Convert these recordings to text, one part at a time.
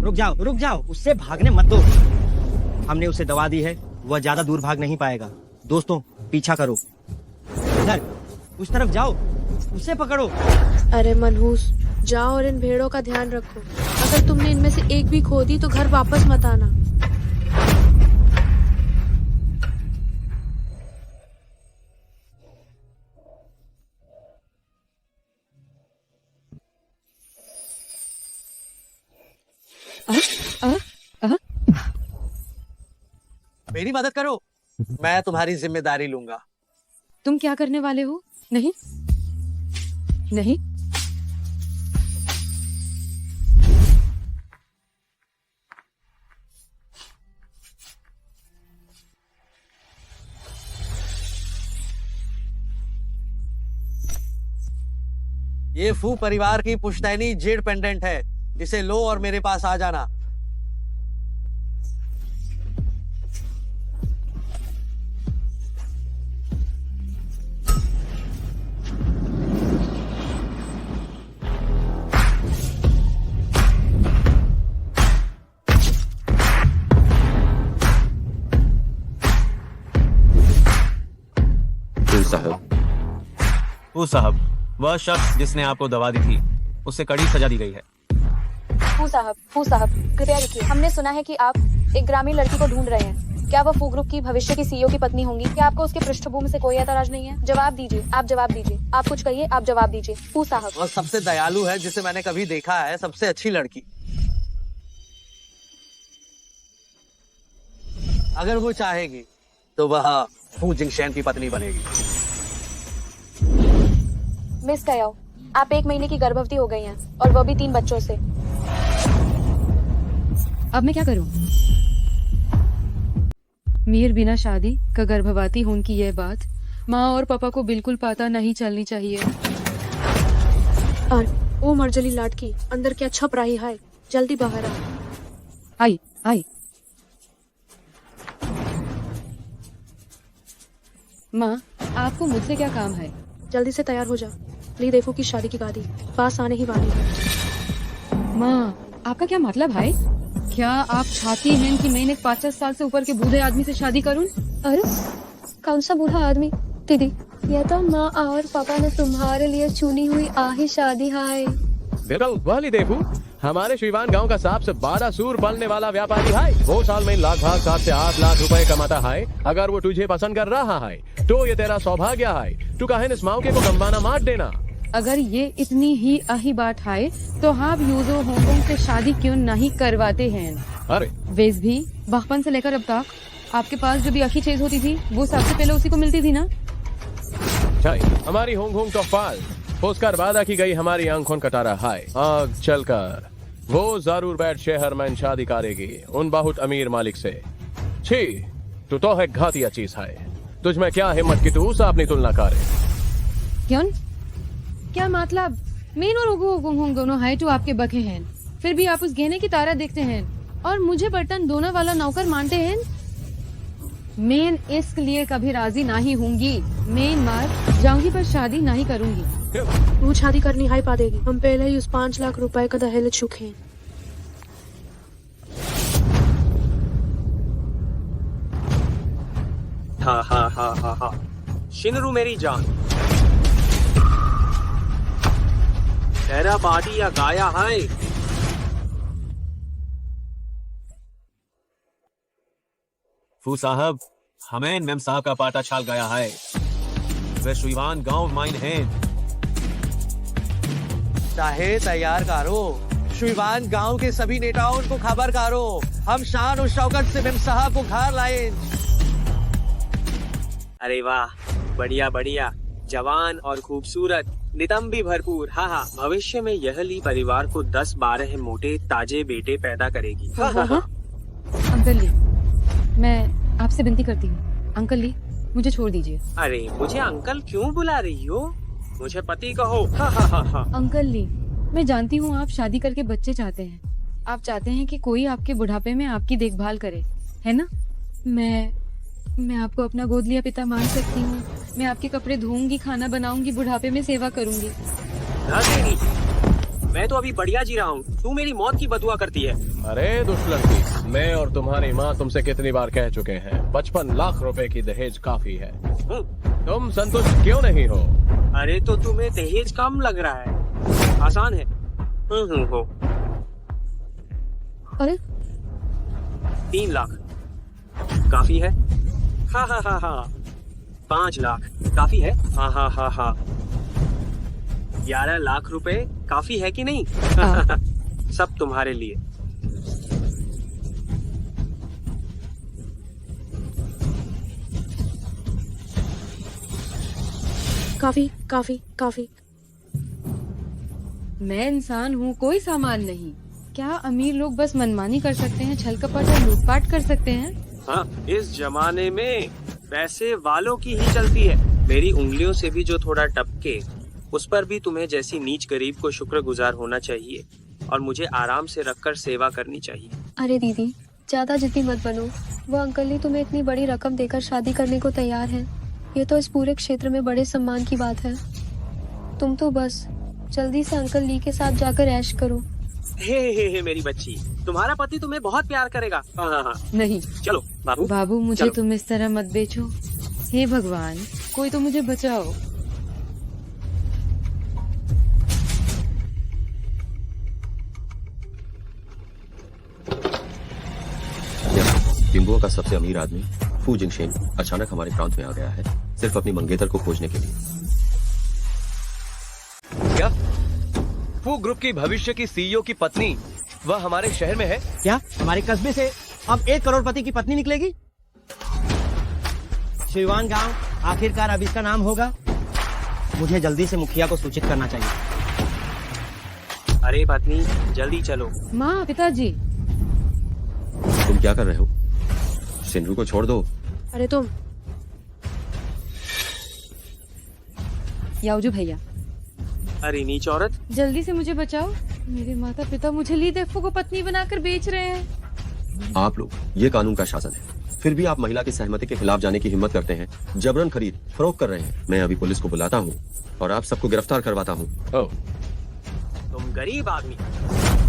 रुक जाओ, उससे भागने मत दो। हमने उसे दवा दी है, वह ज्यादा दूर भाग नहीं पाएगा। दोस्तों पीछा करो, इधर उस तरफ जाओ, उसे पकड़ो। अरे मनहूस, जाओ और इन भेड़ों का ध्यान रखो। अगर तुमने इनमें से एक भी खो दी तो घर वापस मत आना। मेरी मदद करो, मैं तुम्हारी जिम्मेदारी लूंगा। तुम क्या करने वाले हो? नहीं नहीं, ये फू परिवार की पुश्तैनी जेड पेंडेंट है, इसे लो और मेरे पास आ जाना। ओ साहब, वह शख्स जिसने आपको दवा दी थी, उसे कड़ी सजा दी गई है। फू साहब कृपया रुकिए। हमने सुना है कि आप एक ग्रामीण लड़की को ढूंढ रहे हैं। क्या वह फू ग्रुप की भविष्य की सीईओ की पत्नी होंगी? क्या आपको उसके पृष्ठभूमि से कोई एतराज नहीं है? जवाब दीजिए, आप जवाब दीजिए। आप कुछ कहिए, आप जवाब दीजिए। फू साहब, वह सबसे दयालु है जिसे मैंने कभी देखा है, सबसे अच्छी लड़की। अगर वो चाहेगी तो वह फू जिंगशैन की पत्नी बनेगी। मिस कयाओ, आप 1 महीने की गर्भवती हो गई हैं और वो भी 3 बच्चों से। अब मैं क्या करूं? मीर बिना शादी का गर्भवती होने की यह बात माँ और पापा को बिल्कुल पता नहीं चलनी चाहिए। और ओ मर्जली लाटकी, अंदर क्या छप रही है? जल्दी बाहर आ। आई माँ, आपको मुझसे क्या काम है? जल्दी से तैयार हो जा, ली देफू की शादी की गाड़ी पास आने ही वाली है। माँ, आपका क्या मतलब है? क्या आप चाहती हैं कि मैं एक 50 साल से ऊपर के बूढ़े आदमी से शादी करूं? अरे कौन सा बूढ़ा आदमी? दीदी, यह तो माँ और पापा ने तुम्हारे लिए चुनी हुई आही शादी है। बिल्कुल वाली देखू, हमारे शिवान गांव का सबसे बड़ा सूर पालने वाला व्यापारी है। वो साल में लगभग 7 से 8 लाख रुपए कमाता है। अगर वो तुझे पसंद कर रहा है तो ये तेरा सौभाग्य है। तू कहे इस मौके को गंवाना मत देना। अगर ये इतनी ही अही बात है तो आप यूजो हांगकांग से शादी क्यों नहीं करवाते हैं? अरे वेज भी बचपन से लेकर अब तक आपके पास जो भी अखी चीज होती थी वो सबसे पहले उसी को मिलती थी ना? हमारी होंग तो फाल उसका वादा की गई हमारी आंखों कटा रहा है। आग चलकर वो जरूर बैठ शहर में शादी करेगी उन बहुत अमीर मालिक से। छी, तू तो है घातिया चीज है। तुझ में क्या हिम्मत की तू उससे अपनी तुलना करे? क्यों? क्या मतलब? मैं और होंग दोनों है तो आपके बखे हैं, फिर भी आप उस गहने की तारा देखते हैं और मुझे बर्तन धोने वाला नौकर मानते हैं। मैं इसके लिए कभी राजी नहीं होंगी। मैं मर जाऊंगी पर शादी नहीं करूंगी। वो शादी करनी हाई पा देगी। हम पहले ही उस 5 लाख रुपए का दहेज ले चुके हैं। हा शिनरू मेरी जान, तेरा बाटी या गाया है। फू साहब, हमें मेम साहब का पाटा छाल गया है। वे शुईवान गांव माइन हैं। चाहे तैयार करो, शुईवान गांव के सभी नेताओं को खबर करो। हम शान और शौकत से मेम साहब को घर लाए। अरे वाह, बढ़िया बढ़िया, जवान और खूबसूरत, नितंब भी भरपूर। हाँ, भविष्य में यह ली परिवार को 10-12 मोटे ताजे बेटे पैदा करेगी। अंकल ली, मैं आपसे विनती करती हूँ, अंकल ली मुझे छोड़ दीजिए। अरे मुझे अंकल क्यों बुला रही हो? मुझे पति कहो। अंकल ली, मैं जानती हूँ आप शादी करके बच्चे चाहते हैं। आप चाहते हैं कि कोई आपके बुढ़ापे में आपकी देखभाल करे, है ना? मैं आपको अपना गोद लिया पिता मान सकती हूँ। मैं आपके कपड़े धोऊंगी, खाना बनाऊंगी, बुढ़ापे में सेवा करूंगी। मैं तो अभी बढ़िया जी रहा हूँ, तू मेरी मौत की बदुआ करती है। अरे दुष्ट लड़की, मैं और तुम्हारी माँ तुमसे कितनी बार कह चुके हैं 55 लाख रुपए की दहेज काफी है। तुम संतुष्ट क्यों नहीं हो? अरे तो तुम्हें दहेज कम लग रहा है, आसान है। हो अरे 3 लाख काफी है? हाँ हाँ हाँ हाँ। 5 लाख काफी है? हाँ हाँ हाँ हाँ। 11 लाख रुपए काफी है कि नहीं? सब तुम्हारे लिए। काफी काफी काफी। मैं इंसान हूँ, कोई सामान नहीं। क्या अमीर लोग बस मनमानी कर सकते हैं, छल कपट और लूटपाट कर सकते हैं? हाँ, इस जमाने में पैसे वालों की ही चलती है। मेरी उंगलियों से भी जो थोड़ा टपके, उस पर भी तुम्हें जैसी नीच गरीब को शुक्रगुजार होना चाहिए और मुझे आराम से रखकर सेवा करनी चाहिए। अरे दीदी, ज्यादा जिद्दी मत बनो। वो अंकल ही तुम्हें इतनी बड़ी रकम देकर शादी करने को तैयार हैं। ये तो इस पूरे क्षेत्र में बड़े सम्मान की बात है। तुम तो बस जल्दी से अंकल ली के साथ जाकर ऐश करो। हे मेरी बच्ची, तुम्हारा पति तुम्हें बहुत प्यार करेगा। हाँ हाँ हाँ। नहीं चलो बाबू। बाबू, मुझे चलो। तुम इस तरह मत बेचो। हे भगवान, कोई तो मुझे बचाओ। जिम्बो का सबसे अमीर आदमी फू जिंगशेन अचानक हमारे प्रांत में आ गया है, सिर्फ अपनी मंगेतर को खोजने के लिए। क्या फू ग्रुप की भविष्य की सीईओ की पत्नी वह हमारे शहर में है? क्या हमारे कस्बे से अब 1 करोड़पति की पत्नी निकलेगी? शिवान गांव आखिरकार अब इसका नाम होगा। मुझे जल्दी से मुखिया को सूचित करना चाहिए। अरे पत्नी, जल्दी चलो। माँ, पिताजी। तुम क्या कर रहे हो? सिंधु को छोड़ दो। अरे तुम याओजू भैया, अरे नीच औरत, जल्दी से मुझे बचाओ। मेरे माता पिता मुझे ली देफो को पत्नी बनाकर बेच रहे हैं। आप लोग, ये कानून का शासन है, फिर भी आप महिला की सहमति के खिलाफ जाने की हिम्मत करते हैं, जबरन खरीद फरोख्त कर रहे हैं। मैं अभी पुलिस को बुलाता हूँ और आप सबको गिरफ्तार करवाता हूँ। तुम गरीब आदमी,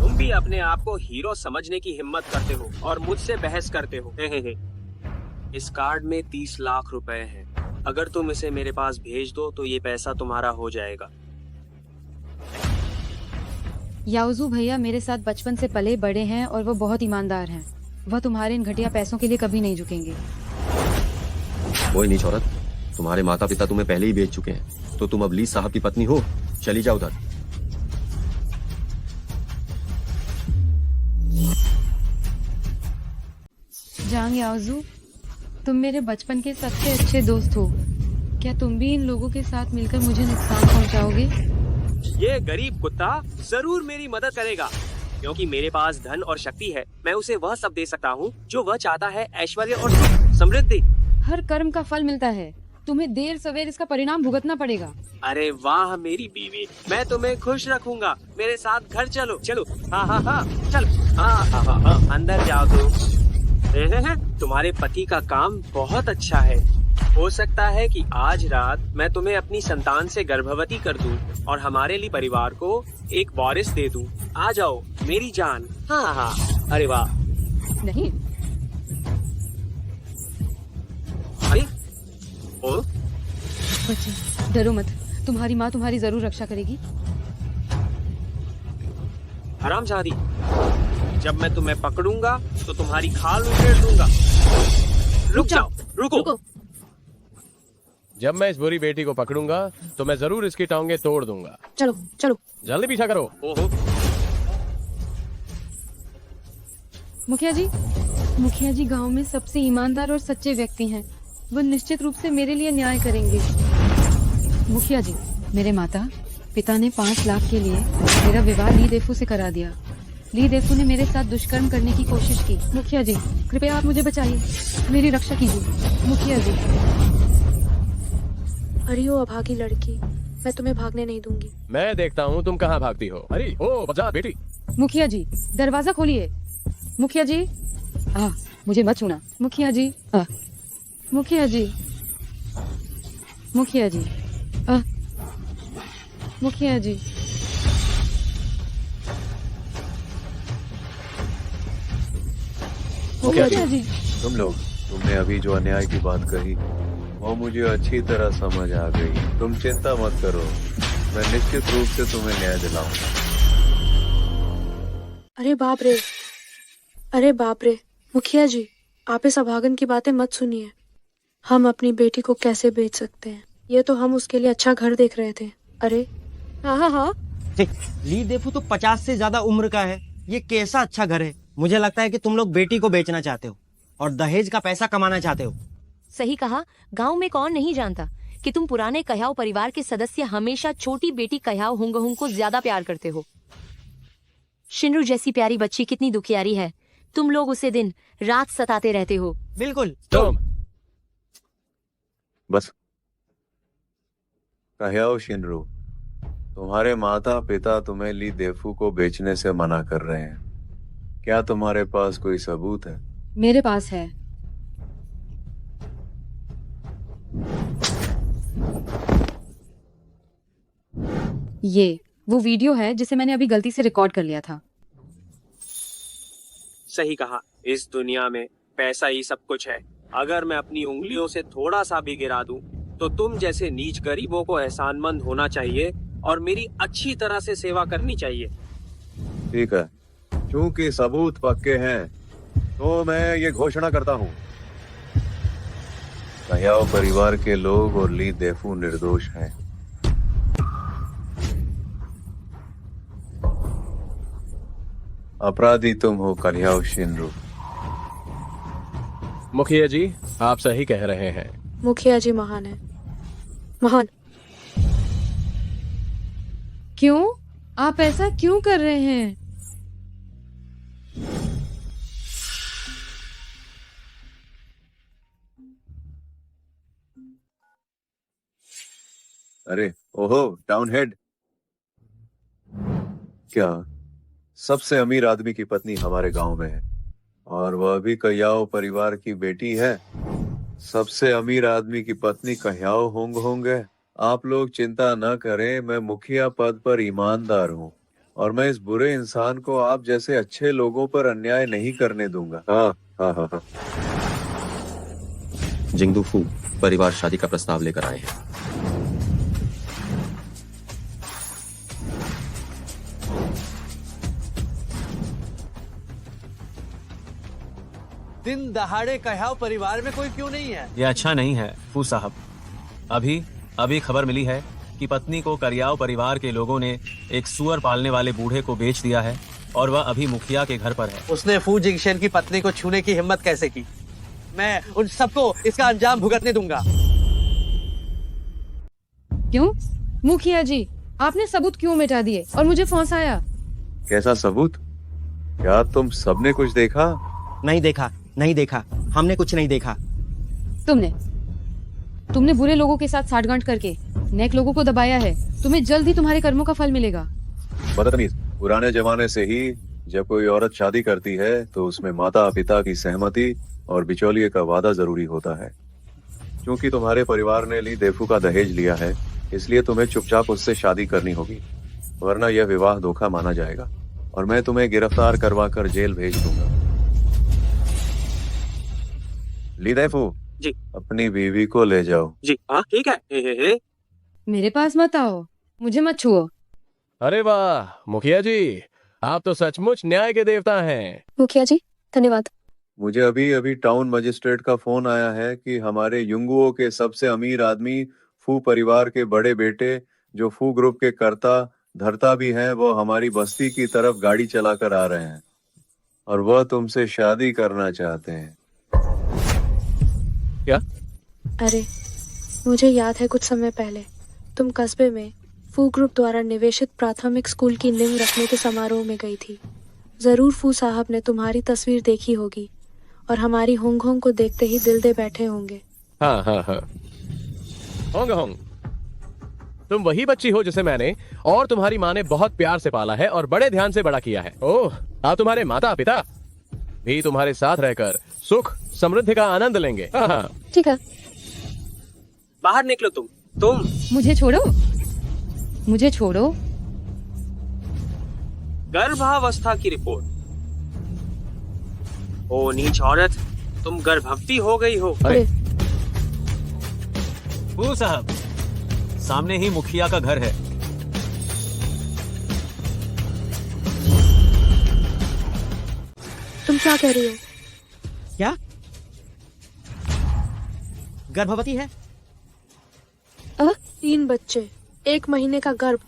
तुम भी अपने आप को हीरो समझने की हिम्मत करते हो और मुझसे बहस करते हो। हे। इस कार्ड में 30 लाख रुपए हैं। अगर तुम इसे मेरे पास भेज दो तो ये पैसा तुम्हारा हो जाएगा। याओजू भैया मेरे साथ बचपन से पले बड़े हैं और वो बहुत ईमानदार हैं। वह तुम्हारे इन घटिया पैसों के लिए कभी नहीं झुकेंगे। कोई नीच औरत, तुम्हारे माता पिता तुम्हें पहले ही बेच चुके हैं, तो तुम अब ली साहब की पत्नी हो। चली जाओ उधर। जांग याओजू, तुम मेरे बचपन के सबसे अच्छे दोस्त हो। क्या तुम भी इन लोगों के साथ मिलकर मुझे नुकसान पहुंचाओगे? ये गरीब कुत्ता जरूर मेरी मदद करेगा, क्योंकि मेरे पास धन और शक्ति है। मैं उसे वह सब दे सकता हूँ जो वह चाहता है, ऐश्वर्य और समृद्धि। हर कर्म का फल मिलता है, तुम्हें देर सवेर इसका परिणाम भुगतना पड़ेगा। अरे वाह मेरी बीवी, मैं तुम्हें खुश रखूंगा। मेरे साथ घर चलो। चलो। हाँ हाँ हाँ, चलो। हाँ हाँ हाँ हाँ, अंदर जाओ। तुम्हारे पति का काम बहुत अच्छा है। हो सकता है कि आज रात मैं तुम्हें अपनी संतान से गर्भवती कर दूं और हमारे लिए परिवार को एक वारिस दे दूं। आ जाओ मेरी जान। हाँ हाँ। अरे वाह। नहीं। अरे ओ, बच्चे, डरो मत। तुम्हारी माँ तुम्हारी जरूर रक्षा करेगी। हरामजादी, जब मैं तुम्हें पकड़ूंगा तो तुम्हारी खाल उधेड़ दूंगा। रुक जाओ। रुको। जब मैं इस बुरी बेटी को पकड़ूंगा तो मैं जरूर इसकी टांगे तोड़ दूंगा। चलो चलो। जल्दी पीछा करो। ओहो। मुखिया जी गांव में सबसे ईमानदार और सच्चे व्यक्ति हैं। वो निश्चित रूप से मेरे लिए न्याय करेंगे। मुखिया जी, मेरे माता पिता ने 5 लाख के लिए मेरा विवाह ली देफू से करा दिया। ली देफू ने मेरे साथ दुष्कर्म करने की कोशिश की। मुखिया जी, कृपया आप मुझे बचाइए, मेरी रक्षा कीजिए। मुखिया जी। अरे ओ अभागी लड़की, मैं तुम्हें भागने नहीं दूंगी। मैं देखता हूँ तुम कहाँ भागती हो। अरे ओ बजा बेटी। मुखिया जी, दरवाजा खोलिए। मुखिया जी, मुझे मत छूना। मुखिया जी, मुखिया जी, मुखिया जी, मुखिया जी, मुखिया अच्छा जी जी। तुमने अभी जो अन्याय की बात कही वो मुझे अच्छी तरह समझ आ गई। तुम चिंता मत करो, मैं निश्चित रूप से तुम्हें न्याय दिलाऊंगा। अरे बाप रे, अरे बाप रे, मुखिया जी आप इस अभागन की बातें मत सुनिए। हम अपनी बेटी को कैसे बेच सकते हैं? ये तो हम उसके लिए अच्छा घर देख रहे थे। अरे हाँ हाँ हाँ, ली देफू तो 50 से ज्यादा उम्र का है। ये कैसा अच्छा घर है। मुझे लगता है कि तुम लोग बेटी को बेचना चाहते हो और दहेज का पैसा कमाना चाहते हो। सही कहा। गांव में कौन नहीं जानता कि तुम पुराने कह्याव परिवार के सदस्य हमेशा छोटी बेटी कह्याव हुंगहुंग को ज्यादा प्यार करते हो। शिनरू जैसी प्यारी बच्ची कितनी दुखियारी है, तुम लोग उसे दिन रात सताते रहते हो। बिल्कुल। तुम बस कह्याओ शिनरू, तुम्हारे माता पिता तुम्हें ली देफू को बेचने से मना कर रहे हैं। क्या तुम्हारे पास कोई सबूत है? मेरे पास है। ये वो वीडियो है जिसे मैंने अभी गलती से रिकॉर्ड कर लिया था। सही कहा, इस दुनिया में पैसा ही सब कुछ है। अगर मैं अपनी उंगलियों से थोड़ा सा भी गिरा दूं, तो तुम जैसे नीच गरीबों को एहसानमंद होना चाहिए और मेरी अच्छी तरह से सेवा करनी चाहिए। ठीक है, क्योंकि सबूत पक्के हैं तो मैं ये घोषणा करता हूँ, कह्याओ परिवार के लोग और ली देफू निर्दोष हैं। अपराधी तुम हो कह्याओ शिनरू। मुखिया जी आप सही कह रहे हैं। मुखिया जी महान है, महान। क्यों? आप ऐसा क्यों कर रहे हैं? अरे ओहो, डाउनहेड। क्या सबसे अमीर आदमी की पत्नी हमारे गांव में है और वह भी कह्याओ परिवार की बेटी है। सबसे अमीर आदमी की पत्नी कह्याओ होंगे। आप लोग चिंता न करें, मैं मुखिया पद पर ईमानदार हूँ और मैं इस बुरे इंसान को आप जैसे अच्छे लोगों पर अन्याय नहीं करने दूंगा। हाँ हाँ हाँ हाँ। जिंगदू फू परिवार शादी का प्रस्ताव लेकर आए हैं। दिन दहाड़े कह्याव परिवार में कोई क्यों नहीं है? ये अच्छा नहीं है फू साहब। अभी खबर मिली है कि पत्नी को कह्याव परिवार के लोगों ने एक सुअर पालने वाले बूढ़े को बेच दिया है और वह अभी मुखिया के घर पर है। उसने फू जिंगशन की पत्नी को छूने की हिम्मत कैसे की? मैं उन सबको इसका अंजाम भुगतने दूंगा। क्यों? मुखिया जी आपने सबूत क्यों मिटा दिए और मुझे फंसाया? कैसा सबूत? क्या तुम सबने कुछ देखा? नहीं देखा, हमने कुछ नहीं देखा। तुमने बुरे लोगों के साथ साठगांठ करके नेक लोगों को दबाया है। तुम्हें जल्द ही तुम्हारे कर्मों का फल मिलेगा। बदतमीज। पुराने जमाने से ही जब कोई औरत शादी करती है तो उसमें माता पिता की सहमति और बिचौलिए का वादा जरूरी होता है। क्योंकि तुम्हारे परिवार ने ली देफू का दहेज लिया है, इसलिए तुम्हें चुपचाप उससे शादी करनी होगी, वरना यह विवाह धोखा माना जाएगा और मैं तुम्हें गिरफ्तार करवा कर जेल भेज दूंगा। ली देफू जी, अपनी बीवी को ले जाओ। जी हाँ ठीक है। हे। मेरे पास मत आओ, मुझे मत छुओ। अरे वाह मुखिया जी, आप तो सचमुच न्याय के देवता हैं। मुखिया जी धन्यवाद। मुझे अभी टाउन मजिस्ट्रेट का फोन आया है कि हमारे युंगुओं के सबसे अमीर आदमी फू परिवार के बड़े बेटे, जो फू ग्रुप के कर्ता धर्ता भी हैं, वो हमारी बस्ती की तरफ गाड़ी चलाकर आ रहे हैं और वह तुमसे शादी करना चाहते हैं। क्या? अरे मुझे याद है कुछ समय पहले तुम कस्बे में फू ग्रुप द्वारा निवेशित प्राथमिक स्कूल की नींव रखने के समारोह में गई थी। जरूर फू साहब ने तुम्हारी तस्वीर देखी होगी और हमारी होंग होंग को देखते ही दिल दे बैठे होंगे। हाँ होंग, तुम वही बच्ची हो जिसे मैंने और तुम्हारी माँ ने बहुत प्यार से पाला है और बड़े ध्यान से बड़ा किया है। ओह, आप तुम्हारे माता पिता भी तुम्हारे साथ रहकर सुख समृद्धि का आनंद लेंगे। हाँ। ठीक है, बाहर निकलो तुम। मुझे छोड़ो। गर्भावस्था की रिपोर्ट। ओ नीच औरत, तुम गर्भवती हो गई हो। अरे फू साहब, सामने ही मुखिया का घर है। तुम क्या कह रही हो? क्या गर्भवती है? 3 बच्चे, 1 महीने का गर्भ,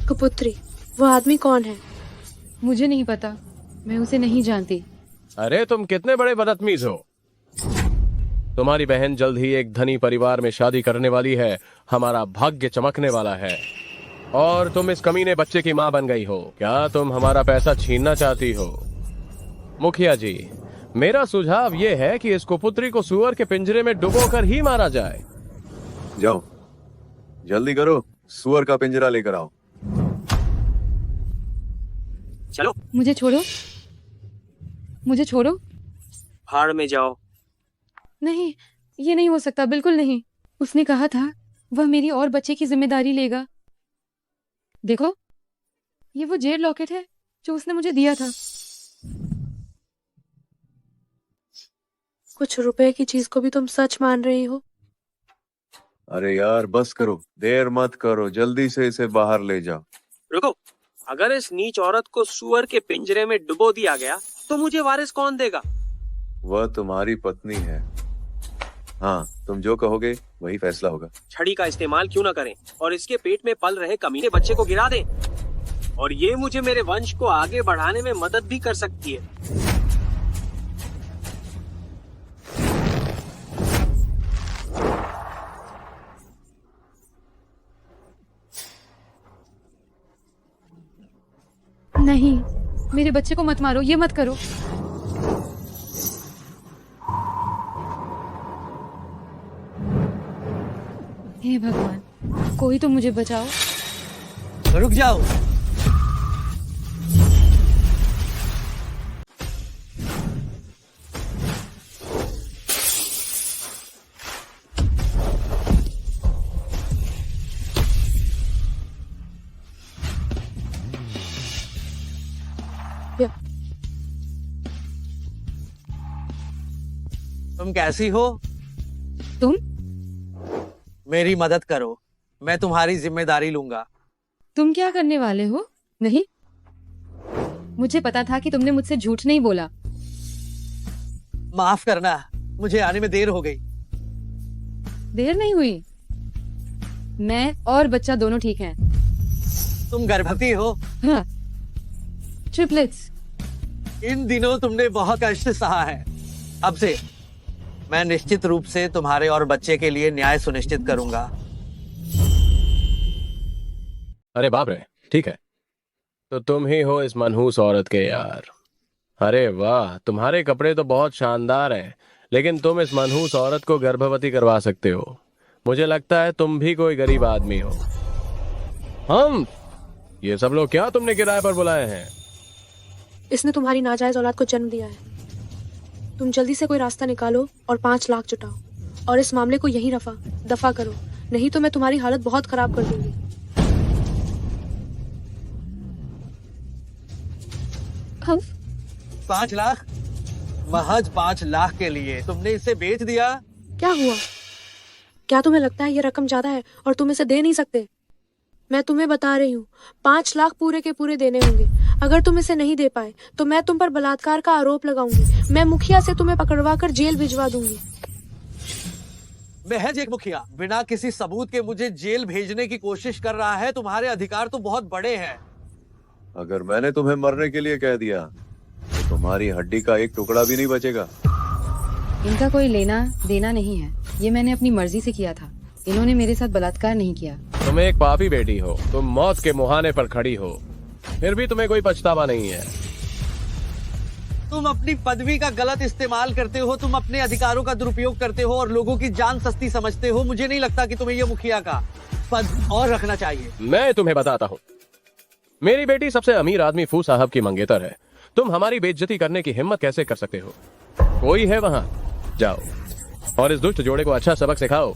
कुपुत्री। वो आदमी कौन है? मुझे नहीं पता, मैं उसे नहीं जानती। अरे तुम कितने बड़े बदतमीज हो। तुम्हारी बहन जल्द ही एक धनी परिवार में शादी करने वाली है। हमारा भाग्य चमकने वाला है और तुम इस कमीने बच्चे की मां बन गई हो। क्या तुम हमारा पैसा छीनना चाहती हो? मुखिया जी, मेरा सुझाव यह है कि इस कुपुत्री को सुअर के पिंजरे में डुबोकर ही मारा जाए। जाओ, जल्दी करो, सुअर का पिंजरा लेकर आओ। चलो मुझे छोड़ो, मुझे छोड़ो। भाड़ में जाओ। नहीं, ये नहीं हो सकता, बिल्कुल नहीं। उसने कहा था वह मेरी और बच्चे की जिम्मेदारी लेगा। देखो, ये वो जेड लॉकेट है जो उसने मुझे दिया था। कुछ रुपए की चीज को भी तुम सच मान रही हो? अरे यार बस करो, देर मत करो, जल्दी से इसे बाहर ले जाओ। रुको, अगर इस नीच औरत को सुअर के पिंजरे में डुबो दिया गया तो मुझे वारिस कौन देगा? वह तुम्हारी पत्नी है। हाँ, तुम जो कहोगे वही फैसला होगा। छड़ी का इस्तेमाल क्यों न करें और इसके पेट में पल रहे कमीने बच्चे को गिरा दें, और ये मुझे मेरे वंश को आगे बढ़ाने में मदद भी कर सकती है। नहीं, मेरे बच्चे को मत मारो, ये मत करो। हे भगवान, कोई तो मुझे बचाओ। रुक जाओ। तुम कैसी हो? तुम? मेरी मदद करो, मैं तुम्हारी जिम्मेदारी लूंगा। तुम क्या करने वाले हो? नहीं, मुझे पता था कि तुमने मुझसे झूठ नहीं बोला। माफ करना, मुझे आने में देर हो गई। देर नहीं हुई, मैं और बच्चा दोनों ठीक हैं। तुम गर्भवती हो? हाँ, ट्रिपलेट्स। इन दिनों तुमने बहुत कष्ट सहा है। अब से मैं निश्चित रूप से तुम्हारे और बच्चे के लिए न्याय सुनिश्चित करूंगा। अरे बाप रे, ठीक है, तो तुम ही हो इस मनहूस औरत के यार। अरे वाह, तुम्हारे कपड़े तो बहुत शानदार हैं, लेकिन तुम इस मनहूस औरत को गर्भवती करवा सकते हो। मुझे लगता है तुम भी कोई गरीब आदमी हो। हम ये सब लोग क्या तुमने किराए पर बुलाए हैं? इसने तुम्हारी नाजायज औलाद को जन्म दिया है। तुम जल्दी से कोई रास्ता निकालो और 5 लाख जुटाओ और इस मामले को यहीं दफा करो, नहीं तो मैं तुम्हारी हालत बहुत खराब कर दूंगी। हम 5 लाख? महज 5 लाख के लिए तुमने इसे बेच दिया? क्या हुआ? क्या तुम्हें लगता है ये रकम ज्यादा है और तुम इसे दे नहीं सकते? मैं तुम्हें बता रही हूँ, 5 लाख पूरे के पूरे देने होंगे। अगर तुम इसे नहीं दे पाए तो मैं तुम पर बलात्कार का आरोप लगाऊंगी। मैं मुखिया से तुम्हें पकड़वा कर जेल भिजवा दूंगी। महज एक मुखिया बिना किसी सबूत के मुझे जेल भेजने की कोशिश कर रहा है। तुम्हारे अधिकार तो बहुत बड़े हैं। अगर मैंने तुम्हें मरने के लिए कह दिया तो तुम्हारी हड्डी का एक टुकड़ा भी नहीं बचेगा। इनका कोई लेना देना नहीं है, ये मैंने अपनी मर्जी से किया था। इन्होंने मेरे साथ बलात्कार नहीं किया। तुम एक पापी बेटी हो, तुम मौत के मुहाने पर खड़ी हो, फिर भी तुम्हें कोई पछतावा नहीं है। तुम अपनी पदवी का गलत इस्तेमाल करते हो, तुम अपने अधिकारों का दुरुपयोग करते हो और लोगों की जान सस्ती समझते हो। मुझे नहीं लगता कि तुम्हें यह मुखिया का पद और रखना चाहिए। मैं तुम्हें बताता हूँ, मेरी बेटी सबसे अमीर आदमी फू साहब की मंगेतर है। तुम हमारी बेइज्जती करने की हिम्मत कैसे कर सकते हो? कोई है वहां, जाओ और इस दुष्ट जोड़े को अच्छा सबक सिखाओ।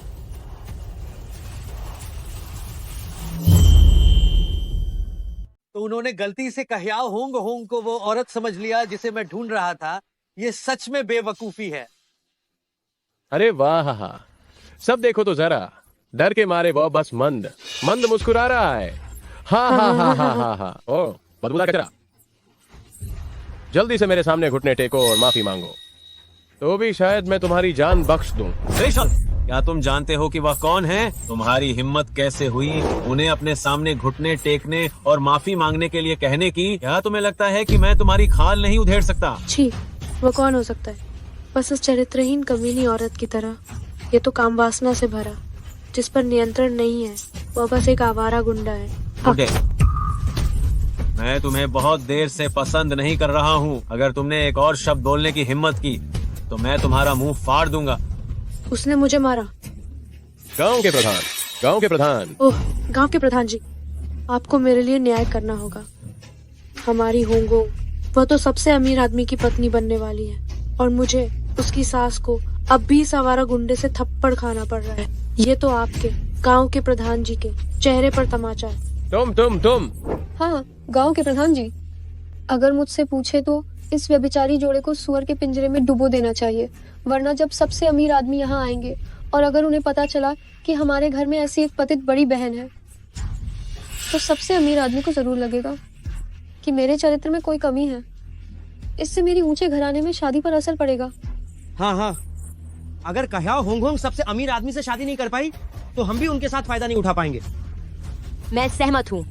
तो उन्होंने गलती से कह्याओ होंग होंग को वो औरत समझ लिया जिसे मैं ढूंढ रहा था। ये सच में बेवकूफी है। अरे वाह, सब देखो तो जरा, डर के मारे वो बस मंद मंद मुस्कुरा रहा है। हा हा हा हा हा हा। ओ बदबूदार कचरा, जल्दी से मेरे सामने घुटने टेको और माफी मांगो, तो भी शायद मैं तुम्हारी जान बख्श दूं। रेशल, क्या तुम जानते हो कि वह कौन है? तुम्हारी हिम्मत कैसे हुई उन्हें अपने सामने घुटने टेकने और माफी मांगने के लिए कहने की? क्या तुम्हें लगता है कि मैं तुम्हारी खाल नहीं उधेड़ सकता? छी, वो कौन हो सकता है? बस इस चरित्रहीन कमीनी औरत की तरह। ये तो काम वासना से भरा, जिस पर नियंत्रण नहीं है। वो बस एक आवारा गुंडा है। ओके, मैं तुम्हें बहुत देर से पसंद नहीं कर रहा हूँ। अगर तुमने एक और शब्द बोलने की हिम्मत की तो मैं तुम्हारा मुंह फाड़ दूंगा। उसने मुझे मारा। गांव के प्रधान, गांव के प्रधान। ओह, गांव के प्रधान जी, आपको मेरे लिए न्याय करना होगा। हमारी होंगो, वह तो सबसे अमीर आदमी की पत्नी बनने वाली है, और मुझे उसकी सास को अब भी इस आवारा गुंडे से थप्पड़ खाना पड़ रहा है। ये तो आपके गांव के प्रधान जी के चेहरे पर तमाचा है। तुम हाँ, गांव के प्रधान जी, अगर मुझसे पूछे तो इस व्यभिचारी जोड़े को सुअर के पिंजरे में डुबो देना चाहिए, वरना जब सबसे अमीर आदमी यहाँ आएंगे और अगर उन्हें पता चला कि हमारे घर में ऐसी एक पतित बड़ी बहन है, तो सबसे अमीर आदमी को जरूर लगेगा कि मेरे चरित्र में कोई कमी है। इससे मेरी ऊंचे घराने में शादी पर असर पड़ेगा। हाँ हाँ, अगर कह्याओ होंग होंग सबसे अमीर आदमी से शादी नहीं कर पाई तो हम भी उनके साथ फायदा नहीं उठा पाएंगे। मैं सहमत हूँ।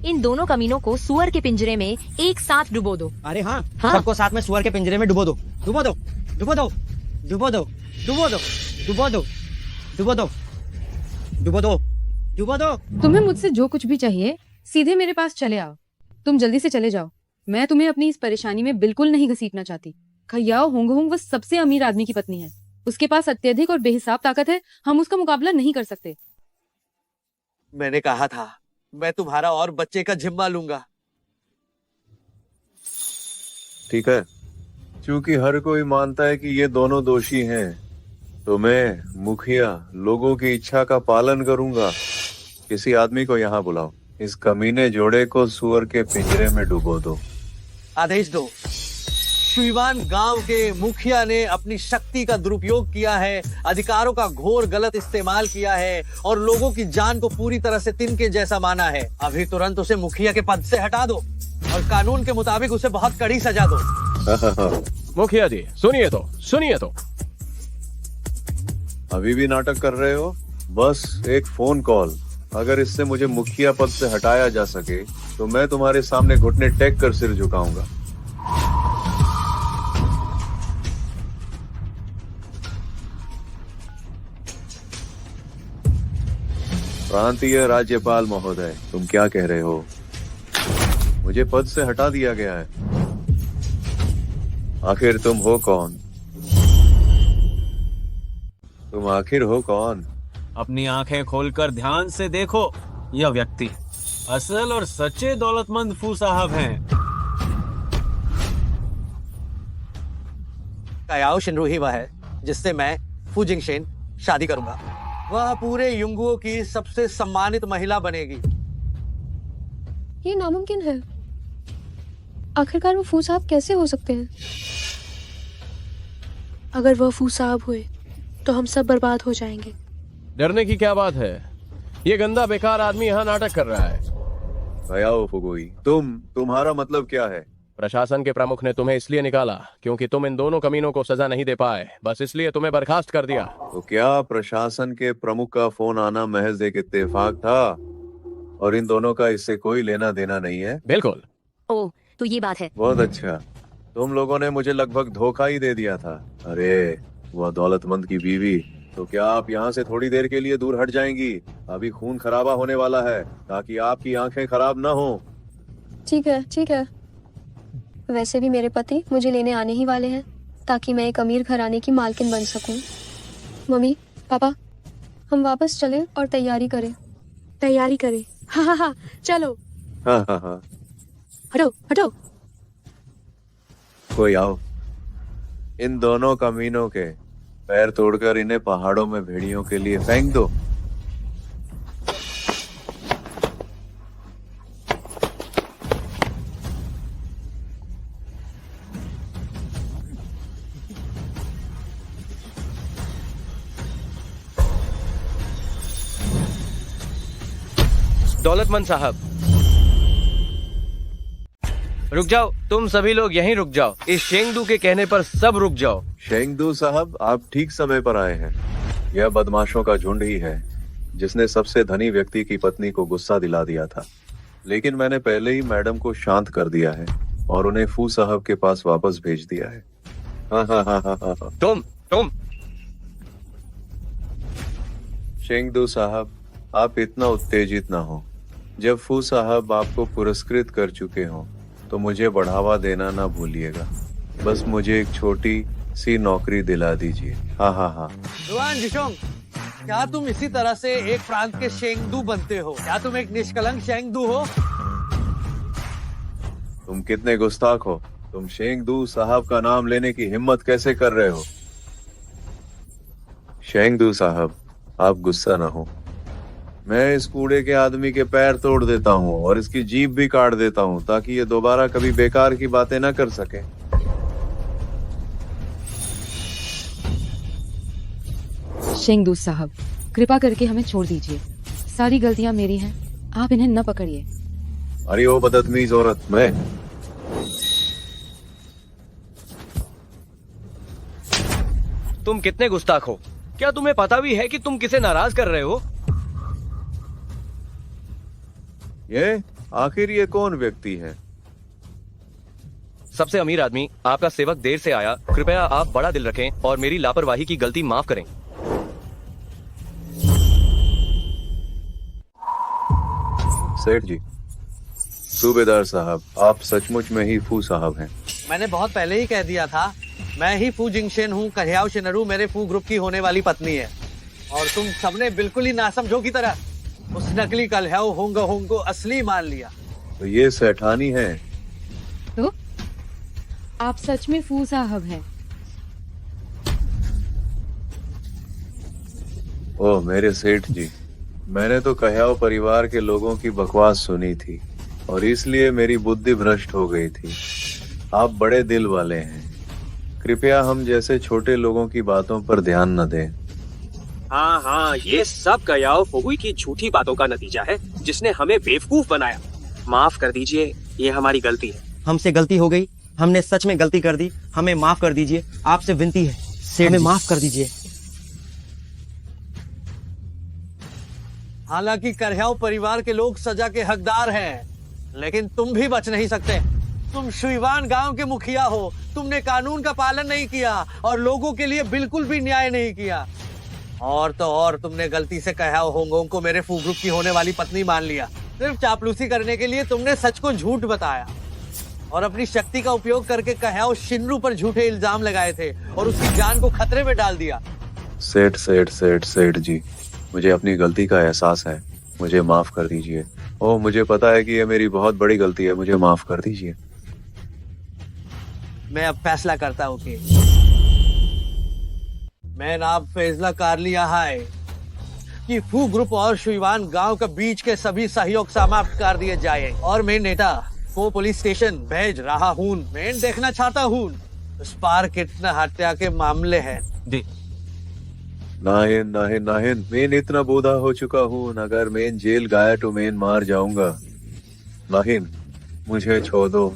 इन दोनों कमीनों को सुअर के पिंजरे में एक साथ डुबो दो। अरे हाँ, हाँ। सबको साथ में सुअर के पिंजरे में डुबो दो, डुबो दो, डुबो दो, डुबो दो, डुबो दो, डुबो दो, डुबो दो, डुबो दो, डुबो दो। तुम्हें मुझसे जो कुछ भी चाहिए सीधे मेरे पास चले आओ। तुम जल्दी से चले जाओ। मैं तुम्हें अपनी इस परेशानी में बिल्कुल नहीं घसीटना चाहती। कह्याओ होंग होंग वो सबसे अमीर आदमी की पत्नी है। उसके पास अत्यधिक और बेहिसाब ताकत है। हम उसका मुकाबला नहीं कर सकते। मैंने कहा था मैं तुम्हारा और बच्चे का जिम्मा लूंगा। ठीक है, क्योंकि हर कोई मानता है कि ये दोनों दोषी हैं, तो मैं मुखिया लोगों की इच्छा का पालन करूंगा। किसी आदमी को यहाँ बुलाओ, इस कमीने जोड़े को सुअर के पिंजरे में डुबो दो। आदेश दो। शुईवान गांव के मुखिया ने अपनी शक्ति का दुरुपयोग किया है, अधिकारों का घोर गलत इस्तेमाल किया है और लोगों की जान को पूरी तरह से तिनके जैसा माना है। अभी तुरंत उसे मुखिया के पद से हटा दो और कानून के मुताबिक उसे बहुत कड़ी सजा दो। मुखिया जी, सुनिए तो। अभी भी नाटक कर रहे हो? बस एक फोन कॉल, अगर इससे मुझे मुखिया पद से हटाया जा सके तो मैं तुम्हारे सामने घुटने टेक कर सिर झुकाऊंगा। प्रांतीय राज्यपाल महोदय, तुम क्या कह रहे हो? मुझे पद से हटा दिया गया है। आखिर तुम हो कौन? तुम आखिर हो कौन? अपनी आंखें खोलकर ध्यान से देखो। यह व्यक्ति असल और सच्चे दौलतमंद फू साहब हैं। कयाओ शिनरू ही वह है जिससे मैं फू जिंगशेन शादी करूंगा। वह पूरे युंगुओं की सबसे सम्मानित महिला बनेगी। ये नामुमकिन है। आखिरकार वो फू साहब कैसे हो सकते हैं? अगर वह फू साहब हुए तो हम सब बर्बाद हो जाएंगे। डरने की क्या बात है? ये गंदा बेकार आदमी यहाँ नाटक कर रहा है। कयाओ फुगोई, तुम्हारा मतलब क्या है? प्रशासन के प्रमुख ने तुम्हें इसलिए निकाला क्योंकि तुम इन दोनों कमीनों को सजा नहीं दे पाए, बस इसलिए तुम्हें बर्खास्त कर दिया। तो क्या प्रशासन के प्रमुख का फोन आना महज एक इत्तेफाक था और इन दोनों का इससे कोई लेना देना नहीं है? बिल्कुल। ओह, तो ये बात है। बहुत अच्छा, तुम लोगों ने मुझे लगभग धोखा ही दे दिया था। अरे वह दौलतमंद की बीवी, तो क्या आप यहाँ से थोड़ी देर के लिए दूर हट जाएंगी? अभी खून खराबा होने वाला है, ताकि आपकी आंखें खराब ना हो। ठीक है। वैसे भी मेरे पति मुझे लेने आने ही वाले हैं, ताकि मैं एक अमीर घराने की मालकिन बन सकूं। मम्मी, पापा, हम वापस चलें और तैयारी करें। हाँ, चलो। हाँ। हटो। कोई आओ, इन दोनों कमीनों के पैर तोड़कर इन्हें पहाड़ों में भेड़ियों के लिए फेंक दो। दौलतमंद साहब, रुक जाओ, तुम सभी लोग यहीं रुक जाओ। इस शेंगदू के कहने पर सब रुक जाओ। शेंगदू साहब, आप ठीक समय पर आए हैं। यह बदमाशों का झुंड ही है जिसने सबसे धनी व्यक्ति की पत्नी को गुस्सा दिला दिया था, लेकिन मैंने पहले ही मैडम को शांत कर दिया है और उन्हें फू साहब के पास वापस भेज दिया है। हाँ। तुम शेंगदू साहब, आप इतना उत्तेजित ना हो। जब फू साहब आपको पुरस्कृत कर चुके हों तो मुझे बढ़ावा देना ना भूलिएगा। बस मुझे एक छोटी सी नौकरी दिला दीजिए। हाँ। जुआन जिशोंग, क्या तुम इसी तरह से एक प्रांत के शेंगदू बनते हो? क्या तुम एक निष्कलंक शेंगदू हो? तुम कितने गुस्ताख हो? तुम शेंगदू साहब का नाम लेने की हिम्मत कैसे कर रहे हो? शेंगदू साहब, आप गुस्सा ना हो। मैं इस कूड़े के आदमी के पैर तोड़ देता हूँ और इसकी जीभ भी काट देता हूँ ताकि ये दोबारा कभी बेकार की बातें ना कर सके। शेंगदू साहब, कृपा करके हमें छोड़ दीजिए। सारी गलतियां मेरी हैं, आप इन्हें न पकड़िए। अरे ओ बदतमीज औरत, मैं तुम कितने गुस्ताख हो? क्या तुम्हें पता भी है कि तुम किसे नाराज कर रहे हो? ये आखिर ये कौन व्यक्ति है? सबसे अमीर आदमी, आपका सेवक देर से आया। कृपया आप बड़ा दिल रखें और मेरी लापरवाही की गलती माफ करें। सेठ जी, सूबेदार साहब, आप सचमुच में ही फू साहब हैं। मैंने बहुत पहले ही कह दिया था, मैं ही फू जिंगशेन हूँ। कह्याओ शिनरू मेरे फू ग्रुप की होने वाली पत्नी है और तुम सबने बिल्कुल ही नासमझों की तरह उस नकली कल्ह्याओ होंग को असली मान लिया। तो ये सेठानी है? तो आप सच में फू साहब हैं? ओ मेरे सेठ जी, मैंने तो कह्याओ परिवार के लोगों की बकवास सुनी थी और इसलिए मेरी बुद्धि भ्रष्ट हो गई थी। आप बड़े दिल वाले हैं, कृपया हम जैसे छोटे लोगों की बातों पर ध्यान न दें। हाँ, ये सब कयाओ फुगुई की झूठी बातों का नतीजा है जिसने हमें बेवकूफ बनाया। माफ कर दीजिए, ये हमारी गलती है। हमसे गलती हो गई, हमने सच में गलती कर दी, हमें माफ कर दीजिए। आपसे विनती है, हमें माफ कर दीजिए। हालांकि कह्याओ परिवार के लोग सजा के हकदार हैं, लेकिन तुम भी बच नहीं सकते। तुम शुइवान गांव के मुखिया हो, तुमने कानून का पालन नहीं किया और लोगों के लिए बिल्कुल भी न्याय नहीं किया। और तो और तुमने गलती से कह्याओ होंगोंग को मेरे फू ग्रुप की होने वाली पत्नी मान लिया। सिर्फ चापलूसी करने के लिए तुमने सच को झूठ बताया और अपनी शक्ति का उपयोग करके कह्याओ शिनरू पर झूठे इल्जाम लगाए थे और उसकी जान को खतरे में डाल दिया। सेठ जी, मुझे अपनी गलती का एहसास है, मुझे माफ कर दीजिए। ओह, मुझे पता है कि ये मेरी बहुत बड़ी गलती है, मुझे माफ कर दीजिए। मैं अब फैसला करता हूँ कि मैं नाम फैसला कर लिया है कि फू ग्रुप और शुइवान गांव के बीच के सभी सहयोग समाप्त कर दिए जाए और मैं नेता को पुलिस स्टेशन भेज रहा हूँ। मैं देखना चाहता हूँ उस पार कितना हत्या के मामले हैं। नाहिन, मैं इतना बूढ़ा हो चुका हूँ, अगर मैं जेल गया तो मैं मार जाऊंगा। नाहिन, मुझे छोड़ दो।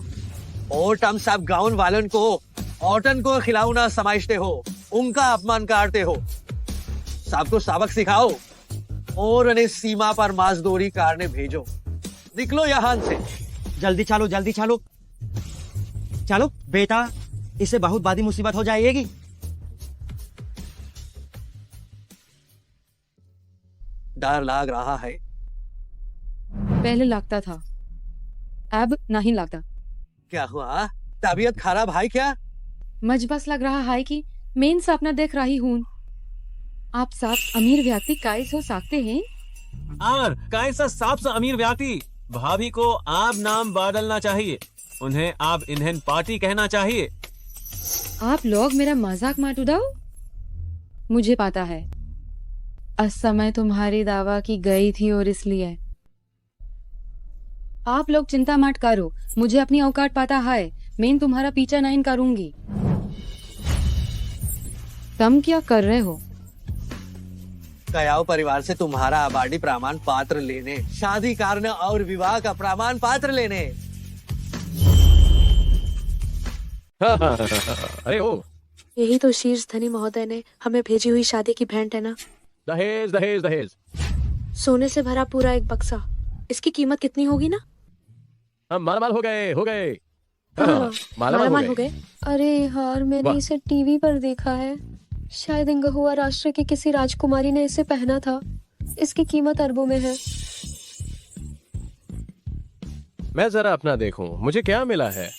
और तुम सब गांव वालों को औरतन को खिलाऊना समझते हो, उनका अपमान करते हो। सबको सबक सिखाओ और उन्हें सीमा पर मजदूरी करने भेजो। निकलो यहाँ से। जल्दी चलो बेटा, इससे बहुत बड़ी मुसीबत हो जाएगी। डर लग रहा है। पहले लगता था, अब नहीं लगता। क्या हुआ? तबीयत खराब है क्या? मुझ बस लग रहा है कि मैं सपना देख रही हूँ। आप सब अमीर व्यक्ति कैसे हो सकते हैं? और कैसा साफ सा अमीर व्यक्ति? भाभी को आप नाम बदलना चाहिए, उन्हें आप इन्हें पार्टी कहना चाहिए। आप लोग मेरा मजाक मत उड़ाओ। मुझे पता है उस समय तुम्हारी दावा की गई थी और इसलिए आप लोग चिंता मत करो, मुझे अपनी औकात पता है। मैं तुम्हारा पीछा नहीं करूंगी। तुम क्या कर रहे हो? कयाव परिवार से तुम्हारा आबादी प्रमाण पत्र लेने, शादी कारण और विवाह का प्रमाण पत्र लेने। अरे ओ, यही तो शीर्ष धनी महोदय ने हमें भेजी हुई शादी की भेंट है ना। दहेज दहेज दहेज। सोने से भरा पूरा एक बक्सा। इसकी कीमत कितनी होगी ना? हम मालामाल हो गए हाँ, मालामाल मालामाल हो गए। अरे यार, मैंने वाह। इसे टीवी पर देखा है। शायद इंगहुआ राष्ट्र की किसी राजकुमारी ने इसे पहना था। इसकी कीमत अरबों में है। मैं जरा अपना देखूं, मुझे क्या मिला है।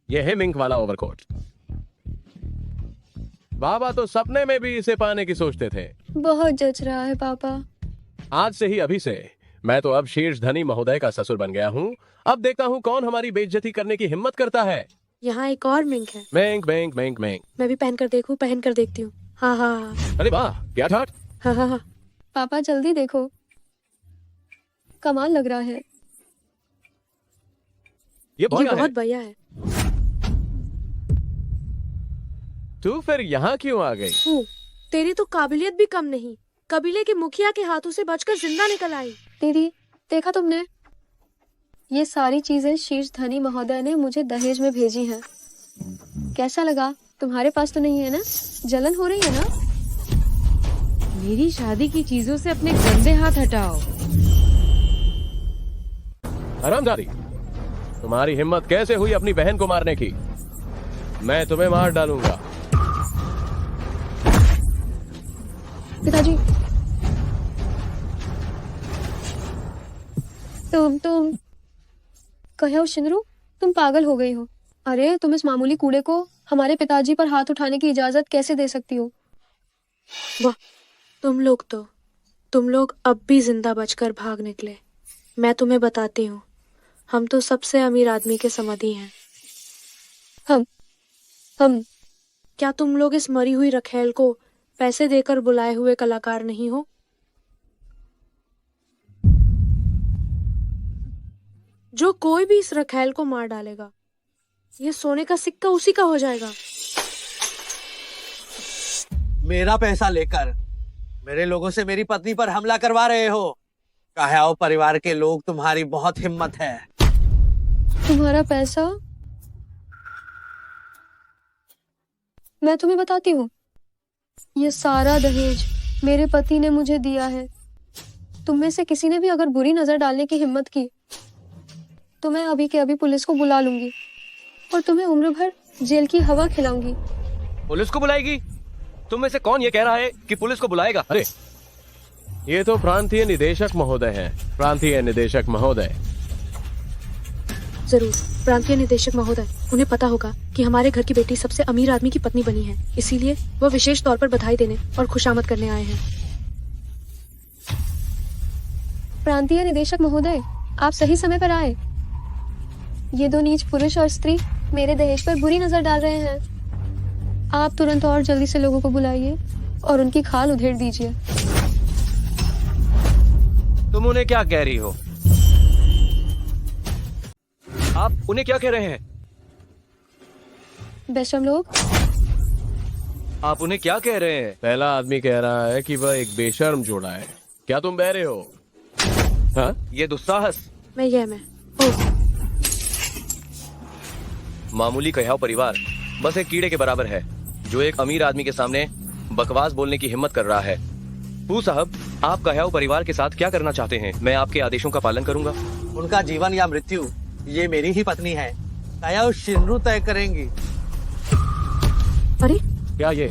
यह है मिंक वाला ओवरकोट। बाबा तो सपने में भी इसे पाने की सोचते थे। बहुत जच रहा है पापा। आज से ही, अभी से मैं तो अब शीर्ष धनी महोदय का ससुर बन गया हूँ। अब देखता हूँ कौन हमारी बेइज्जती करने की हिम्मत करता है। यहाँ एक और मिंक है। Bank bank bank bank. मैं भी पहन कर देखती हूँ। हाँ हाँ हाँ अरे वाह, क्या ठाट। हाँ हाँ हाँ। पापा जल्दी देखो, कमाल लग रहा है। ये ये बहुत बहुत बढ़िया है। तू फिर यहाँ क्यों आ गई? तेरी तो काबिलियत भी कम नहीं। कबीले के मुखिया के हाथों से बचकर जिंदा निकल आई। दीदी, देखा तुमने? ये सारी चीजें शीर्ष धनी महोदय ने मुझे दहेज में भेजी हैं। कैसा लगा? तुम्हारे पास तो नहीं है ना? जलन हो रही है ना? मेरी शादी की चीजों से अपने गंदे हाथ हटाओ। हरामजादी, तुम्हारी हिम्मत कैसे हुई अपनी बहन को मारने की? मैं तुम्हें मार डालूंगा। पिताजी, तुम कहो शिनरू, तुम पागल हो गई हो। अरे तुम इस मामूली कूड़े को हमारे पिताजी पर हाथ उठाने की इजाजत कैसे दे सकती हो? वाह, तुम लोग अब भी जिंदा बचकर भाग निकले। मैं तुम्हें बताती हूँ, हम तो सबसे अमीर आदमी के समधी हैं। हम क्या तुम लोग इस मरी हुई रखेल को पैसे देकर बुलाए हुए कलाकार नहीं हो? जो कोई भी इस रखेल को मार डालेगा, ये सोने का सिक्का उसी का हो जाएगा। मेरा पैसा लेकर मेरे लोगों से मेरी पत्नी पर हमला करवा रहे हो। कयाव परिवार के लोग, तुम्हारी बहुत हिम्मत है। तुम्हारा पैसा? मैं तुम्हें बताती हूँ, ये सारा दहेज मेरे पति ने मुझे दिया है। तुम में से किसी ने भी अगर बुरी नजर डालने की हिम्मत की तो मैं अभी के अभी पुलिस को बुला लूंगी और तुम्हें उम्र भर जेल की हवा खिलाऊंगी। पुलिस को बुलाएगी? तुम में से कौन ये कह रहा है कि पुलिस को बुलाएगा? अरे, ये तो प्रांतीय निदेशक महोदय हैं। प्रांतीय निदेशक महोदय। जरूर, प्रांतीय निदेशक महोदय, उन्हें पता होगा कि हमारे घर की बेटी सबसे अमीर आदमी की पत्नी बनी है, इसीलिए वह विशेष तौर पर बधाई देने और खुशामद करने आए हैं। प्रांतीय निदेशक महोदय, आप सही समय पर आए। ये दो नीच पुरुष और स्त्री मेरे दहेज पर बुरी नजर डाल रहे हैं। आप तुरंत और जल्दी से लोगों को बुलाइए और उनकी खाल उधेड़ दीजिए। तुम उन्हें क्या कह रही हो? आप उन्हें क्या कह रहे हैं? बेशरम लोग, आप उन्हें क्या कह रहे हैं? पहला आदमी कह रहा है कि वह एक बेशर्म जोड़ा है। क्या तुम बहरे हो? हाँ? ये दुस्साहस। मैं ओह, मामूली कयाव परिवार बस एक कीड़े के बराबर है जो एक अमीर आदमी के सामने बकवास बोलने की हिम्मत कर रहा है। पू साहब, आप कयाव परिवार के साथ क्या करना चाहते हैं? मैं आपके आदेशों का पालन करूंगा। उनका जीवन या मृत्यु ये मेरी ही पत्नी है। कयाव शिनरू तय करेंगी। अरे क्या ये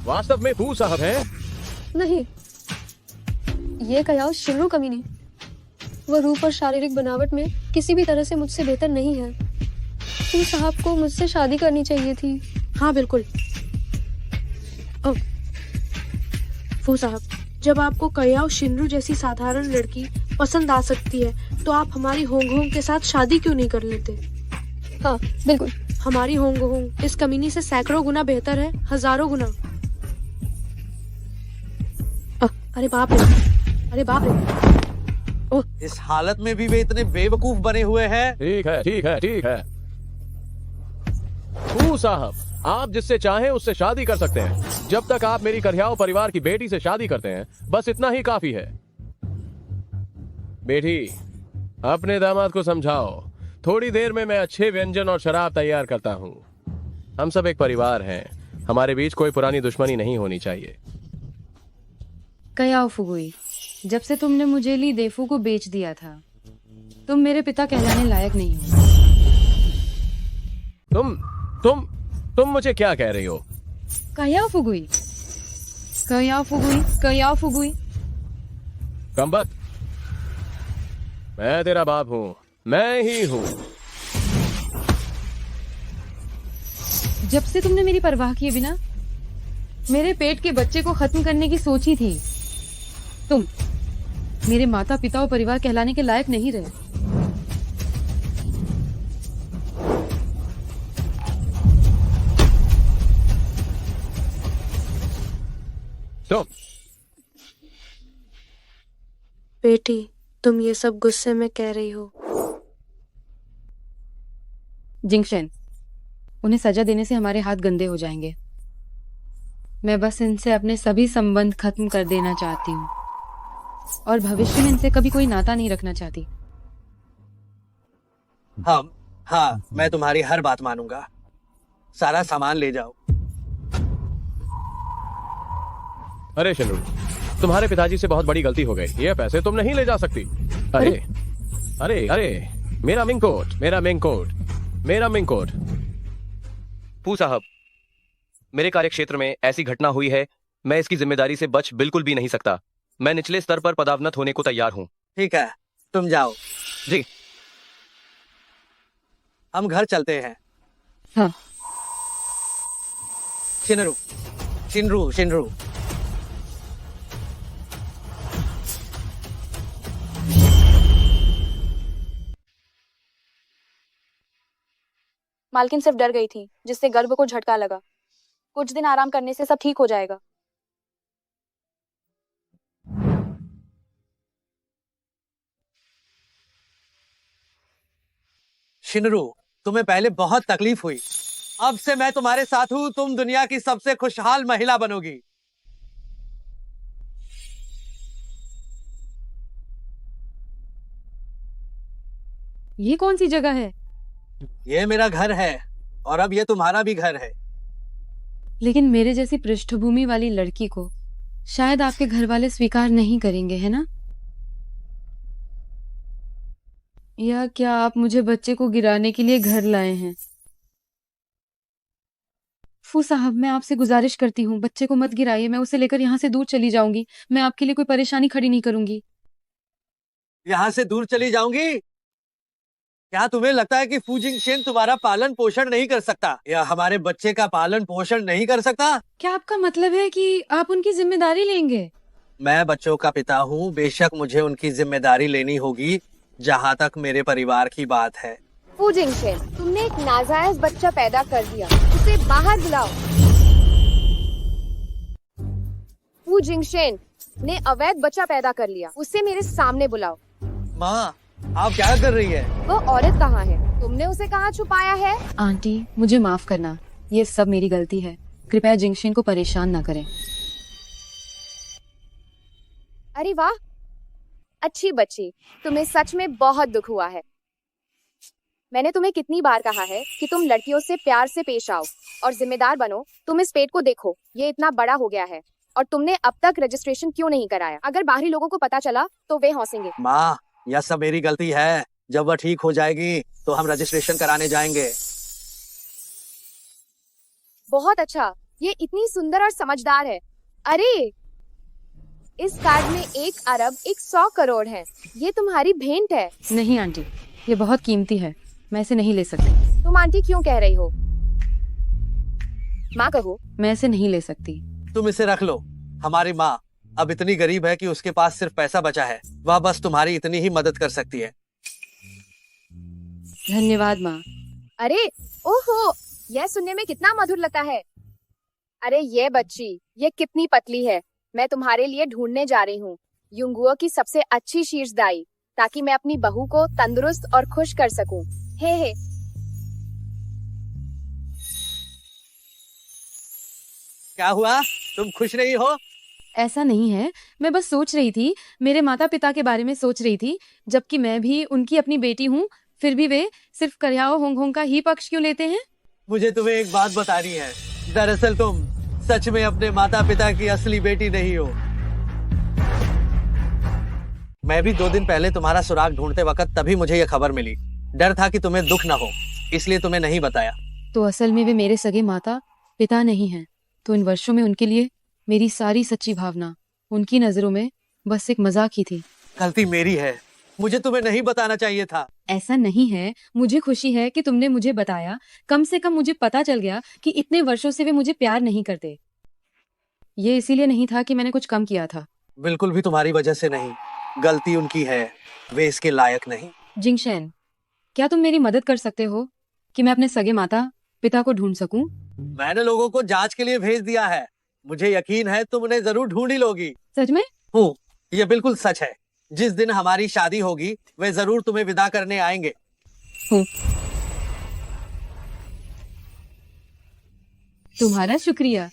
वास्तव में पू साहब हैं? नहीं, ये कयाव शिनरू कमीनी। वह रूप और शारीरिक बनावट में किसी भी तरह से मुझसे बेहतर नहीं है। तुम साहब को मुझसे शादी करनी चाहिए थी। हाँ बिल्कुल। फू साहब, जब आपको कयाव शिनरू जैसी साधारण लड़की पसंद आ सकती है तो आप हमारी होंग होंग के साथ शादी क्यों नहीं कर लेते? हाँ बिल्कुल। हमारी होंग होंग इस कमीनी से सैकड़ों गुना बेहतर है, हजारों गुना। अरे बाप रे, अरे बाप रे। इस हालत में भी वे इतने बेवकूफ बने हुए हैं। ठीक है, ठीक है, ठीक है। पू साहब, आप जिससे चाहें उससे शादी कर सकते हैं। जब तक आप मेरी करियाव परिवार की बेटी से शादी करते हैं, बस इतना ही काफी है। बेटी, अपने दामाद को समझाओ, थोड़ी देर में मैं अच्छे व्यंजन और शराब तैयार करता हूँ। हम सब एक परिवार हैं, हमारे बीच कोई पुरानी दुश्मनी नहीं होनी चाहिए। कयाओ फुगुई, जब से तुमने मुझे ली देफू को बेच दिया था, तुम मेरे पिता कहलाने लायक नहीं हो। तुम मुझे क्या कह रही हो? कयाओ फुगुई, कयाओ फुगुई, कयाओ फुगुई। कमबख्त, मैं तेरा बाप हूँ, मैं ही हूँ। जब से तुमने मेरी परवाह किए बिना मेरे पेट के बच्चे को खत्म करने की सोची थी, तुम मेरे माता पिता और परिवार कहलाने के लायक नहीं रहे। तुम बेटी, तुम ये सब गुस्से में कह रही हो। जिंगशन, उन्हें सजा देने से हमारे हाथ गंदे हो जाएंगे। मैं बस इनसे अपने सभी संबंध खत्म कर देना चाहती हूँ और भविष्य में इनसे कभी कोई नाता नहीं रखना चाहती। हाँ, मैं तुम्हारी हर बात मानूंगा। सारा सामान ले जाओ। अरे शिनरू, तुम्हारे पिताजी से बहुत बड़ी गलती हो गई। ये पैसे तुम नहीं ले जा सकती। अरे अरे अरे, मेरा मिंकोट, मेरा मिंकोट, मेरा मिंकोट। फू साहब, मेरे कार्यक्षेत्र में ऐसी घटना हुई है, मैं इसकी जिम्मेदारी से बच बिल्कुल भी नहीं सकता। मैं निचले स्तर पर पदावनत होने को तैयार हूँ। ठीक है, तुम जाओ। जी। हम घर चलते हैं। हाँ। शिनरू, शिनरू, शिनरू। मालकिन सिर्फ डर गई थी, जिससे गर्भ को झटका लगा। कुछ दिन आराम करने से सब ठीक हो जाएगा। शिनरू, तुम्हें पहले बहुत तकलीफ हुई। अब से मैं तुम्हारे साथ हूं, तुम दुनिया की सबसे खुशहाल महिला बनोगी। ये कौन सी जगह है? ये मेरा घर है और अब ये तुम्हारा भी घर है। लेकिन मेरे जैसी पृष्ठभूमि वाली लड़की को शायद आपके घर वाले स्वीकार नहीं करेंगे, है ना? या क्या आप मुझे बच्चे को गिराने के लिए घर लाए हैं? फू साहब, मैं आपसे गुजारिश करती हूँ, बच्चे को मत गिराइए। मैं उसे लेकर यहाँ से दूर चली जाऊंगी। मैं आपके लिए कोई परेशानी खड़ी नहीं करूंगी। यहाँ से दूर चली जाऊंगी? क्या तुम्हें लगता है कि फू जिंगशेन तुम्हारा पालन पोषण नहीं कर सकता या हमारे बच्चे का पालन पोषण नहीं कर सकता? क्या आपका मतलब है कि आप उनकी जिम्मेदारी लेंगे? मैं बच्चों का पिता हूँ, बेशक मुझे उनकी जिम्मेदारी लेनी होगी, जहाँ तक मेरे परिवार की बात है। फू जिंगशेन, तुमने एक नाजायज बच्चा पैदा कर दिया, उसे बाहर बुलाओ। फू जिंगशेन ने अवैध बच्चा पैदा कर लिया, उसे मेरे सामने बुलाओ। माँ, आप क्या कर रही है? वो औरत कहाँ है? तुमने उसे कहाँ छुपाया है? आंटी, मुझे माफ करना, ये सब मेरी गलती है। कृपया जिंगशेन को परेशान ना करें। अरे वाह, अच्छी बच्ची, तुम्हें सच में बहुत दुख हुआ है। मैंने तुम्हें कितनी बार कहा है कि तुम लड़कियों से प्यार से पेश आओ और जिम्मेदार बनो। तुम इस पेट को देखो, ये इतना बड़ा हो गया है और तुमने अब तक रजिस्ट्रेशन क्यों नहीं कराया? अगर बाहरी लोगों को पता चला तो वे हंसेंगे। माँ, यह सब मेरी गलती है। जब वह ठीक हो जाएगी तो हम रजिस्ट्रेशन कराने जाएंगे। बहुत अच्छा, ये इतनी सुंदर और समझदार है। अरे, इस कार्ड में 1 अरब 100 करोड़ है। ये तुम्हारी भेंट है। नहीं आंटी, ये बहुत कीमती है, मैं इसे नहीं ले सकती। तुम आंटी क्यों कह रही हो? माँ कहो। मैं इसे नहीं ले सकती। तुम इसे रख लो। हमारी माँ अब इतनी गरीब है कि उसके पास सिर्फ पैसा बचा है। वह बस तुम्हारी इतनी ही मदद कर सकती है। धन्यवाद माँ। अरे ओहो, यह सुनने में कितना मधुर लगता है। अरे ये बच्ची, ये कितनी पतली है। मैं तुम्हारे लिए ढूंढने जा रही हूँ युंगुओ की सबसे अच्छी शीर्षदाई, ताकि मैं अपनी बहू को तंदुरुस्त और खुश कर सकूं। हे हे। क्या हुआ, तुम खुश नहीं हो? ऐसा नहीं है, मैं बस सोच रही थी, मेरे माता पिता के बारे में सोच रही थी, जबकि मैं भी उनकी अपनी बेटी हूँ, फिर भी वे सिर्फ करियाओ होंग का ही पक्ष क्यों लेते हैं? मुझे तुम्हें एक बात बतानी है, दरअसल तुम सच में अपने माता पिता की असली बेटी नहीं हो। मैं भी 2 दिन पहले तुम्हारा सुराग ढूंढते वक्त तभी मुझे यह खबर मिली। डर था कि तुम्हें दुख न हो, इसलिए तुम्हें नहीं बताया। तो असल में वे मेरे सगे माता पिता नहीं हैं, तो इन वर्षों में उनके लिए मेरी सारी सच्ची भावना उनकी नजरों में बस एक मजाक ही थी। गलती मेरी है, मुझे तुम्हें नहीं बताना चाहिए था। ऐसा नहीं है, मुझे खुशी है कि तुमने मुझे बताया। कम से कम मुझे पता चल गया कि इतने वर्षों से वे मुझे प्यार नहीं करते। ये इसीलिए नहीं था कि मैंने कुछ कम किया था। बिल्कुल भी तुम्हारी वजह से नहीं, गलती उनकी है, वे इसके लायक नहीं। जिंगशेन, क्या तुम मेरी मदद कर सकते हो कि मैं अपने सगे माता पिता को ढूंढ सकूं? मैंने लोगों को जांच के लिए भेज दिया है, मुझे यकीन है तुम उन्हें जरूर ढूंढ ही लोगी। सच में? हूँ, ये बिल्कुल सच है। जिस दिन हमारी शादी होगी वे जरूर तुम्हें विदा करने आएंगे। तुम्हारा शुक्रिया।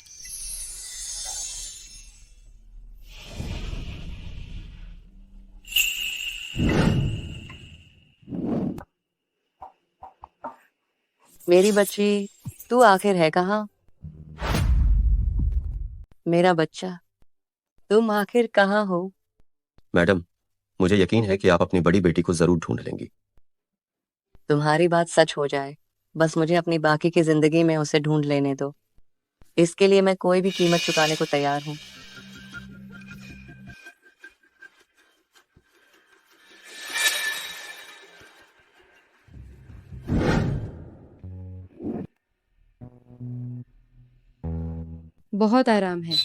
मेरी बच्ची, तू आखिर है कहाँ? मेरा बच्चा, तुम आखिर कहाँ हो? मैडम, मुझे यकीन है कि आप अपनी बड़ी बेटी को जरूर ढूंढ लेंगी। तुम्हारी बात सच हो जाए, बस मुझे अपनी बाकी की जिंदगी में उसे ढूंढ लेने दो। इसके लिए मैं कोई भी कीमत चुकाने को तैयार हूँ। बहुत आराम है।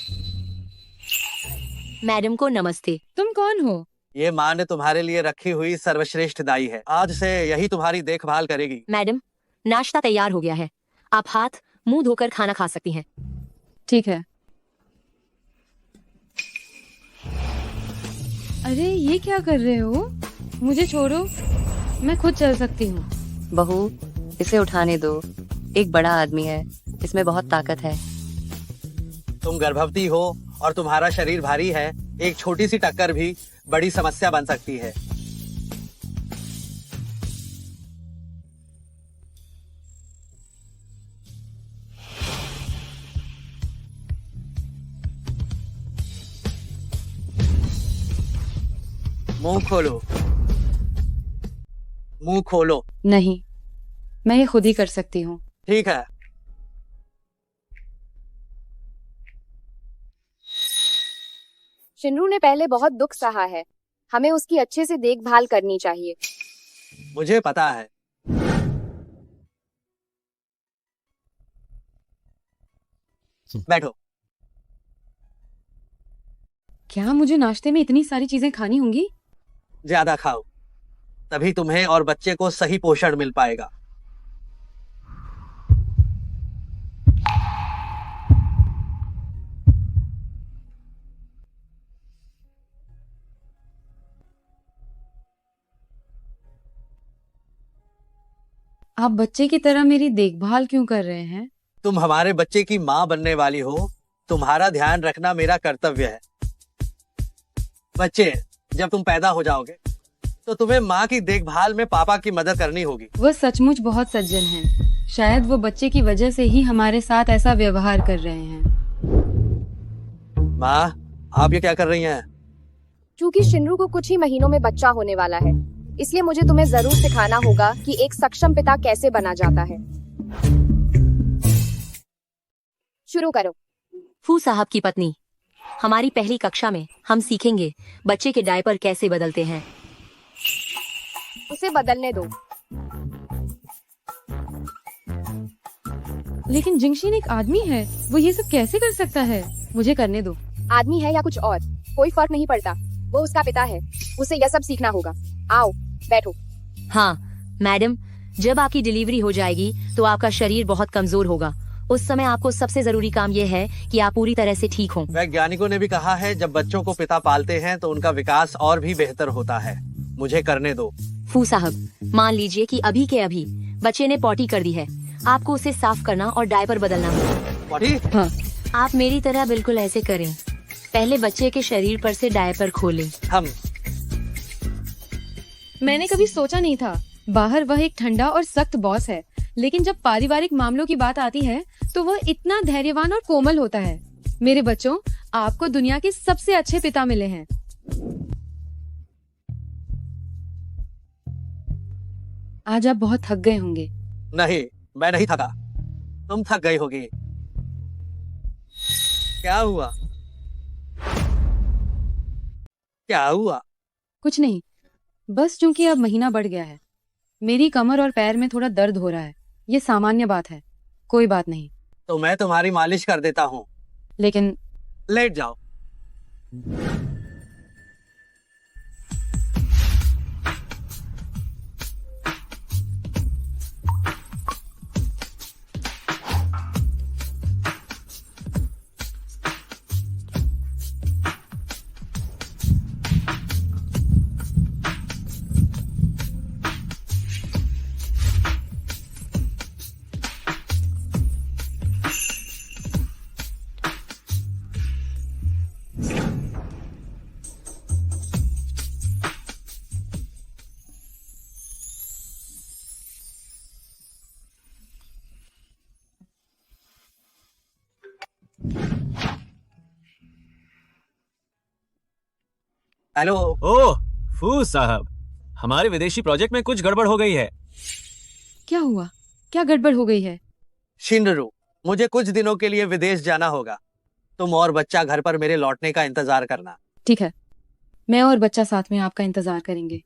मैडम को नमस्ते। तुम कौन हो? ये माँ ने तुम्हारे लिए रखी हुई सर्वश्रेष्ठ दाई है, आज से यही तुम्हारी देखभाल करेगी। मैडम, नाश्ता तैयार हो गया है, आप हाथ मुंह धोकर खाना खा सकती हैं। ठीक है। अरे ये क्या कर रहे हो? मुझे छोड़ो, मैं खुद चल सकती हूँ। बहू, इसे उठाने दो, एक बड़ा आदमी है, इसमें बहुत ताकत है। तुम गर्भवती हो और तुम्हारा शरीर भारी है, एक छोटी सी टक्कर भी बड़ी समस्या बन सकती है। मुंह खोलो, मुंह खोलो। नहीं, मैं ये खुद ही कर सकती हूँ। ठीक है। शिनरू ने पहले बहुत दुख सहा है, हमें उसकी अच्छे से देखभाल करनी चाहिए। मुझे पता है। बैठो। क्या मुझे नाश्ते में इतनी सारी चीजें खानी होंगी? ज्यादा खाओ, तभी तुम्हें और बच्चे को सही पोषण मिल पाएगा। आप बच्चे की तरह मेरी देखभाल क्यों कर रहे हैं? तुम हमारे बच्चे की माँ बनने वाली हो, तुम्हारा ध्यान रखना मेरा कर्तव्य है। बच्चे, जब तुम पैदा हो जाओगे तो तुम्हें माँ की देखभाल में पापा की मदद करनी होगी। वो सचमुच बहुत सज्जन हैं। शायद वो बच्चे की वजह से ही हमारे साथ ऐसा व्यवहार कर रहे हैं। माँ, आप ये क्या कर रही हैं? क्योंकि शिनरू को कुछ ही महीनों में बच्चा होने वाला है, इसलिए मुझे तुम्हें जरूर सिखाना होगा कि एक सक्षम पिता कैसे बना जाता है। शुरू करो। फू साहब की पत्नी, हमारी पहली कक्षा में हम सीखेंगे बच्चे के डायपर कैसे बदलते हैं। उसे बदलने दो। लेकिन जिंगशिन एक आदमी है, वो ये सब कैसे कर सकता है? मुझे करने दो। आदमी है या कुछ और, कोई फर्क नहीं पड़ता, वो उसका पिता है, उसे यह सब सीखना होगा। आओ, बैठो। हाँ मैडम, जब आपकी डिलीवरी हो जाएगी तो आपका शरीर बहुत कमजोर होगा। उस समय आपको सबसे जरूरी काम यह है कि आप पूरी तरह से ठीक हों। वैज्ञानिकों ने भी कहा है जब बच्चों को पिता पालते हैं तो उनका विकास और भी बेहतर होता है। मुझे करने दो। फू साहब, मान लीजिए कि अभी के अभी बच्चे ने पॉटी कर दी है, आपको उसे साफ करना और डायपर बदलना होगा। पॉटी? हाँ, आप मेरी तरह बिल्कुल ऐसे करें। पहले बच्चे के शरीर पर से डायपर खोलें। हम मैंने कभी सोचा नहीं था बाहर वह एक ठंडा और सख्त बॉस है, लेकिन जब पारिवारिक मामलों की बात आती है तो वह इतना धैर्यवान और कोमल होता है। मेरे बच्चों, आपको दुनिया के सबसे अच्छे पिता मिले हैं। आज आप बहुत थक गए होंगे। नहीं, मैं नहीं थका, तुम थक गई होगी। क्या हुआ? क्या हुआ? कुछ नहीं, बस चूंकि अब महीना बढ़ गया है, मेरी कमर और पैर में थोड़ा दर्द हो रहा है। ये सामान्य बात है, कोई बात नहीं। तो मैं तुम्हारी मालिश कर देता हूँ। लेकिन लेट जाओ। हेलो। ओह फू साहब, हमारे विदेशी प्रोजेक्ट में कुछ गड़बड़ हो गई है। क्या हुआ? क्या गड़बड़ हो गई है? शिनरू, मुझे कुछ दिनों के लिए विदेश जाना होगा। तुम और बच्चा घर पर मेरे लौटने का इंतजार करना। ठीक है, मैं और बच्चा साथ में आपका इंतजार करेंगे।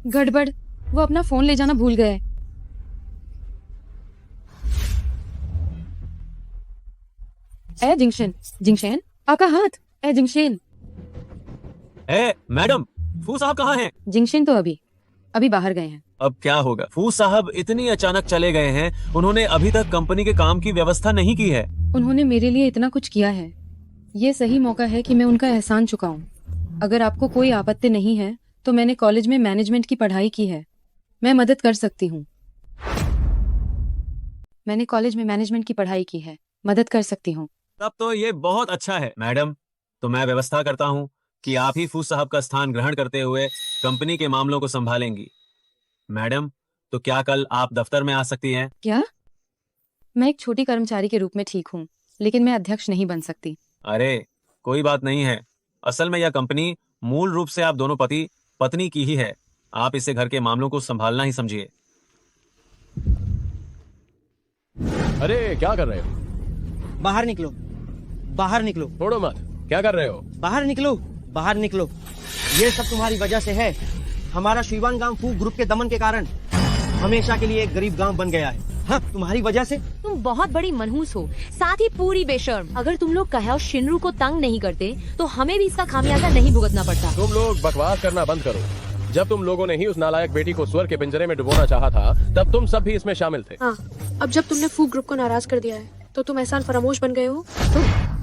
गड़बड़, वो अपना फोन ले जाना भूल गए। ए जिंगशन, जिंगशन, आपका हाथ। ए जिंगशन। ए मैडम, फू साहब कहाँ हैं? जिंगशन तो अभी बाहर गए हैं। अब क्या होगा? फू साहब इतनी अचानक चले गए हैं, उन्होंने अभी तक कंपनी के काम की व्यवस्था नहीं की है। उन्होंने मेरे लिए इतना कुछ किया है, ये सही मौका है कि मैं उनका एहसान चुकाऊं। अगर आपको कोई आपत्ति नहीं है तो मैंने कॉलेज में मैनेजमेंट की पढ़ाई की है, मैं मदद कर सकती हूँ। मैंने कॉलेज में मैनेजमेंट की पढ़ाई की है, मदद कर सकती हूँ। तब तो ये बहुत अच्छा है मैडम। तो मैं व्यवस्था करता हूँ कि आप ही फूस साहब का स्थान ग्रहण करते हुए कंपनी के मामलों को संभालेंगी। मैडम, तो क्या कल आप दफ्तर में आ सकती हैं? क्या? मैं एक छोटी कर्मचारी के रूप में ठीक हूँ, लेकिन मैं अध्यक्ष नहीं बन सकती। अरे कोई बात नहीं है, असल में यह कंपनी मूल रूप से आप दोनों पति पत्नी की ही है। आप इसे घर के मामलों को संभालना ही समझिए। अरे क्या कर रहे हो? बाहर निकलो, बाहर निकलो। छोड़ो मत, क्या कर रहे हो? बाहर निकलो, बाहर निकलो। ये सब तुम्हारी वजह से है। हमारा शुइवान गांव फू ग्रुप के दमन के कारण हमेशा के लिए एक गरीब गांव बन गया है। हाँ, तुम्हारी वजह से। तुम बहुत बड़ी मनहूस हो, साथ ही पूरी बेशर्म। अगर तुम लोग कह्याओ शिनरू को तंग नहीं करते तो हमें भी इसका खामियाजा नहीं भुगतना पड़ता। तुम लोग बकवास करना बंद करो। जब तुम लोगों ने ही उस नालायक बेटी को स्वर के पिंजरे में डुबोना चाहा था, तब तुम सब भी इसमें शामिल थे। हाँ, अब जब तुमने फू ग्रुप को नाराज कर दिया है तो तुम एहसान फरामोश बन गए हो।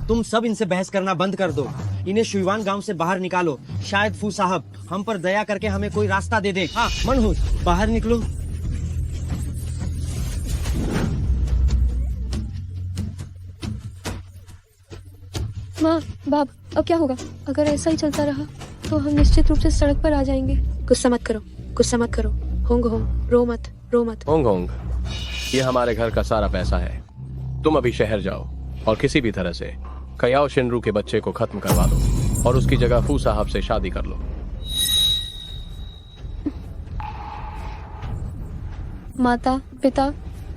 तुम सब इनसे बहस करना बंद कर दो। इन्हें शुइवान गांव से बाहर निकालो। शायद फू साहब हम पर दया करके हमें कोई रास्ता दे दे। हाँ, मनहूस, बाहर निकलो। माँ, बाप, अब क्या होगा? अगर ऐसा ही चलता रहा तो हम निश्चित रूप से सड़क पर आ जाएंगे। गुस्सा मत करो, गुस्सा मत करो। होंग होंग, रो मत, रो मत। होंग होंग, ये हमारे घर का सारा पैसा है। तुम अभी शहर जाओ और किसी भी तरह से कयाओ शिनरू के बच्चे को खत्म करवा दो और उसकी जगह फू साहब से शादी कर लो। माता, पिता,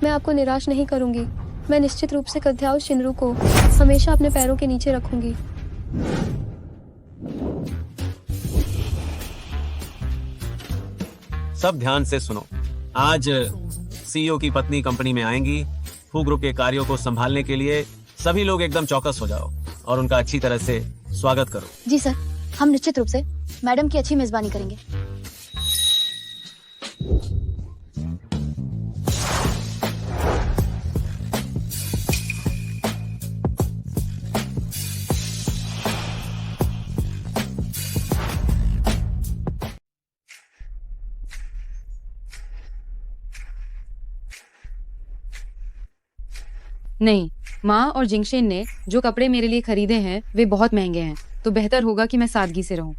मैं आपको निराश नहीं करूंगी। मैं निश्चित रूप से कद्याओ शिनरू को हमेशा अपने पैरों के नीचे रखूंगी। सब ध्यान से सुनो। आज सीईओ की पत्नी कंपनी में आएंगी। फू ग्रुप के कार्यों को संभालने के लिए सभी लोग एकदम चौकस हो जाओ और उनका अच्छी तरह से स्वागत करो। जी सर, हम निश्चित रूप से मैडम की अच्छी मेजबानी करेंगे। नहीं, माँ और जिंगशेन ने जो कपड़े मेरे लिए खरीदे हैं वे बहुत महंगे हैं, तो बेहतर होगा कि मैं सादगी से रहूं।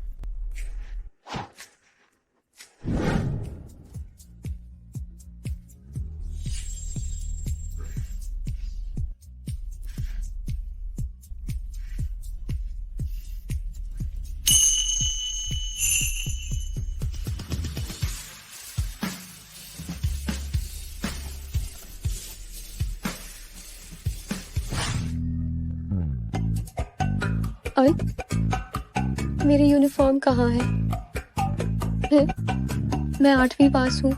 अरे मेरी यूनिफॉर्म कहाँ है? मैं 8वीं पास हूँ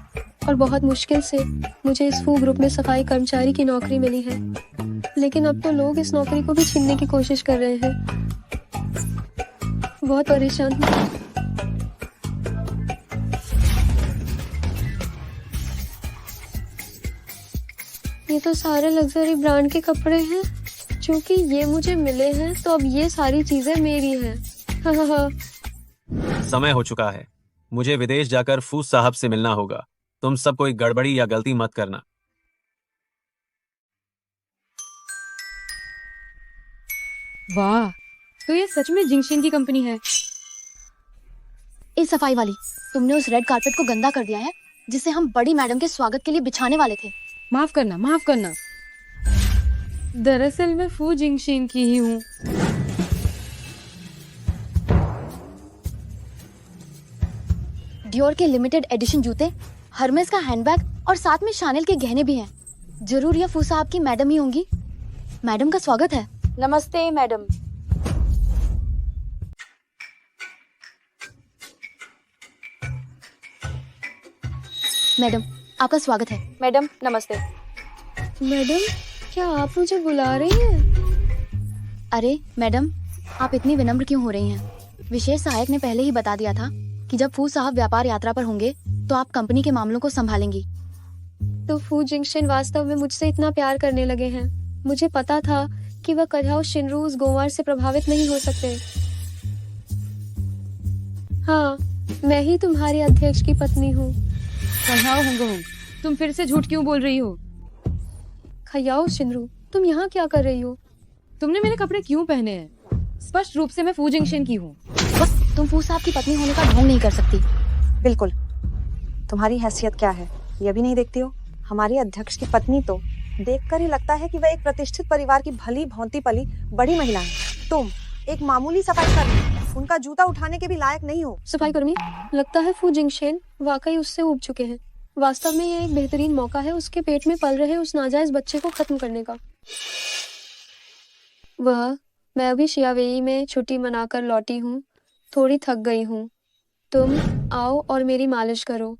और बहुत मुश्किल से मुझे इस फू ग्रुप में सफाई कर्मचारी की नौकरी मिली है, लेकिन अब तो लोग इस नौकरी को भी छीनने की कोशिश कर रहे हैं। बहुत परेशान हूँ। ये तो सारे लग्जरी ब्रांड के कपड़े हैं, क्योंकि ये मुझे मिले हैं तो अब ये सारी चीजें मेरी हैं। समय हो चुका है, मुझे विदेश जाकर फूस साहब से मिलना होगा। तुम सब कोई गड़बड़ी या गलती मत करना। वाह, तो ये सच में जिंगशेन की कंपनी है। ए सफाई वाली, तुमने उस रेड कारपेट को गंदा कर दिया है जिसे हम बड़ी मैडम के स्वागत के लिए बिछाने वाले थे। माफ करना, माफ करना। दरअसल मैं फू जिंगशेन की ही हूँ। डियोर के लिमिटेड एडिशन जूते, हर्मेस का हैंडबैग और साथ में शानेल के गहने भी हैं। जरूर ये फू साहब की मैडम ही होंगी। मैडम का स्वागत है। नमस्ते मैडम। मैडम आपका स्वागत है। मैडम नमस्ते। मैडम, क्या आप मुझे बुला रही हैं? अरे मैडम, आप इतनी विनम्र क्यों हो रही हैं? विशेष सहायक ने पहले ही बता दिया था कि जब फू साहब व्यापार यात्रा पर होंगे तो आप कंपनी के मामलों को संभालेंगी। तो फू जिंगशेन वास्तव में मुझसे इतना प्यार करने लगे हैं। मुझे पता था कि वह कढ़ाओ शिनरू उस गोवार से प्रभावित नहीं हो सकते। हाँ, मैं ही तुम्हारी अध्यक्ष की पत्नी हूँ। कढ़ाओ होंगे, तुम फिर से झूठ क्यों बोल रही हो? खयाओ शिनरू, तुम यहाँ क्या कर रही हो? तुमने मेरे कपड़े क्यों पहने हैं? स्पष्ट रूप से मैं फू जिंगशेन की हूँ। बस तुम फू साहब की पत्नी होने का ढोंग नहीं कर सकती। बिल्कुल, तुम्हारी हैसियत क्या है ये भी नहीं देखती हो? हमारी अध्यक्ष की पत्नी तो देखकर ही लगता है कि वह एक प्रतिष्ठित परिवार की भली भांति पली बड़ी महिला है। तुम एक मामूली सफाई कर्मी, उनका जूता उठाने के भी लायक नहीं हो। सफाई कर्मी, लगता है फू जिंगशेन वाकई उससे ऊब चुके हैं। वास्तव में यह एक बेहतरीन मौका है उसके पेट में पल रहे उस नाजायज बच्चे को खत्म करने का। मैं अभी शियावेई में छुट्टी मनाकर लौटी हूँ, थोड़ी थक गई हूँ। तुम आओ और मेरी मालिश करो।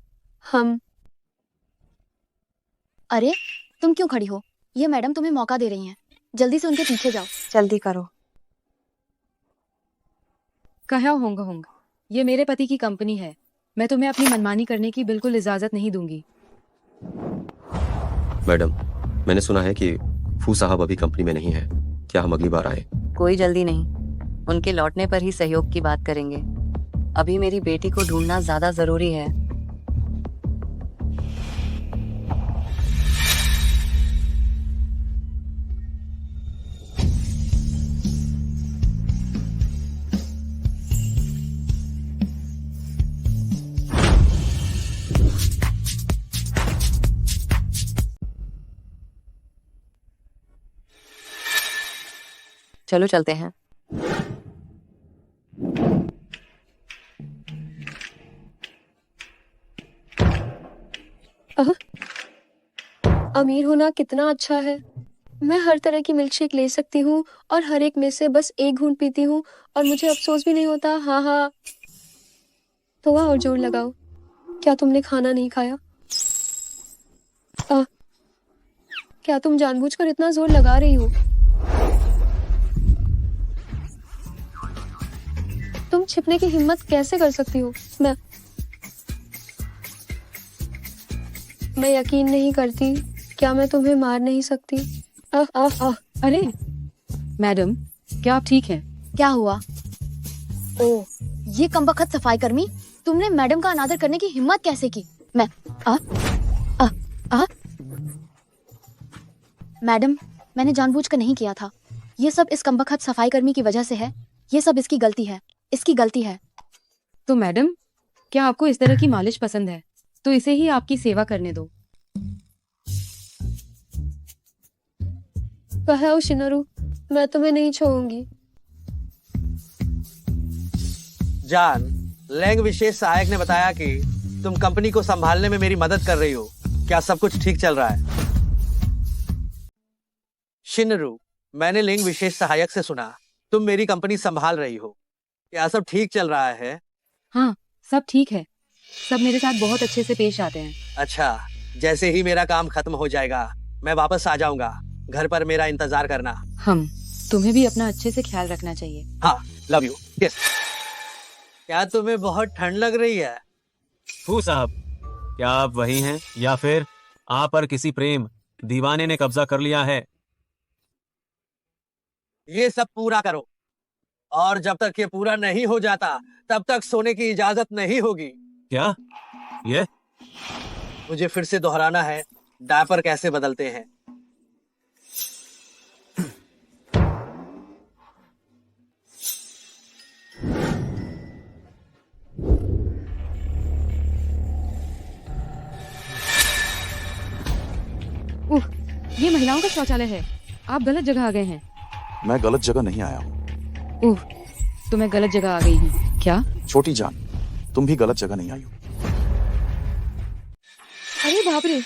अरे तुम क्यों खड़ी हो? ये मैडम तुम्हें मौका दे रही हैं। जल्दी से उनके पीछे जाओ। जल्दी करो। कहा होंग, ये मेरे पति की कंपनी है। मैं तुम्हें अपनी मनमानी करने की बिल्कुल इजाजत नहीं दूंगी। मैडम, मैंने सुना है कि फू साहब अभी कंपनी में नहीं है। क्या हम अगली बार आए? कोई जल्दी नहीं, उनके लौटने पर ही सहयोग की बात करेंगे। अभी मेरी बेटी को ढूंढना ज्यादा जरूरी है। चलो चलते हैं। अमीर होना कितना अच्छा है। मैं हर तरह की मिल्कशेक ले सकती हूँ और हर एक में से बस एक घूंट पीती हूँ और मुझे अफसोस भी नहीं होता। हाँ हाँ, थोड़ा और जोर लगाओ। क्या तुमने खाना नहीं खाया? क्या तुम जानबूझकर इतना जोर लगा रही हो? तुम छिपने की हिम्मत कैसे कर सकती हो? मैं यकीन नहीं करती। क्या मैं तुम्हें मार नहीं सकती? अरे मैडम, क्या आप ठीक हैं? क्या हुआ? ओह, ये कमबख्त सफाई कर्मी, तुमने मैडम का अनादर करने की हिम्मत कैसे की? मैडम, मैंने जानबूझकर नहीं किया था। ये सब इस कमबख्त सफाई कर्मी की वजह से है। ये सब इसकी गलती है, इसकी गलती है। तो मैडम, क्या आपको इस तरह की मालिश पसंद है? तो इसे ही आपकी सेवा करने दो। कहो शिनोरू, मैं तुम्हें नहीं छोड़ूंगी। जान, लैंग विशेष सहायक ने बताया कि तुम कंपनी को संभालने में मेरी मदद कर रही हो। क्या सब कुछ ठीक चल रहा है? शिनरू, मैंने लिंग विशेष सहायक से सुना तुम मेरी कंपनी संभाल रही हो। क्या सब ठीक चल रहा है? हाँ, सब ठीक है। सब मेरे साथ बहुत अच्छे से पेश आते हैं। अच्छा, जैसे ही मेरा काम खत्म हो जाएगा मैं वापस आ जाऊंगा। घर पर मेरा इंतजार करना। तुम्हें भी अपना अच्छे से ख्याल रखना चाहिए। हाँ, लव यू। यस। क्या तुम्हें बहुत ठंड लग रही है? फू साहब, क्या आप वही हैं या फिर आप पर किसी प्रेम दीवाने ने कब्जा कर लिया है? ये सब पूरा करो, और जब तक ये पूरा नहीं हो जाता तब तक सोने की इजाजत नहीं होगी। क्या? ये मुझे फिर से दोहराना है, डायपर कैसे बदलते हैं। ये महिलाओं का शौचालय है। आप गलत जगह आ गए हैं। मैं गलत जगह नहीं आया हूँ। तो मैं गलत जगह आ गई हूँ क्या? छोटी जान, तुम भी गलत जगह नहीं आई हो। अरे बाप रे!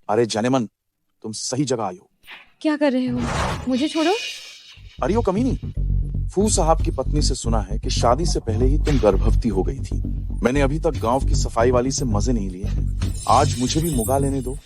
अरे जनेमन, तुम सही जगह आई हो। क्या कर रहे हो? मुझे छोड़ो। अरे ओ कमीनी, फू साहब की पत्नी से सुना है कि शादी से पहले ही तुम गर्भवती हो गई थी। मैंने अभी तक गांव की सफाई वाली से मजे नहीं लिए। आज मुझे भी मुगा लेने दो।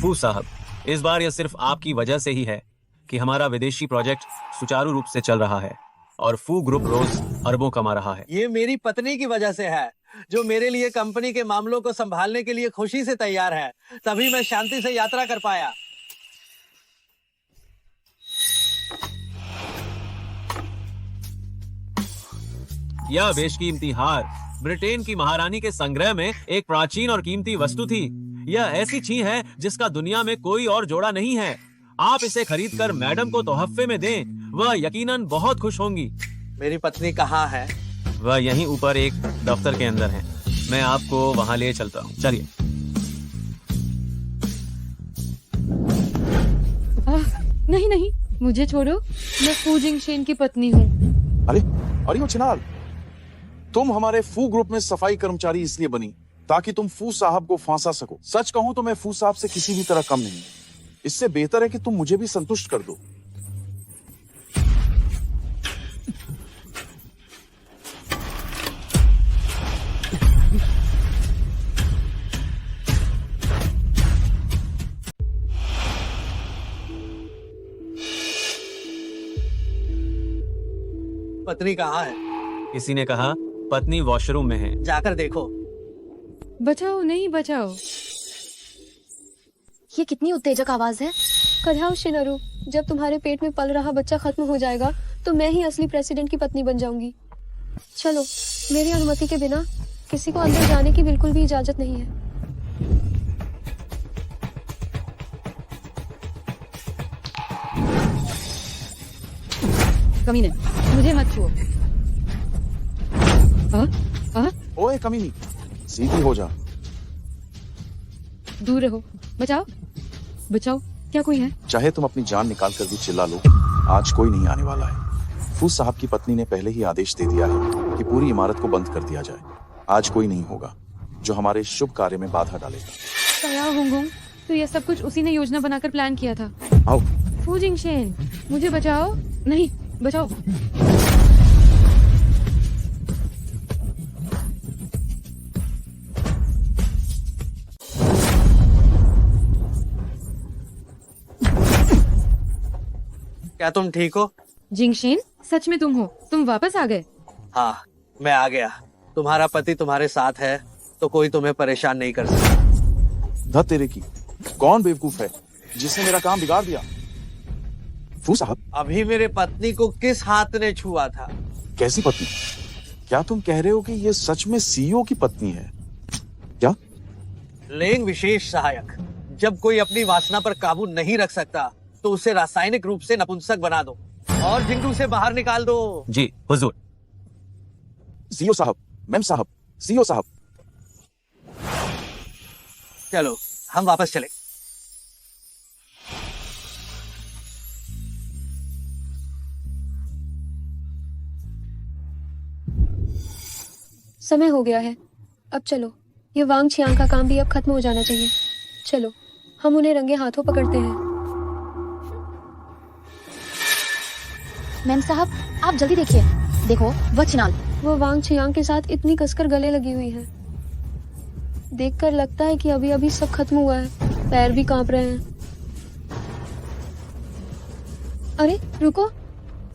फू साहब, इस बार यह सिर्फ आपकी वजह से ही है कि हमारा विदेशी प्रोजेक्ट सुचारू रूप से चल रहा है और फू ग्रुप रोज अरबों कमा रहा है। ये मेरी पत्नी की वजह से है, जो मेरे लिए कंपनी के मामलों को संभालने के लिए खुशी से तैयार है। तभी मैं शांति से यात्रा कर पाया। यह बेशकीमती हार ब्रिटेन की महारानी के संग्रह में एक प्राचीन और कीमती वस्तु थी। यह ऐसी चीज है जिसका दुनिया में कोई और जोड़ा नहीं है। आप इसे खरीदकर मैडम को तोहफे में दें, वह यकीनन बहुत खुश होंगी। मेरी पत्नी कहाँ है? वह यहीं ऊपर एक दफ्तर के अंदर है। मैं आपको वहां ले चलता हूँ। चलिए। नहीं नहीं, मुझे छोड़ो। मैं फू जिंगशेन की पत्नी हूँ। अरे ओ चिनार, तुम हमारे फू ग्रुप में सफाई कर्मचारी इसलिए बनी ताकि तुम फू साहब को फांसा सको। सच कहूं तो मैं फू साहब से किसी भी तरह कम नहीं। इससे बेहतर है कि तुम मुझे भी संतुष्ट कर दो। पत्नी कहाँ है? किसी ने कहा पत्नी वॉशरूम में है। जाकर देखो। बचाओ, नहीं बचाओ। ये कितनी उत्तेजक आवाज है। कहो शिनोरू, जब तुम्हारे पेट में पल रहा बच्चा खत्म हो जाएगा तो मैं ही असली प्रेसिडेंट की पत्नी बन जाऊंगी। चलो, मेरी अनुमति के बिना किसी को अंदर जाने की बिल्कुल भी इजाजत नहीं है। कमीने, मुझे मत छुओ। ओए कमीनी, सीधी हो जा। दूर रहो। बचाओ, बचाओ। क्या कोई है? चाहे तुम अपनी जान निकाल कर भी चिल्ला लो, आज कोई नहीं आने वाला है। फू साहब की पत्नी ने पहले ही आदेश दे दिया है कि पूरी इमारत को बंद कर दिया जाए। आज कोई नहीं होगा जो हमारे शुभ कार्य में बाधा डालेगा। तो यह सब कुछ उसी ने योजना बनाकर प्लान किया था। आओ। फू जिंगशेन, मुझे बचाओ। नहीं, बचाओ। क्या तुम ठीक हो? जिंगशेन, सच में तुम हो? तुम वापस आ गए? हाँ, मैं आ गया। तुम्हारा पति तुम्हारे साथ है तो कोई तुम्हें परेशान नहीं कर सकता। धत तेरे की, कौन बेवकूफ है जिसने मेरा काम बिगाड़ दिया? फू साहब, अभी मेरे पत्नी को किस हाथ ने छुआ था? कैसी पत्नी? क्या तुम कह रहे हो कि ये सच में सीईओ की पत्नी है? क्या? लेंग विशेष सहायक, जब कोई अपनी वासना पर काबू नहीं रख सकता तो उसे रासायनिक रूप से नपुंसक बना दो और जिंदू से बाहर निकाल दो। जी हुजूर। सीईओ साहब, मैम साहब, सीईओ साहब। चलो हम वापस चले। समय हो गया है, अब चलो। ये वांग छियांग का काम भी अब खत्म हो जाना चाहिए। चलो हम उन्हें रंगे हाथों पकड़ते हैं। मैम साहब आप जल्दी देखिए, देखो वह चिनाल। वो वांग छियांग के साथ इतनी कसकर गले लगी हुई है, देखकर लगता है कि अभी अभी सब खत्म हुआ है। पैर भी कांप रहे हैं। अरे रुको,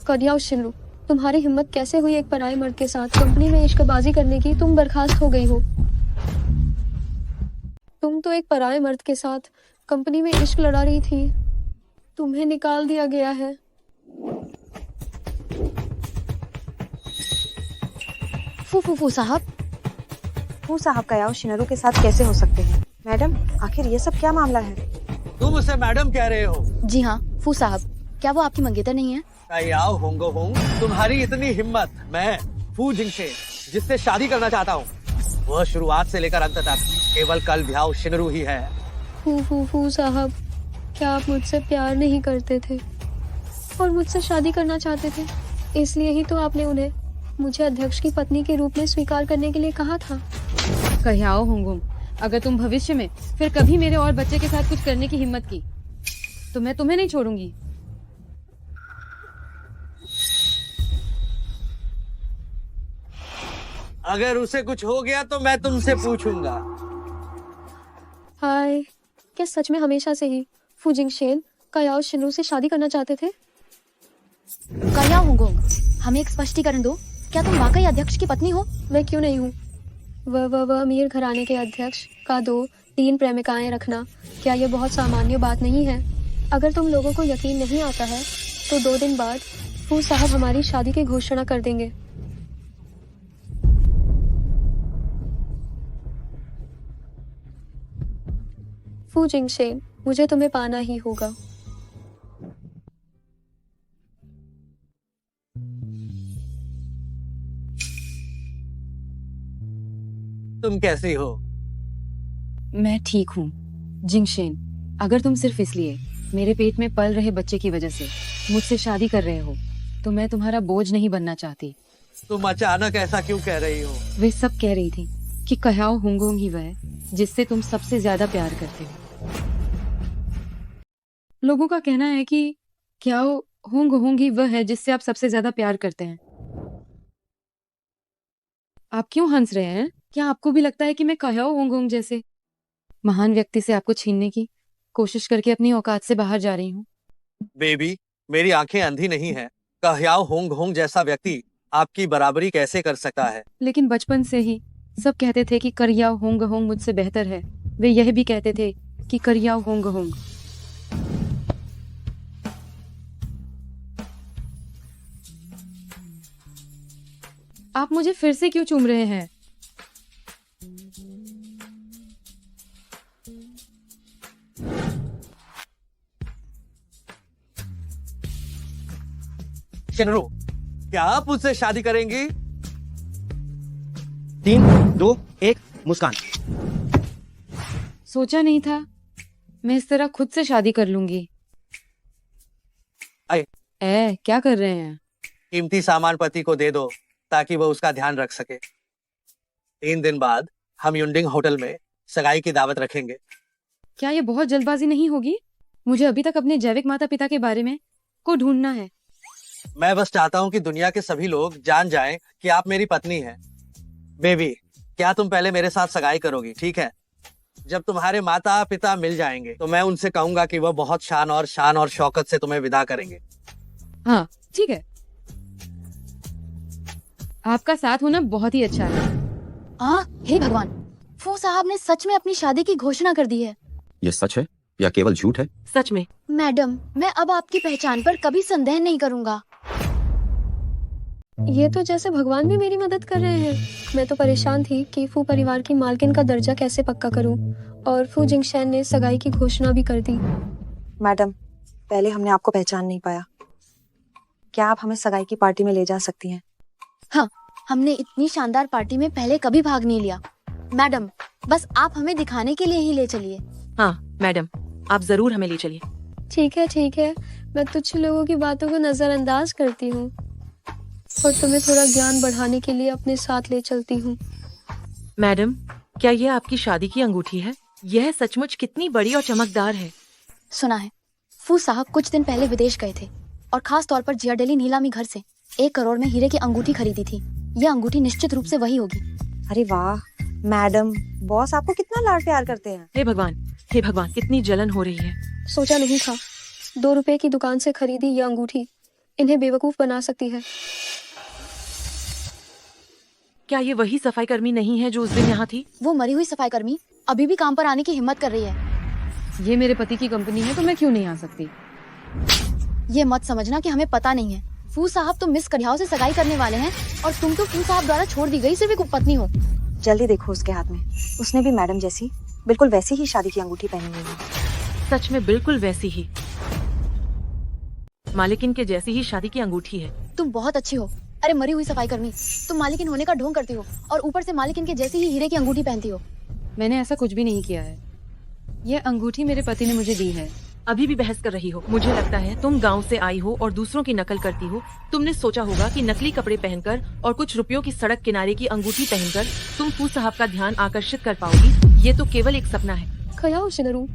कदियाओ शिनरू, तुम्हारी हिम्मत कैसे हुई एक पराये मर्द के साथ कंपनी में इश्कबाजी करने की? तुम बर्खास्त हो गई हो। तुम तो एक पराये मर्द के साथ कंपनी में इश्क लड़ा रही थी, तुम्हें निकाल दिया गया है। फू साहब। फू साहब कयाओ शिनरू के साथ कैसे हो सकते हैं? मैडम, आखिर ये सब क्या मामला है? तुम उसे मैडम कह रहे हो? जी हाँ फू साहब, क्या वो आपकी मंगेतर नहीं है? कयाओ होंगो होंग, तुम्हारी इतनी हिम्मत। मैं फू जिंगशे जिससे शादी करना चाहता हूँ, वह शुरुआत से लेकर अंत तक केवल कल भ्याओ शिनरू ही है। फू साहब, क्या आप मुझसे प्यार नहीं करते थे और मुझसे शादी करना चाहते थे? इसलिए ही तो आपने उन्हें मुझे अध्यक्ष की पत्नी के रूप में स्वीकार करने के लिए कहा था। कह्याओ होंगोंग, अगर तुम भविष्य में फिर कभी मेरे और बच्चे के साथ कुछ करने की हिम्मत की तो मैं तुम्हें नहीं छोड़ूंगी। अगर उसे कुछ हो गया तो मैं तुमसे पूछूंगा। हाय, क्या सच में हमेशा से ही फू जिंगशेन कयाओ शिनरू से शादी करना चाहते थे? कयाओ होंगोंग, हमें एक स्पष्टीकरण दो, क्या तुम वाकई अध्यक्ष की पत्नी हो? मैं क्यों नहीं हूँ? वह अमीर घराने के अध्यक्ष का 2-3 प्रेमिकाएं रखना, क्या ये बहुत सामान्य बात नहीं है? अगर तुम लोगों को यकीन नहीं आता है तो 2 दिन बाद फू साहब हमारी शादी की घोषणा कर देंगे। फू जिंगशेन, मुझे तुम्हें पाना ही होगा। तुम कैसी हो? मैं ठीक हूँ जिंगशेन। अगर तुम सिर्फ इसलिए मेरे पेट में पल रहे बच्चे की वजह से मुझसे शादी कर रहे हो तो मैं तुम्हारा बोझ नहीं बनना चाहती। तुम अचानक ऐसा क्यों कह रही हो? वे सब कह रही थी कि कह्याओ होंगोंग ही वह है जिससे तुम सबसे ज्यादा प्यार करते हो। लोगों का कहना है कि कह्याओ होंगोंग ही वह है जिससे आप सबसे ज्यादा प्यार करते हैं। आप क्यों हंस रहे हैं? क्या आपको भी लगता है कि मैं कह्याओ होंगोंग जैसे महान व्यक्ति से आपको छीनने की कोशिश करके अपनी औकात से बाहर जा रही हूँ? बेबी, मेरी आंखें अंधी नहीं है। कह्याओ होंग होंग जैसा व्यक्ति आपकी बराबरी कैसे कर सकता है? लेकिन बचपन से ही सब कहते थे कि कह्याओ होंग होंग मुझसे बेहतर है। वे यह भी कहते थे कि कह्याओ होंग होंग। आप मुझे फिर से क्यों चूम रहे हैं? शिनरू, क्या आप मुझसे शादी करेंगी? 3, 2, 1, मुस्कान। सोचा नहीं था मैं इस तरह खुद से शादी कर लूंगी। क्या कर रहे हैं? कीमती सामान पति को दे दो ताकि वो उसका ध्यान रख सके। 3 दिन बाद हम युंडिंग होटल में सगाई की दावत रखेंगे। क्या ये बहुत जल्दबाजी नहीं होगी? मुझे अभी तक अपने जैविक माता पिता के बारे में को ढूंढना है। मैं बस चाहता हूँ कि दुनिया के सभी लोग जान जाएं कि आप मेरी पत्नी हैं। बेबी, क्या तुम पहले मेरे साथ सगाई करोगी? ठीक है, जब तुम्हारे माता पिता मिल जाएंगे तो मैं उनसे कहूंगा कि वह बहुत शान और शौकत से तुम्हें विदा करेंगे। हाँ ठीक है, आपका साथ होना बहुत ही अच्छा है। हे भगवान, फू साहब ने सच में अपनी शादी की घोषणा कर दी है। ये सच है या केवल झूठ है? सच में। मैडम, मैं अब आपकी पहचान पर कभी संदेह नहीं करूंगा। ये तो जैसे भगवान भी मेरी मदद कर रहे हैं। मैं तो परेशान थी कि फू परिवार की मालकिन का दर्जा कैसे पक्का करूं, और फू जिंगशेन ने सगाई की घोषणा भी कर दी। मैडम, पहले हमने आपको पहचान नहीं पाया। क्या आप हमें सगाई की पार्टी में ले जा सकती हैं? हाँ, हमने इतनी शानदार पार्टी में पहले कभी भाग नहीं लिया। मैडम, बस आप हमें दिखाने के लिए ही ले चलिए। हाँ मैडम, आप जरूर हमें ले चलिए। ठीक है, मैं तुच्छ लोगों की बातों को नजरअंदाज करती हूँ और तुम्हें थोड़ा ज्ञान बढ़ाने के लिए अपने साथ ले चलती हूँ। मैडम, क्या ये आपकी शादी की अंगूठी है? यह सचमुच कितनी बड़ी और चमकदार है। सुना है फू साहब कुछ दिन पहले विदेश गए थे और खास तौर पर जियाडेली नीलामी घर से 1 करोड़ में हीरे की अंगूठी खरीदी थी। ये अंगूठी निश्चित रूप से वही होगी। अरे वाह मैडम, बॉस आपको कितना लाड प्यार करते हैं। हे भगवान, कितनी जलन हो रही है। सोचा नहीं था 2 रुपए की दुकान से खरीदी ये अंगूठी इन्हें बेवकूफ बना सकती है। क्या ये वही सफाई कर्मी नहीं है जो उस दिन यहाँ थी? वो मरी हुई सफाई कर्मी अभी भी काम पर आने की हिम्मत कर रही है। ये मेरे पति की कंपनी है तो मैं क्यों नहीं आ सकती? ये मत समझना कि हमें पता नहीं है। फू साहब तो मिस कढ़ियाओं से सगाई करने वाले हैं और तुम तो फू साहब द्वारा छोड़ दी गई सिर्फ एक उपपत्नी हो। जल्दी देखो उसके हाथ में, उसने भी मैडम जैसी बिल्कुल वैसी ही शादी की अंगूठी पहनी हुई है। सच में बिल्कुल वैसी ही, मालिकिन के जैसी ही शादी की अंगूठी है। तुम बहुत अच्छी हो। अरे मरी हुई सफाई कर्मी, तुम मालिकिन होने का ढोंग करती हो और ऊपर से मालिकिन के जैसी ही हीरे की अंगूठी पहनती हो। मैंने ऐसा कुछ भी नहीं किया है। ये अंगूठी मेरे पति ने मुझे दी है। अभी भी बहस कर रही हो? मुझे लगता है तुम गांव से आई हो और दूसरों की नकल करती हो। तुमने सोचा होगा कि नकली कपड़े पहनकर और कुछ रुपयों की सड़क किनारे की अंगूठी पहनकर तुम फू साहब का ध्यान आकर्षित कर पाओगी। ये तो केवल एक सपना है। खयाओ शिनरू,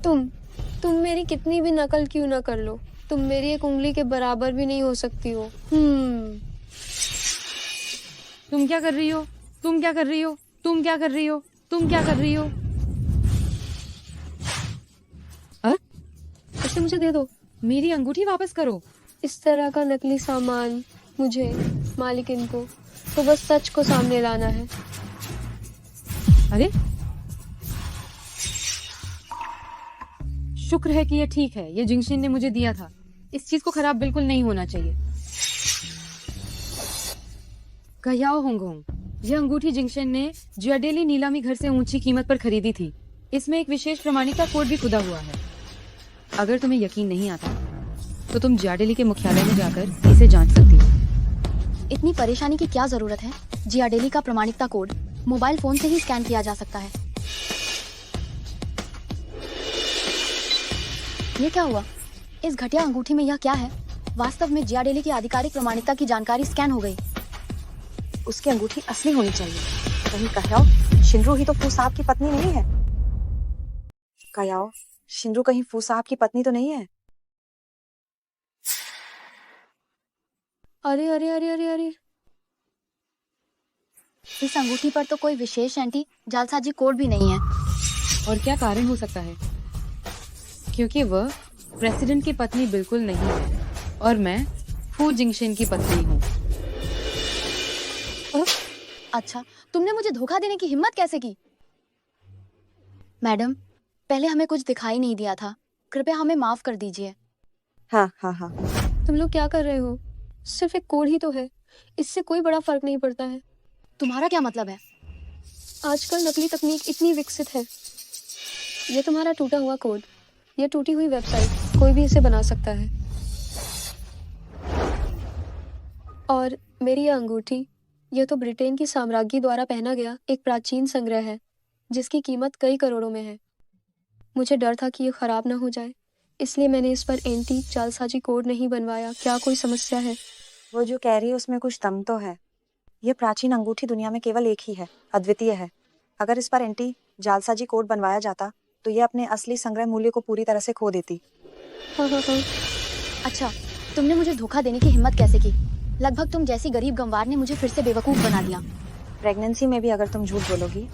तुम मेरी कितनी भी नकल क्यों न कर लो, तुम मेरी एक उंगली के बराबर भी नहीं हो सकती हो। तुम क्या कर रही हो? तुम क्या कर रही हो? तुम क्या कर रही हो? तुम क्या कर रही हो? इसे मुझे दे दो। मेरी अंगूठी वापस करो। इस तरह का नकली सामान मुझे, मालिकिन को, तो बस सच को सामने लाना है। अरे शुक्र है कि ये ठीक है। ये जिंगशिन ने मुझे दिया था। इस चीज को खराब बिल्कुल नहीं होना चाहिए। कयाओ होंगोंग, ये अंगूठी जिंगशिन ने जियाडेली नीलामी घर से ऊंची कीमत पर खरीदी थी। इसमें एक विशेष प्रमाणिकता कोड भी खुदा हुआ है। अगर तुम्हें यकीन नहीं आता तो तुम जियाडेली के मुख्यालय में जाकर इसे जांच सकती हो। इतनी परेशानी की क्या जरूरत है? जियाडेली का प्रमाणिकता कोड मोबाइल फोन से ही स्कैन किया जा सकता है। ये क्या हुआ? इस घटिया अंगूठी में यह क्या है? वास्तव में जियाडेली की आधिकारिक प्रमाणिकता की जानकारी स्कैन हो गई। उसकी अंगूठी असली होनी चाहिए। कहीं कयाओ शिनरू ही तो फू साहब की पत्नी नहीं है? कयाओ शिनरू कहीं फू साहब की पत्नी तो नहीं है? अरे अरे अरे अरे अरे, इस अंगूठी पर तो कोई विशेष एंटी जालसाजी कोड भी नहीं है। और क्या कारण हो सकता है? क्योंकि वह प्रेसिडेंट की पत्नी बिल्कुल नहीं है और मैं फू जिंगशिन की पत्नी हूँ। अच्छा, तुमने मुझे धोखा देने की हिम्मत कैसे की? मैडम, पहले हमें कुछ दिखाई नहीं दिया था। कृपया हमें माफ कर दीजिए। हाँ। तुम लोग क्या कर रहे हो? सिर्फ एक कोड ही तो है, इससे कोई बड़ा फर्क नहीं पड़ता है। तुम्हारा क्या मतलब है? आजकल नकली तकनीक इतनी विकसित है। ये तुम्हारा टूटा हुआ कोड, ये टूटी हुई वेबसाइट, कोई भी इसे बना सकता है। और मेरी यह अंगूठी, यह तो ब्रिटेन की साम्राज्ञी द्वारा पहना गया एक प्राचीन संग्रह है जिसकी कीमत कई करोड़ों में है। मुझे डर था कि ये खराब ना हो जाए, इसलिए मैंने इस पर एंटी जालसाजी कोड नहीं बनवाया। क्या कोई समस्या है? वो जो कह रही है उसमें कुछ दम तो है। ये प्राचीन अंगूठी दुनिया में केवल एक ही है, अद्वितीय है। अगर इस पर एंटी जालसाजी कोड बनवाया जाता तो ये अपने असली संग्रह मूल्य को पूरी तरह से खो देती। हाँ। अच्छा, तुमने मुझे धोखा देने की हिम्मत कैसे की? लगभग तुम जैसी गरीब गंवार ने मुझे फिर से बेवकूफ बना दिया। प्रेगनेंसी में भी अगर तुम झूठ बोलोगी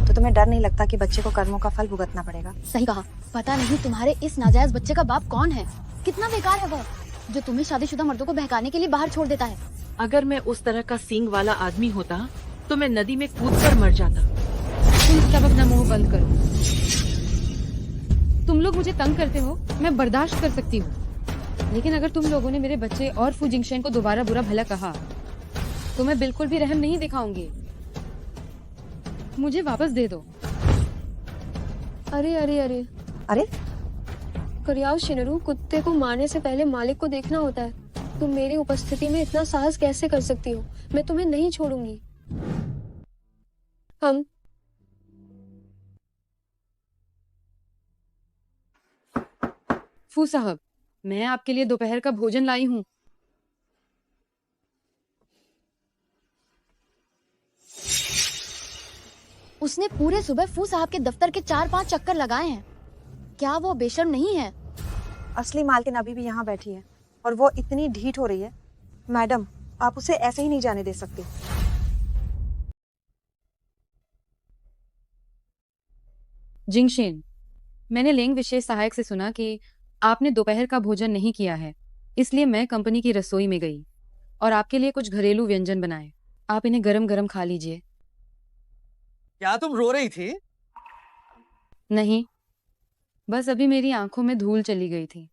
तो तुम्हें डर नहीं लगता कि बच्चे को कर्मों का फल भुगतना पड़ेगा? सही कहा। पता नहीं तुम्हारे इस नाजायज बच्चे का बाप कौन है। कितना बेकार है वह, जो तुम्हें शादीशुदा मर्दों को बहकाने के लिए बाहर छोड़ देता है। अगर मैं उस तरह का सींग वाला आदमी होता तो मैं नदी में कूद कर मर जाता। तुम सब अपना मुंह बंद करो। तुम लोग मुझे तंग करते हो, मैं बर्दाश्त कर सकती हूँ, लेकिन अगर तुम लोगों ने मेरे बच्चे और फू जिंगशिन को दोबारा बुरा भला कहा तो मैं बिल्कुल भी रहम नहीं दिखाऊंगी। मुझे वापस दे दो। अरे अरे अरे अरे करियाओ शिनरू, कुत्ते को मारने से पहले मालिक को देखना होता है। तुम मेरी उपस्थिति में इतना साहस कैसे कर सकती हो? मैं तुम्हें नहीं छोड़ूंगी। हम फू साहब, मैं आपके लिए दोपहर का भोजन लाई हूँ। उसने पूरे सुबह फू साहब के दफ्तर के 4-5 चक्कर लगाए हैं। क्या वो बेशर्म नहीं है? असली मालकिन अभी भी यहाँ बैठी है और वो इतनी ढीठ हो रही है। मैडम, आप उसे ऐसे ही नहीं जाने दे सकती। जिंगशेन, मैंने लेंग विशेष सहायक से सुना कि आपने दोपहर का भोजन नहीं किया है, इसलिए मैं कंपनी की रसोई में गई और आपके लिए कुछ घरेलू व्यंजन बनाए। आप इन्हें गरम गरम खा लीजिए। क्या तुम रो रही थी? नहीं, बस अभी मेरी आंखों में धूल चली गई थी।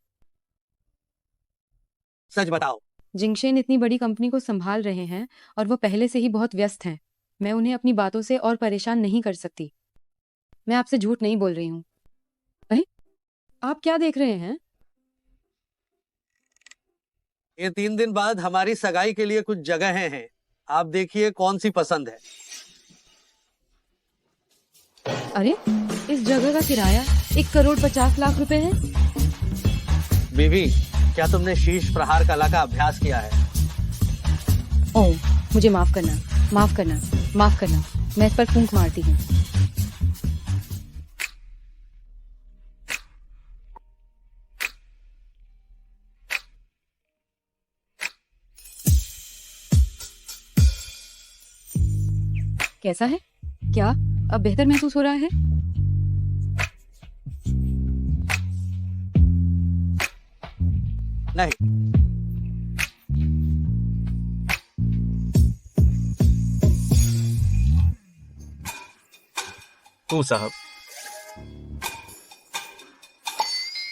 सच बताओ। जिंगशेन इतनी बड़ी कंपनी को संभाल रहे हैं और वो पहले से ही बहुत व्यस्त हैं। मैं उन्हें अपनी बातों से और परेशान नहीं कर सकती। मैं आपसे झूठ नहीं बोल रही हूँ। अरे, आप क्या देख रहे हैं? ये 3 दिन बाद हमारी सगाई के लिए कुछ जगहें हैं। आप देखिए कौन सी पसंद है। अरे, इस जगह का किराया 1,50,00,000 रुपए है। बीवी, क्या तुमने शीश प्रहार कला का अभ्यास किया है? ओह, मुझे माफ करना, माफ करना, माफ करना। मैं इस पर फूंक मारती हूँ। कैसा है? क्या अब बेहतर महसूस हो रहा है? नहीं। फू साहब,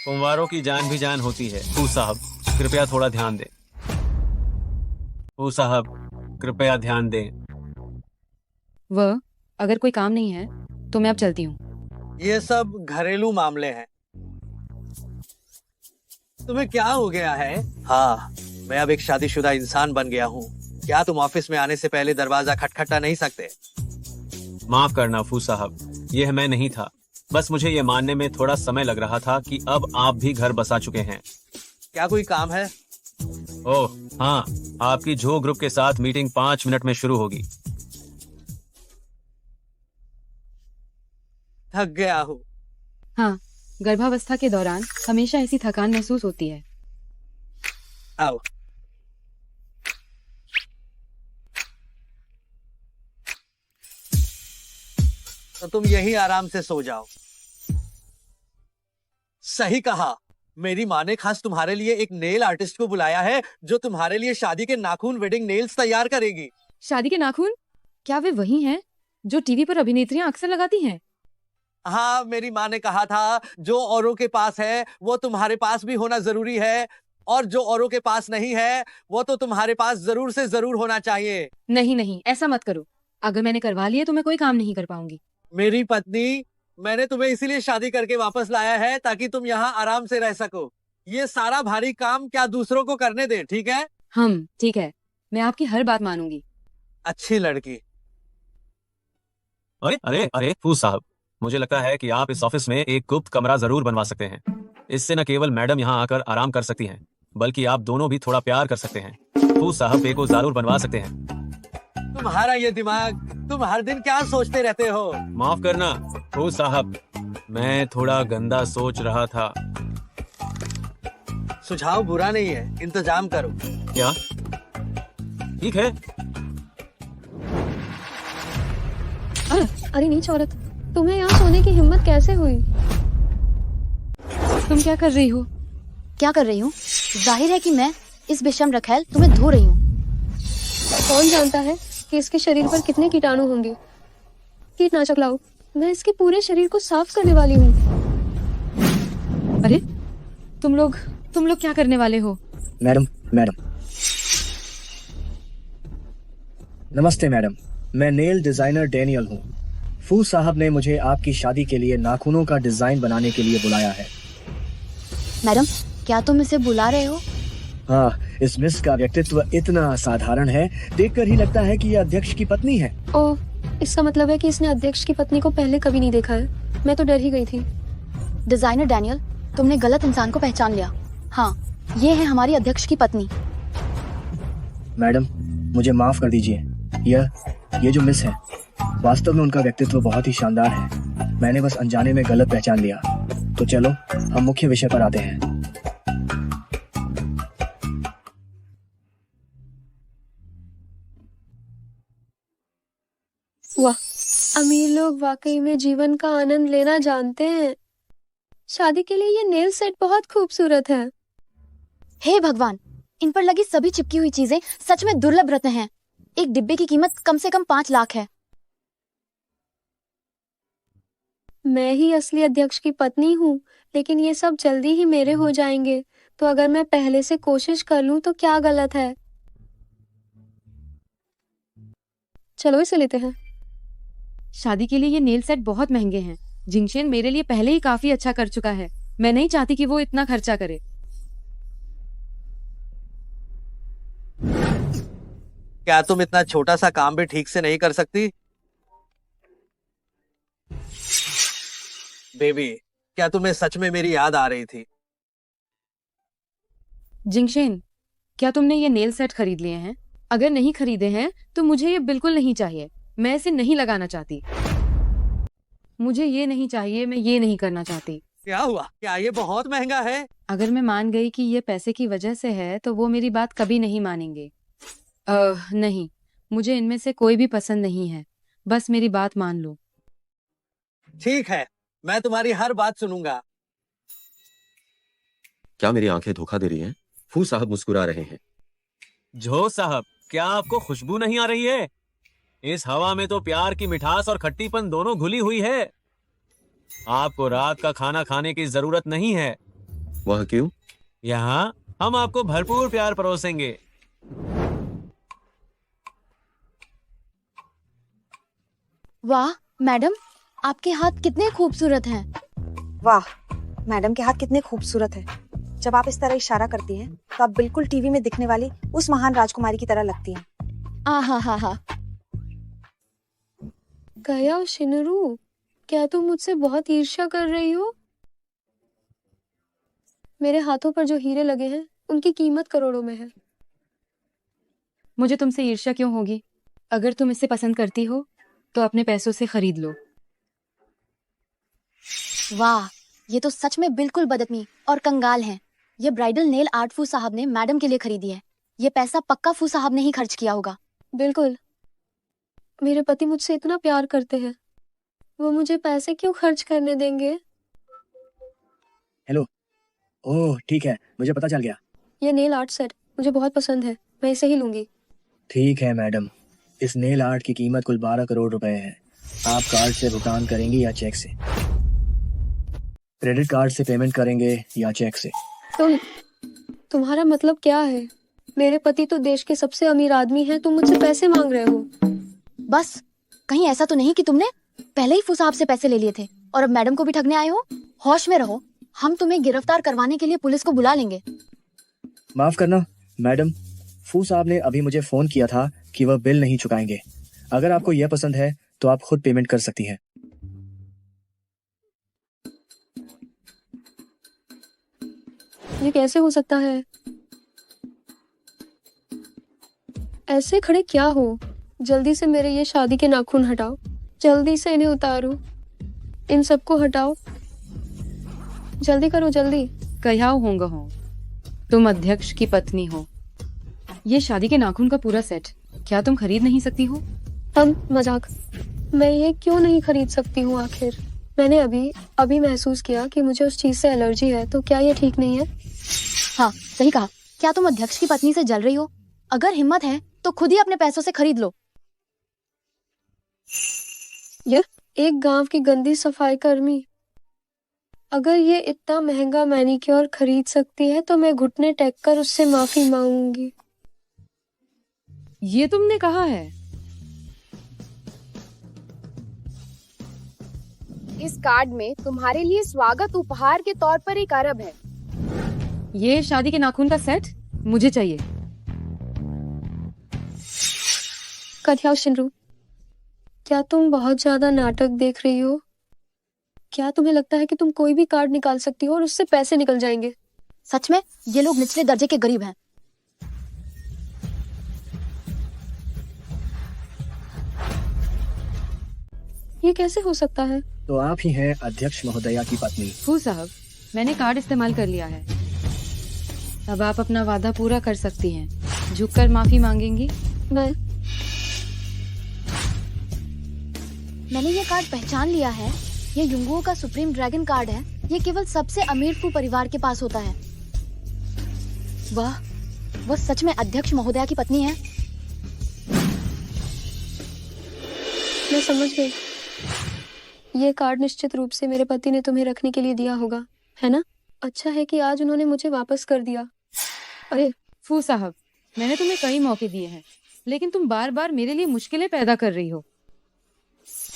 कुंवारों की जान भी जान होती है। फू साहब, कृपया थोड़ा ध्यान दें। फू साहब, कृपया ध्यान दें। वह अगर कोई काम नहीं है तो मैं अब चलती हूँ। ये सब घरेलू मामले हैं। तुम्हें क्या हो गया है? हाँ, मैं अब एक शादीशुदा इंसान बन गया हूँ। क्या तुम ऑफिस में आने से पहले दरवाजा खटखटा नहीं सकते? माफ करना फू साहब, यह मैं नहीं था। बस मुझे ये मानने में थोड़ा समय लग रहा था कि अब आप भी घर बसा चुके हैं। क्या कोई काम है? ओह हाँ, आपकी जो ग्रुप के साथ मीटिंग 5 मिनट में शुरू होगी। थक गया हूँ। हाँ, गर्भावस्था के दौरान हमेशा ऐसी थकान महसूस होती है। आओ। तो तुम यही आराम से सो जाओ। सही कहा। मेरी माँ ने खास तुम्हारे लिए एक नेल आर्टिस्ट को बुलाया है जो तुम्हारे लिए शादी के नाखून वेडिंग नेल्स तैयार करेगी। शादी के नाखून? क्या वे वही हैं जो टीवी पर अभिनेत्रियां अक्सर लगाती हैं? हाँ, मेरी माँ ने कहा था जो औरों के पास है वो तुम्हारे पास भी होना जरूरी है, और जो औरों के पास नहीं है वो तो तुम्हारे पास जरूर से जरूर होना चाहिए। नहीं नहीं, ऐसा मत करो। अगर मैंने करवा लिया तो मैं कोई काम नहीं कर पाऊंगी। मेरी पत्नी, मैंने तुम्हें इसीलिए शादी करके वापस लाया है ताकि तुम यहाँ आराम से रह सको। ये सारा भारी काम क्या दूसरों को करने दे, ठीक है? ठीक है, मैं आपकी हर बात मानूंगी। अच्छी लड़की। अरे अरे अरे फू साहब, मुझे लगता है कि आप इस ऑफिस में एक गुप्त कमरा जरूर बनवा सकते हैं। इससे न केवल मैडम यहाँ आकर आराम कर सकती हैं, बल्कि आप दोनों भी थोड़ा प्यार कर सकते हैं। फू साहब को जरूर बनवा सकते हैं। तुम्हारा ये दिमाग, तुम हर दिन क्या सोचते रहते हो? माफ करना फू साहब, मैं थोड़ा गंदा सोच रहा था। सुझाव बुरा नहीं है, इंतजाम करो। क्या? ठीक है। अरे नीच औरत, तुम्हें यहाँ सोने की हिम्मत कैसे हुई? तुम क्या कर रही हो? क्या कर रही हूँ? जाहिर है कि मैं इस बेशर्म रखैल तुम्हें धो रही हूँ। कौन जानता है कि इसके शरीर पर कितने कीटाणु होंगे। कीटनाशक लाओ, मैं इसके पूरे शरीर को साफ करने वाली हूँ। अरे तुम लोग क्या करने वाले हो? मैडम, नमस्ते मैडम, मैं नेल डिजाइनर डैनियल हूँ। फू साहब ने मुझे आपकी शादी के लिए नाखूनों का डिजाइन बनाने के लिए बुलाया है। मैडम, क्या तुम इसे बुला रहे हो? हाँ, इस मिस का व्यक्तित्व इतना असाधारण है, देखकर ही लगता है कि ये अध्यक्ष की पत्नी है। ओह, इसका मतलब है कि इसने अध्यक्ष की पत्नी को पहले कभी नहीं देखा है। मैं तो डर ही गई थी। डिजाइनर डैनियल, तुमने गलत इंसान को पहचान लिया। हाँ, ये है हमारी अध्यक्ष की पत्नी। मैडम, मुझे माफ कर दीजिए। ये जो मिस है, वास्तव में उनका व्यक्तित्व बहुत ही शानदार है। मैंने बस अनजाने में गलत पहचान लिया। तो चलो हम मुख्य विषय पर आते हैं। वाह, अमीर लोग वाकई में जीवन का आनंद लेना जानते हैं। शादी के लिए ये नेल सेट बहुत खूबसूरत है। हे भगवान, इन पर लगी सभी चिपकी हुई चीजें सच में दुर्लभ रत्न हैं। एक डिब्बे की कीमत कम से कम 5 लाख है। मैं ही असली अध्यक्ष की पत्नी हूँ, लेकिन ये सब जल्दी ही मेरे हो जाएंगे। तो अगर मैं पहले से कोशिश कर लूँ तो क्या गलत है? चलो इसे लेते हैं। शादी के लिए ये नेल सेट बहुत महंगे हैं। जिंगशेन मेरे लिए पहले ही काफी अच्छा कर चुका है। मैं नहीं चाहती कि वो इतना खर्चा करे। क्या तुम इतना छोटा सा काम भी ठीक से नहीं कर सकती? बेबी, क्या तुम्हें सच में मेरी याद आ रही थी? जिंगशेन, क्या तुमने ये नेल सेट खरीद लिए हैं? अगर नहीं खरीदे हैं तो मुझे ये बिल्कुल नहीं चाहिए। मैं इसे नहीं लगाना चाहती। मुझे ये नहीं चाहिए, मैं ये नहीं करना चाहती। क्या हुआ? क्या ये बहुत महंगा है? अगर मैं मान गई कि ये पैसे की वजह से है तो वो मेरी बात कभी नहीं मानेंगे। नहीं, मुझे इनमें से कोई भी पसंद नहीं है। बस मेरी बात मान लो। ठीक है, मैं तुम्हारी हर बात सुनूंगा। क्या मेरी आंखें धोखा दे रही हैं? फू साहब मुस्कुरा रहे हैं। जो साहब, क्या आपको खुशबू नहीं आ रही है? इस हवा में तो प्यार की मिठास और खट्टीपन दोनों घुली हुई है। आपको रात का खाना खाने की जरूरत नहीं है। वह क्यों? यहाँ हम आपको भरपूर प्यार परोसेंगे। वाह मैडम, आपके हाथ कितने खूबसूरत हैं। वाह, मैडम के हाथ कितने खूबसूरत हैं। जब आप इस तरह इशारा करती हैं, तो आप बिल्कुल टीवी में दिखने वाली उस महान राजकुमारी की तरह लगती हैं। आहा। गया शिनरू, क्या तुम मुझसे बहुत ईर्ष्या कर रही हो? मेरे हाथों पर जो हीरे लगे हैं, उनकी कीमत करोड़ों में है। मुझे तुमसे ईर्ष्या क्यों होगी? अगर तुम इसे पसंद करती हो तो अपने पैसों से खरीद लो। वाह, ये तो सच में बिल्कुल बदतमीज और कंगाल हैं। ये ब्राइडल नेल आर्ट फू साहब ने मैडम के लिए खरीदी है। ये पैसा पक्का फू साहब ने ही खर्च किया होगा। बिल्कुल, मेरे पति मुझसे इतना प्यार करते हैं, वो मुझे पैसे क्यों खर्च करने देंगे? हेलो। ओह ठीक है, मुझे पता चल गया। ये नेल आर्ट सेट मुझे बहुत पसंद है, मैं इसे ही लूंगी। ठीक है मैडम, इस नेल आर्ट की कीमत कुल 12 करोड़ रुपए है। आप कार्ड से भुगतान करेंगे या चेक से? क्रेडिट कार्ड से पेमेंट करेंगे या चेक से? तुम्हारा मतलब क्या है? मेरे पति तो देश के सबसे अमीर आदमी हैं, तुम मुझसे पैसे मांग रहे हो? बस कहीं ऐसा तो नहीं कि तुमने पहले ही फू साहब से पैसे ले लिए थे और अब मैडम को भी ठगने आए हो? होश में रहो, हम तुम्हें गिरफ्तार करवाने के लिए पुलिस को बुला लेंगे। माफ करना मैडम, फू साहब ने अभी मुझे फोन किया था कि वह बिल नहीं चुकाएंगे। अगर आपको यह पसंद है तो आप खुद पेमेंट कर सकती हैं। ये कैसे हो सकता है? ऐसे खड़े क्या हो? जल्दी से मेरे ये शादी के नाखून हटाओ, जल्दी से इन्हें उतारो, इन सबको हटाओ, जल्दी करो जल्दी। कयाओ होंगे हो, तुम अध्यक्ष की पत्नी हो। ये शादी के नाखून का पूरा सेट क्या तुम खरीद नहीं सकती हो? हम मजाक, मैं ये क्यों नहीं खरीद सकती हूँ? आखिर मैंने अभी महसूस किया कि मुझे उस चीज से एलर्जी है, तो क्या ये ठीक नहीं है? हाँ सही कहा। क्या तुम अध्यक्ष की पत्नी से जल रही हो? अगर हिम्मत है तो खुद ही अपने पैसों से खरीद लो। ये एक गांव की गंदी सफाई कर्मी, अगर ये इतना महंगा मैनिक्योर खरीद सकती है तो मैं घुटने टेक कर उससे माफी मांगूंगी। ये तुमने कहा है? इस कार्ड में तुम्हारे लिए स्वागत उपहार के तौर पर एक अरब है। ये शादी के नाखून का सेट मुझे चाहिए। कथ्याओ शिनरू, क्या तुम बहुत ज्यादा नाटक देख रही हो? क्या तुम्हें लगता है कि तुम कोई भी कार्ड निकाल सकती हो और उससे पैसे निकल जाएंगे? सच में ये लोग निचले दर्जे के गरीब हैं। ये कैसे हो सकता है? तो आप ही हैं अध्यक्ष महोदया की पत्नी। फू साहब, मैंने कार्ड इस्तेमाल कर लिया है। अब आप अपना वादा पूरा कर सकती हैं। झुककर माफी मांगेंगी? मैंने ये कार्ड पहचान लिया है। ये युंगुओं का सुप्रीम ड्रैगन कार्ड है। ये केवल सबसे अमीर फू परिवार के पास होता है। वाह, वो सच में अध्यक्ष महोदया की पत्नी है। मैं समझ गई। ये कार्ड निश्चित रूप से मेरे पति ने तुम्हें रखने के लिए दिया होगा, है ना? अच्छा है कि आज उन्होंने मुझे वापस कर दिया। अरे फू साहब, मैंने तुम्हें कई मौके दिए हैं, लेकिन तुम बार बार मेरे लिए मुश्किलें पैदा कर रही हो।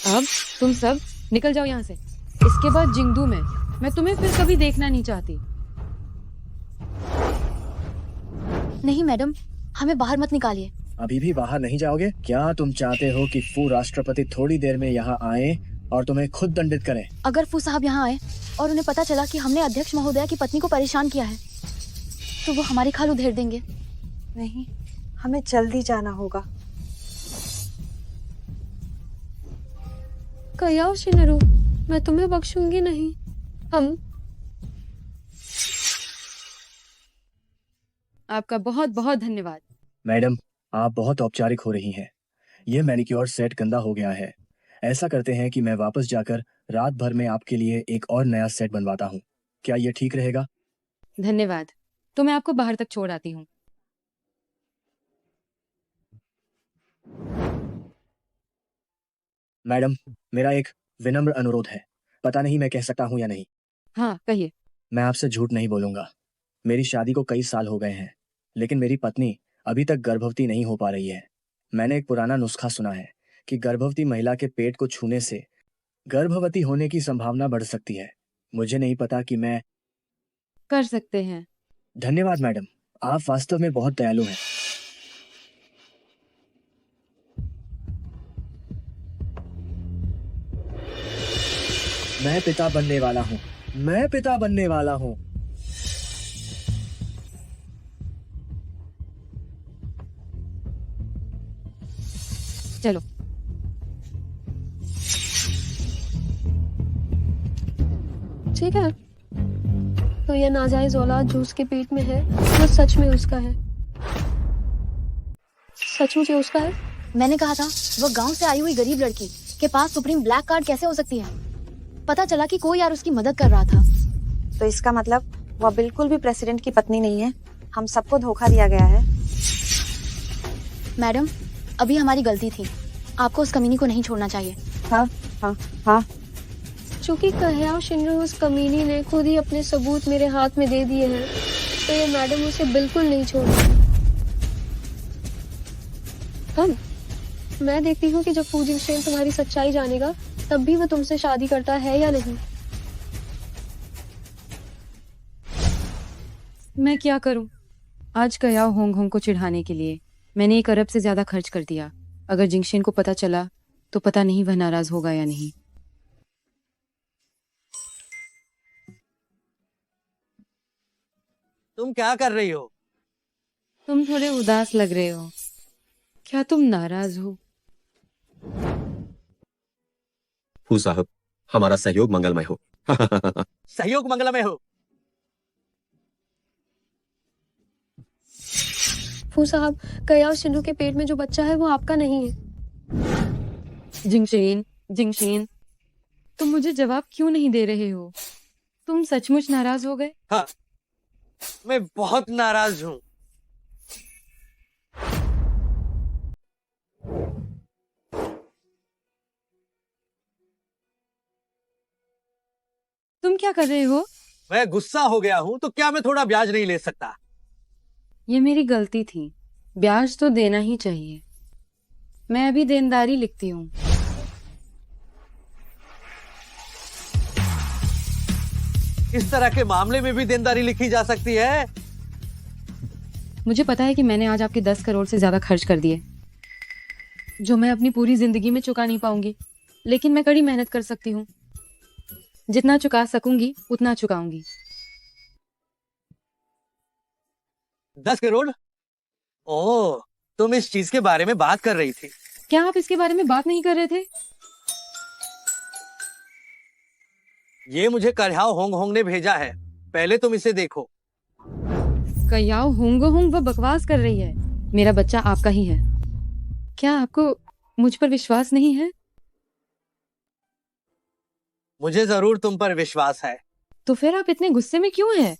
अब तुम सब निकल जाओ यहाँ से। इसके बाद जिंगदू में मैं तुम्हें फिर कभी देखना नहीं चाहती। नहीं मैडम, हमें बाहर मत निकालिए। अभी भी बाहर नहीं जाओगे? क्या तुम चाहते हो कि फू राष्ट्रपति थोड़ी देर में यहाँ आए और तुम्हें खुद दंडित करें? अगर फू साहब यहाँ आए और उन्हें पता चला कि हमने अध्यक्ष महोदया की पत्नी को परेशान किया है, तो वो हमारी खाल उधेड़ देंगे। नहीं, हमें जल्दी जाना होगा। कयाओ शिनरू, मैं तुम्हें बख्शूंगी नहीं। हम आपका बहुत बहुत धन्यवाद। मैडम, आप बहुत औपचारिक हो रही हैं। यह मैनिक्योर सेट गंदा हो गया है। ऐसा करते हैं कि मैं वापस जाकर रात भर में आपके लिए एक और नया सेट बनवाता हूँ। क्या यह ठीक रहेगा? धन्यवाद। तो मैं आपको बाहर तक छोड़ आती हूँ। मैडम, मेरा एक विनम्र अनुरोध है। पता नहीं मैं कह सकता हूँ या नहीं। हाँ, कहिए। मैं आपसे झूठ नहीं बोलूंगा। मेरी शादी को कई साल हो गए हैं, लेकिन मेरी पत्नी अभी तक गर्भवती नहीं हो पा रही है। मैंने एक पुराना नुस्खा सुना है कि गर्भवती महिला के पेट को छूने से गर्भवती होने की संभावना बढ़ सकती है। मुझे नहीं पता कि मैं कर सकते हैं। धन्यवाद मैडम, आप वास्तव में बहुत दयालु हैं। मैं पिता बनने वाला हूँ। मैं पिता बनने वाला हूँ। चलो। ठीक है, तो यह नाजायज औलाद जो उसके पेट में है, वो सच में उसका है। सचमुच ये उसका है। मैंने कहा था, वो गांव से आई हुई गरीब लड़की के पास सुप्रीम ब्लैक कार्ड कैसे हो सकती है? पता चला कि कोई यार उसकी मदद कर रहा था। तो इसका मतलब वह बिल्कुल भी प्रेसिडेंट की पत्नी नहीं है। हम सबको धोखा दिया गया है। मैडम, अभी हमारी गलती थी। आपको उस कमीनी को नहीं छोड़ना चाहिए। हाँ हाँ हाँ। चूंकि कह्याओ शिनरू उस कमीनी ने खुद ही अपने सबूत मेरे हाथ में दे दिए हैं, तो ये मैडम उसे बिल्कुल नहीं छोड़ेगी। हम मैं देखती हूँ कि जब फू जिंगशेन तुम्हारी सच्चाई जानेगा, तब भी वो तुमसे शादी करता है या नहीं। मैं क्या करूं? आज कयाओ होंग को चिढ़ाने के लिए मैंने 1 अरब से ज्यादा खर्च कर दिया। अगर जिंगशेन को पता चला तो पता नहीं वह नाराज होगा या नहीं। तुम क्या कर रही हो? तुम थोड़े उदास लग रहे हो। क्या तुम नाराज हो? फू साहब, हमारा सहयोग मंगलमय हो। सहयोग मंगलमय हो। फू साहब, कयाओ शिनरू के पेट में जो बच्चा है वो आपका नहीं है। जिंगशेन, तुम मुझे जवाब क्यों नहीं दे रहे हो? तुम सचमुच नाराज हो गए? हाँ, मैं बहुत नाराज हूँ। तुम क्या कर रहे हो? मैं गुस्सा हो गया हूँ, तो क्या मैं थोड़ा ब्याज नहीं ले सकता? ये मेरी गलती थी। ब्याज तो देना ही चाहिए। मैं अभी देनदारी लिखती हूँ। इस तरह के मामले में भी देनदारी लिखी जा सकती है। मुझे पता है कि मैंने आज आपके 10 करोड़ से ज्यादा खर्च कर दिए, जो मैं अपनी पूरी जिंदगी में चुका नहीं पाऊंगी, लेकिन मैं कड़ी मेहनत कर सकती हूँ। जितना चुका सकूंगी उतना चुकाऊंगी। 10 करोड़? ओह, तुम इस चीज के बारे में बात कर रही थी। क्या आप इसके बारे में बात नहीं कर रहे थे? ये मुझे कढ़ाओ होंग होंग ने भेजा है, पहले तुम इसे देखो। कयाओ होंगो होंग वो बकवास कर रही है। मेरा बच्चा आपका ही है। क्या आपको मुझ पर विश्वास नहीं है? मुझे जरूर तुम पर विश्वास है। तो फिर आप इतने गुस्से में क्यों हैं?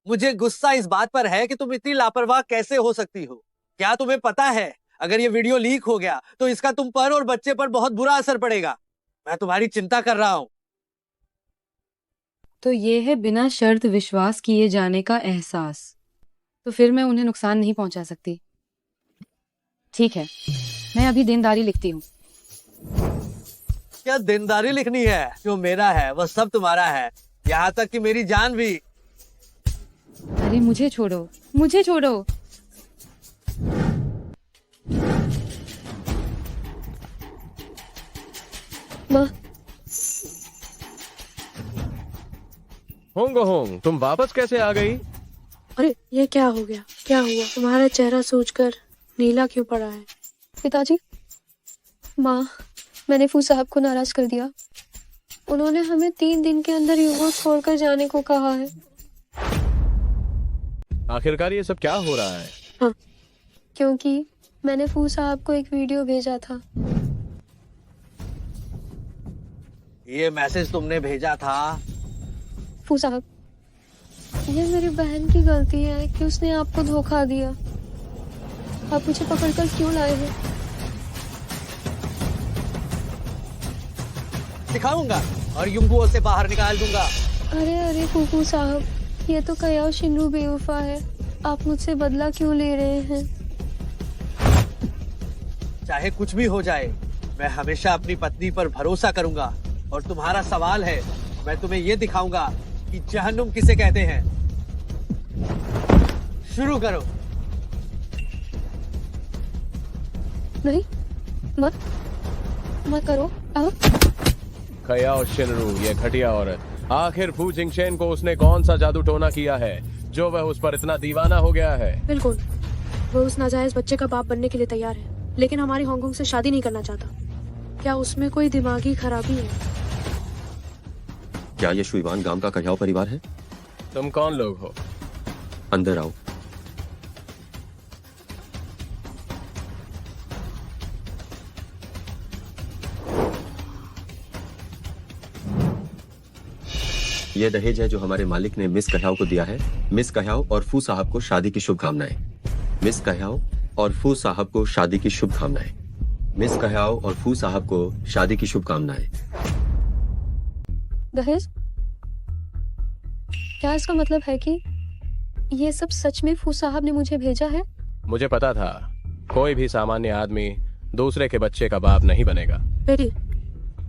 मुझे गुस्सा इस बात पर है कि तुम इतनी लापरवाह कैसे हो सकती हो। क्या तुम्हें पता है, अगर ये वीडियो लीक हो गया तो इसका तुम पर और बच्चे पर बहुत बुरा असर पड़ेगा। मैं तुम्हारी चिंता कर रहा हूँ। तो ये है बिना शर्त विश्वास किए जाने का एहसास। तो फिर मैं उन्हें नुकसान नहीं पहुंचा सकती। ठीक है, मैं अभी देनदारी लिखती हूँ। क्या देनदारी लिखनी है? जो मेरा है वह सब तुम्हारा है, यहाँ तक कि मेरी जान भी। अरे मुझे छोड़ो, मुझे छोड़ो। माँ, होंग होंग, तुम वापस कैसे आ गई? अरे ये क्या हो गया? क्या हुआ? तुम्हारा चेहरा सोचकर नीला क्यों पड़ा है? पिताजी, माँ, मैंने फू साहब को नाराज कर दिया। उन्होंने हमें 3 दिन के अंदर यूरोप छोड़कर जाने को कहा है। आखिरकार ये सब क्या हो रहा है? हाँ, क्योंकि मैंने फू साहब को एक वीडियो भेजा था। ये मैसेज तुमने भेजा था? फू साहब, ये मेरी बहन की गलती है कि उसने आपको धोखा दिया। आप मुझे पकड़कर क्यों लाए हैं? सिखाऊंगा और युंगुओं से बाहर निकाल दूंगा। अरे अरे फूफू साहब, ये तो कयाओ शिनरू बेवफा है। आप मुझसे बदला क्यों ले रहे हैं? चाहे कुछ भी हो जाए, मैं हमेशा अपनी पत्नी पर भरोसा करूंगा। और तुम्हारा सवाल है, मैं तुम्हें ये दिखाऊंगा कि जहन्नुम किसे कहते हैं। शुरू करो। नहीं, मत करो। कयाओ शिनरू, ये घटिया औरत। आखिर फू जिंगशेन को उसने कौन सा जादू टोना किया है जो वह उस पर इतना दीवाना हो गया है? बिल्कुल, वो उस नाजायज बच्चे का बाप बनने के लिए तैयार है, लेकिन हमारी हांगकांग से शादी नहीं करना चाहता। क्या उसमें कोई दिमागी खराबी है? क्या ये शुईवान गांव का कढ़ाओ परिवार है? तुम कौन लोग हो? अंदर आओ। ये दहेज है जो हमारे मालिक ने मिस कह्याओ को दिया है। मिस कह्याओ और फू साहब को शादी की शुभकामनाएं। मिस कह्याओ और फू साहब को शादी की शुभकामनाएं। मिस कह्याओ और फू साहब को शादी की शुभकामनाएं। दहेज? क्या इसका मतलब है कि ये सब सच में फू साहब ने मुझे भेजा है? मुझे पता था कोई भी सामान्य आदमी दूसरे के बच्चे का बाप नहीं बनेगा। बेटी,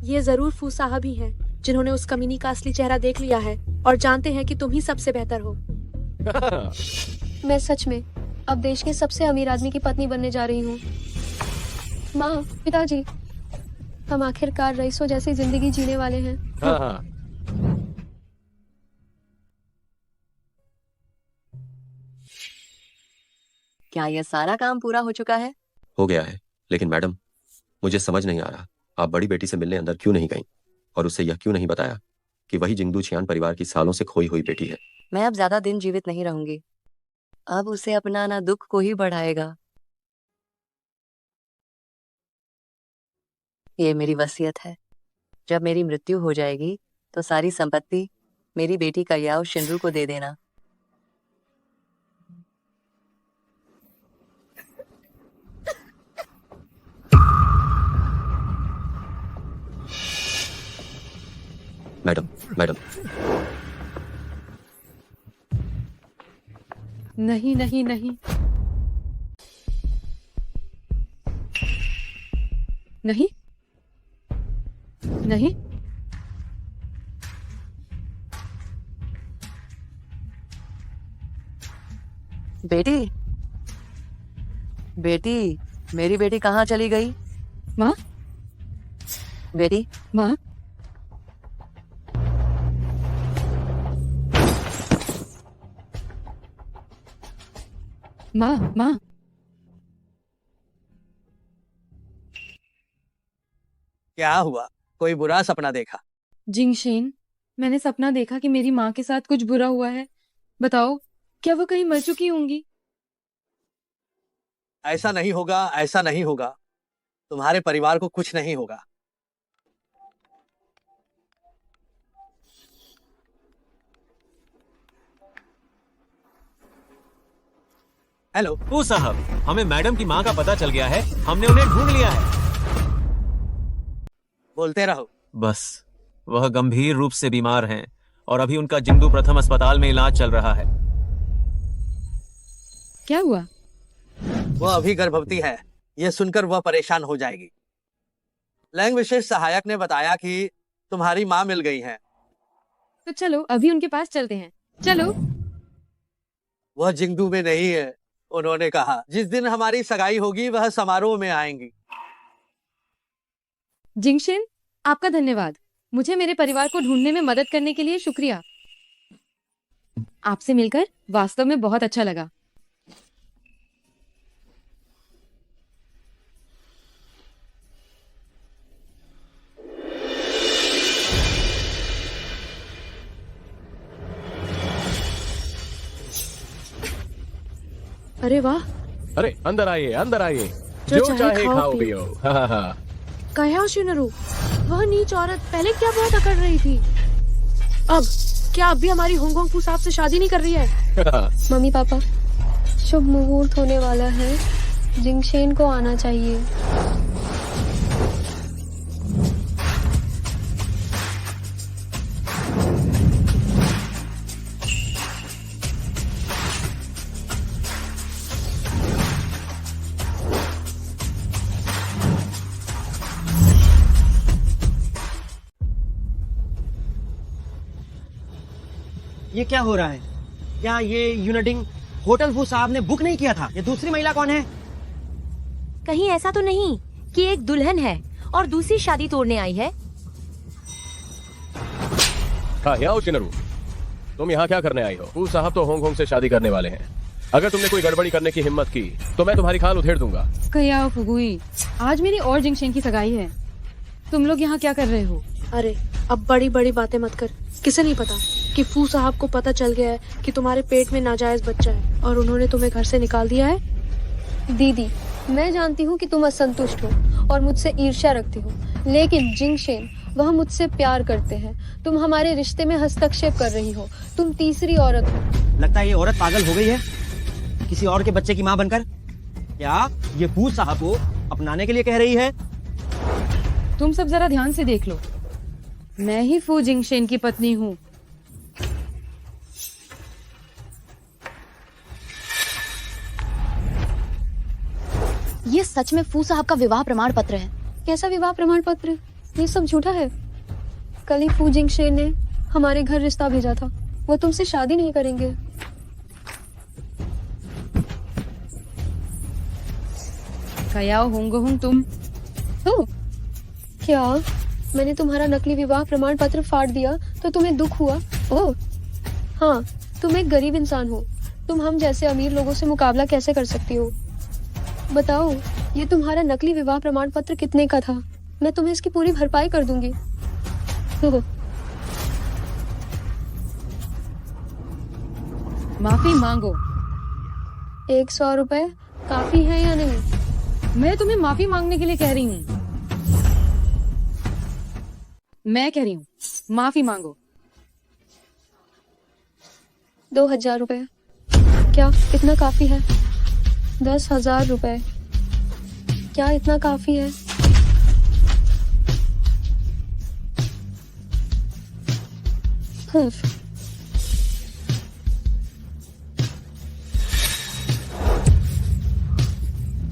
ये जरूर फू साहब ही हैं जिन्होंने उस कमीनी का असली चेहरा देख लिया है और जानते हैं कि तुम ही सबसे बेहतर हो। मैं सच में अब देश के सबसे अमीर आदमी की पत्नी बनने जा रही हूँ। माँ, पिताजी, हम आखिरकार रईसों जैसी जिंदगी जीने वाले हैं। हाँ। क्या यह सारा काम पूरा हो चुका है? हो गया है, लेकिन मैडम मुझे समझ नहीं आ रहा, आप बड़ी बेटी से मिलने अंदर क्यों नहीं गईं और उससे यह क्यों नहीं बताया कि वही जिंगदू छियान परिवार की सालों से खोई हुई बेटी है। मैं अब ज्यादा दिन जीवित नहीं रहूंगी। अब उसे अपनाना दुख को ही बढ़ाएगा। ये मेरी वसीयत है। जब मेरी मृत्यु हो जाएगी तो सारी संपत्ति मेरी बेटी कयाओ शिनरू को दे देना। Madam, madam. नहीं नहीं नहीं नहीं नहीं बेटी बेटी मेरी बेटी कहाँ चली गई? माँ बेटी माँ माँ माँ क्या हुआ? कोई बुरा सपना देखा? जिंगशेन, मैंने सपना देखा कि मेरी माँ के साथ कुछ बुरा हुआ है। बताओ, क्या वो कहीं मर चुकी होंगी? ऐसा नहीं होगा, ऐसा नहीं होगा। तुम्हारे परिवार को कुछ नहीं होगा। हेलो ओ साहब, हमें मैडम की माँ का पता चल गया है। हमने उन्हें ढूंढ लिया है। बोलते रहो। बस वह गंभीर रूप से बीमार हैं और अभी उनका जिंदू प्रथम अस्पताल में इलाज चल रहा है। क्या हुआ? वह अभी गर्भवती है। यह सुनकर वह परेशान हो जाएगी। लैंग विशेष सहायक ने बताया कि तुम्हारी माँ मिल गई है। तो चलो अभी उनके पास चलते हैं। चलो। वह जिंगदू में नहीं है। उन्होंने कहा जिस दिन हमारी सगाई होगी वह समारोह में आएंगी। जिंगशेन, आपका धन्यवाद। मुझे मेरे परिवार को ढूंढने में मदद करने के लिए शुक्रिया। आपसे मिलकर वास्तव में बहुत अच्छा लगा। अरे वाह, अरे अंदर आइए, अंदर आइए। जो जो चाहे चाहे खाओ खाओ पियो। पियो। हाँ हाँ। कह्याओ शिनरू, वह नीच औरत पहले क्या बहुत अकड़ रही थी, अब क्या अब भी हमारी होंगोंग फू साहब से शादी नहीं कर रही है? मम्मी पापा, शुभ मुहूर्त होने वाला है। जिंगशेन को आना चाहिए। ये क्या हो रहा है? क्या ये यूनिटिंग होटल फू साहब ने बुक नहीं किया था? ये दूसरी महिला कौन है? कहीं ऐसा तो नहीं कि एक दुल्हन है और दूसरी शादी तोड़ने आई है? हाँ, याओ शिनरू, तुम यहाँ क्या करने आई हो? फू साहब तो होंग से शादी करने वाले हैं। अगर तुमने कोई गड़बड़ी करने की हिम्मत की तो मैं तुम्हारी खाल उधेड़ दूंगा। कह्याओ फुगुई, आज मेरी और जिंगशेन की सगाई है। तुम लोग यहाँ क्या कर रहे हो? अरे अब बड़ी बड़ी बातें मत कर। किसे नहीं पता कि फू साहब को पता चल गया है कि तुम्हारे पेट में नाजायज बच्चा है और उन्होंने तुम्हें घर से निकाल दिया है। दीदी, मैं जानती हूँ कि तुम असंतुष्ट हो और मुझसे ईर्ष्या रखती हो, लेकिन जिंगशेन वह मुझसे प्यार करते हैं। तुम हमारे रिश्ते में हस्तक्षेप कर रही हो। तुम तीसरी औरत हो। लगता है ये औरत पागल हो गई है, किसी और के बच्चे की माँ बनकर। क्या ये फू साहब को अपनाने के लिए कह रही है? तुम सब जरा ध्यान से देख लो, मैं ही फू जिंगशेन की पत्नी हूँ। ये सच में फू साहब का विवाह प्रमाण पत्र है। कैसा विवाह प्रमाण पत्र? ये सब झूठा है। कल ही फू जिंगशेन ने हमारे घर रिश्ता भेजा था। वो तुमसे शादी नहीं करेंगे। कह्याओ होंगोहुंग, तुम हो क्या? मैंने तुम्हारा नकली विवाह प्रमाण पत्र फाड़ दिया तो तुम्हें दुख हुआ? ओह हाँ, तुम एक गरीब इंसान हो। तुम हम जैसे अमीर लोगों से मुकाबला कैसे कर सकती हो? बताओ, ये तुम्हारा नकली विवाह प्रमाण पत्र कितने का था? मैं तुम्हें इसकी पूरी भरपाई कर दूंगी। ओह, माफी मांगो। 100 रुपए काफी है या नहीं? मैं तुम्हें माफी मांगने के लिए कह रही हूँ। मैं कह रही हूँ माफी मांगो। 2000 रुपए। क्या इतना काफी है? 10,000 रुपए। क्या इतना काफी है?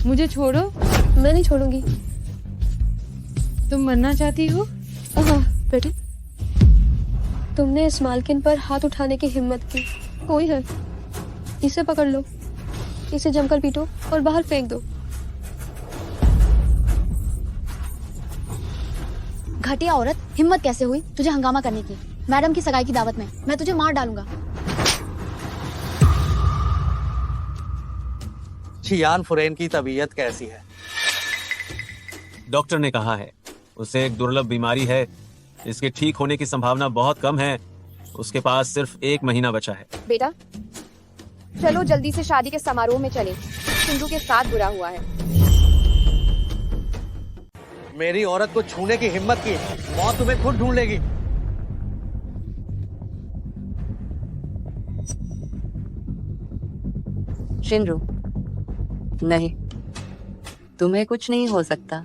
मुझे छोड़ो। मैं नहीं छोड़ूंगी। तुम मरना चाहती हो? हाँ बेटे, तुमने इस मालकिन पर हाथ उठाने की हिम्मत की। कोई है, इसे पकड़ लो। इसे जमकर पीटो और बाहर फेंक दो। घटिया औरत, हिम्मत कैसे हुई तुझे हंगामा करने की? मैडम की सगाई की दावत में मैं तुझे मार डालूंगा। चियान फुरैन की तबीयत कैसी है? डॉक्टर ने कहा है उसे एक दुर्लभ बीमारी है, इसके ठीक होने की संभावना बहुत कम है। उसके पास सिर्फ 1 महीना बचा है। बेटा चलो जल्दी से शादी के समारोह में चले, सिंधु के साथ बुरा हुआ है। मेरी औरत को छूने की हिम्मत की, मौत तुम्हें खुद ढूंढ लेगी। शिनरू, नहीं, तुम्हें कुछ नहीं हो सकता।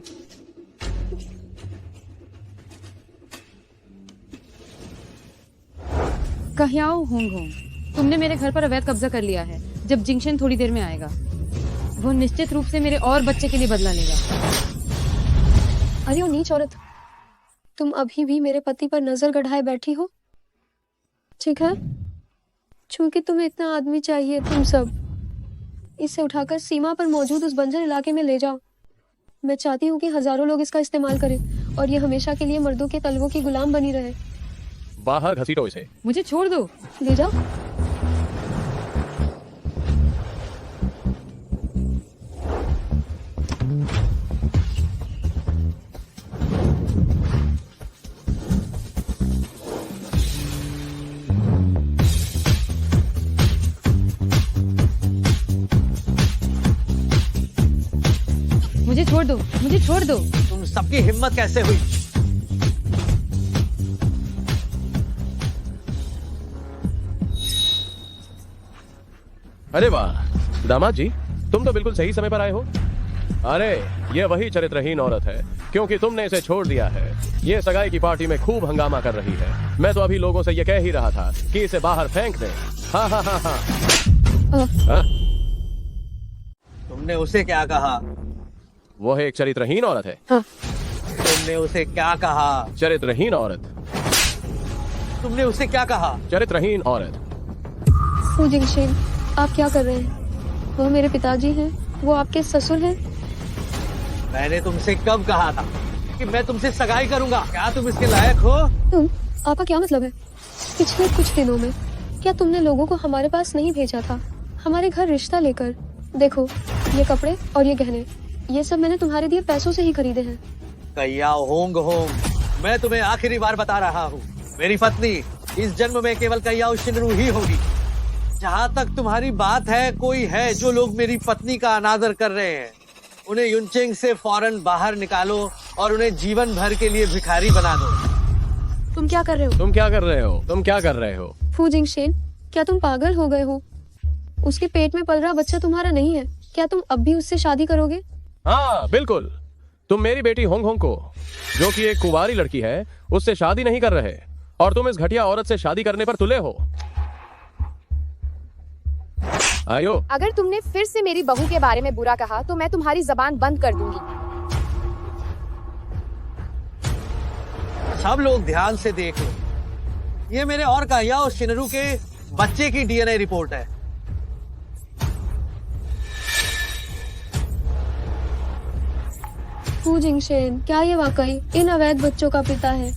कह्याओ होंग, तुमने मेरे घर पर अवैध कब्जा कर लिया है। जब जिंगशन थोड़ी देर में आएगा, वो निश्चित रूप से मेरे और बच्चे के लिए बदला लेगा। अरे ओ नीच औरत, तुम अभी भी मेरे पति पर नजर गढ़ाए बैठी हो। ठीक है, चूंकि तुम्हें इतना आदमी चाहिए, तुम सब इसे उठाकर सीमा पर मौजूद उस बंजर इलाके में ले जाओ। मैं चाहती हूँ कि हजारों लोग इसका इस्तेमाल करें और ये हमेशा के लिए मर्दों के तलवों की गुलाम बनी रहे। बाहर घसीटो इसे। मुझे छोड़ दो। ले जाओ। मुझे छोड़ दो, मुझे छोड़ दो। तुम सबकी हिम्मत कैसे हुई? अरे वाह दामाद जी, तुम तो बिल्कुल सही समय पर आए हो। अरे ये वही चरित्रहीन औरत है, क्योंकि तुमने इसे छोड़ दिया है। ये सगाई की पार्टी में खूब हंगामा कर रही है। मैं तो अभी लोगों से ये कह ही रहा था कि इसे बाहर फेंक दें। हाँ हाँ हाँ हाँ। तुमने उसे क्या कहा? वो है एक चरित्रहीन औरत है। हाँ। तुमने उसे क्या कहा? चरित्रहीन औरत। तुमने उसे क्या कहा? चरित्रहीन औरत। फू जिंगशेन, आप क्या कर रहे हैं? वो मेरे पिताजी हैं, वो आपके ससुर हैं। मैंने तुमसे कब कहा था कि मैं तुमसे सगाई करूंगा? क्या तुम इसके लायक हो? तुम, आपका क्या मतलब है? पिछले कुछ दिनों में क्या तुमने लोगों को हमारे पास नहीं भेजा था हमारे घर रिश्ता लेकर? देखो, ये कपड़े और ये गहने, ये सब मैंने तुम्हारे दिए पैसों से ही खरीदे हैं। कयाओ होंग, मैं तुम्हें आखिरी बार बता रहा हूँ, मेरी पत्नी इस जन्म में केवल कयाओ शिनरू ही होगी। जहाँ तक तुम्हारी बात है, कोई है जो लोग मेरी पत्नी का अनादर कर रहे हैं, उन्हें युनचेंग से फौरन बाहर निकालो और उन्हें जीवन भर के लिए भिखारी बना दो। तुम क्या कर रहे हो? तुम क्या कर रहे हो? तुम क्या कर रहे हो? फू जिंगशेन, क्या तुम पागल हो गए हो? उसके पेट में पल रहा बच्चा तुम्हारा नहीं है। क्या तुम अब भी उससे शादी करोगे? हाँ बिल्कुल। तुम मेरी बेटी होंग होंग को, जो कि एक कुंवारी लड़की है, उससे शादी नहीं कर रहे, और तुम इस घटिया औरत से शादी करने पर तुले हो। आयो। अगर तुमने फिर से मेरी बहू के बारे में बुरा कहा तो मैं तुम्हारी जबान बंद कर दूंगी। सब लोग ध्यान से देख लो, ये मेरे और कयाओ शिनरू के बच्चे की डीएनए रिपोर्ट है। फू जिंगशेन, क्या ये वाकई इन अवैध बच्चों का पिता है?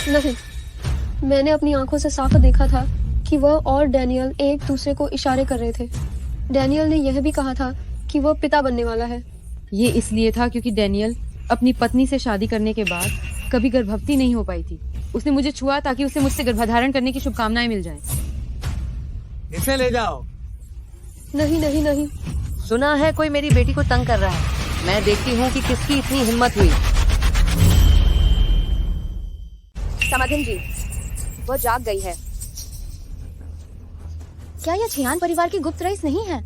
नहीं, मैंने अपनी आंखों से साफ देखा था कि वह और डैनियल एक दूसरे को इशारे कर रहे थे। डैनियल ने यह भी कहा था कि वह पिता बनने वाला है। ये इसलिए था क्योंकि डैनियल अपनी पत्नी से शादी करने के बाद कभी गर्भवती नहीं हो पाई थी। उसने मुझे छुआ ताकि उसे मुझसे गर्भधारण करने की शुभकामनाएं मिल जाएं। इसे ले जाओ। नहीं नहीं नहीं। सुना है कोई मेरी बेटी को तंग कर रहा है। मैं देखती हूँ कि किसकी इतनी हिम्मत हुई। समाधिन जी, वो जाग गई है। क्या यह छियान परिवार की गुप्त रईस नहीं है?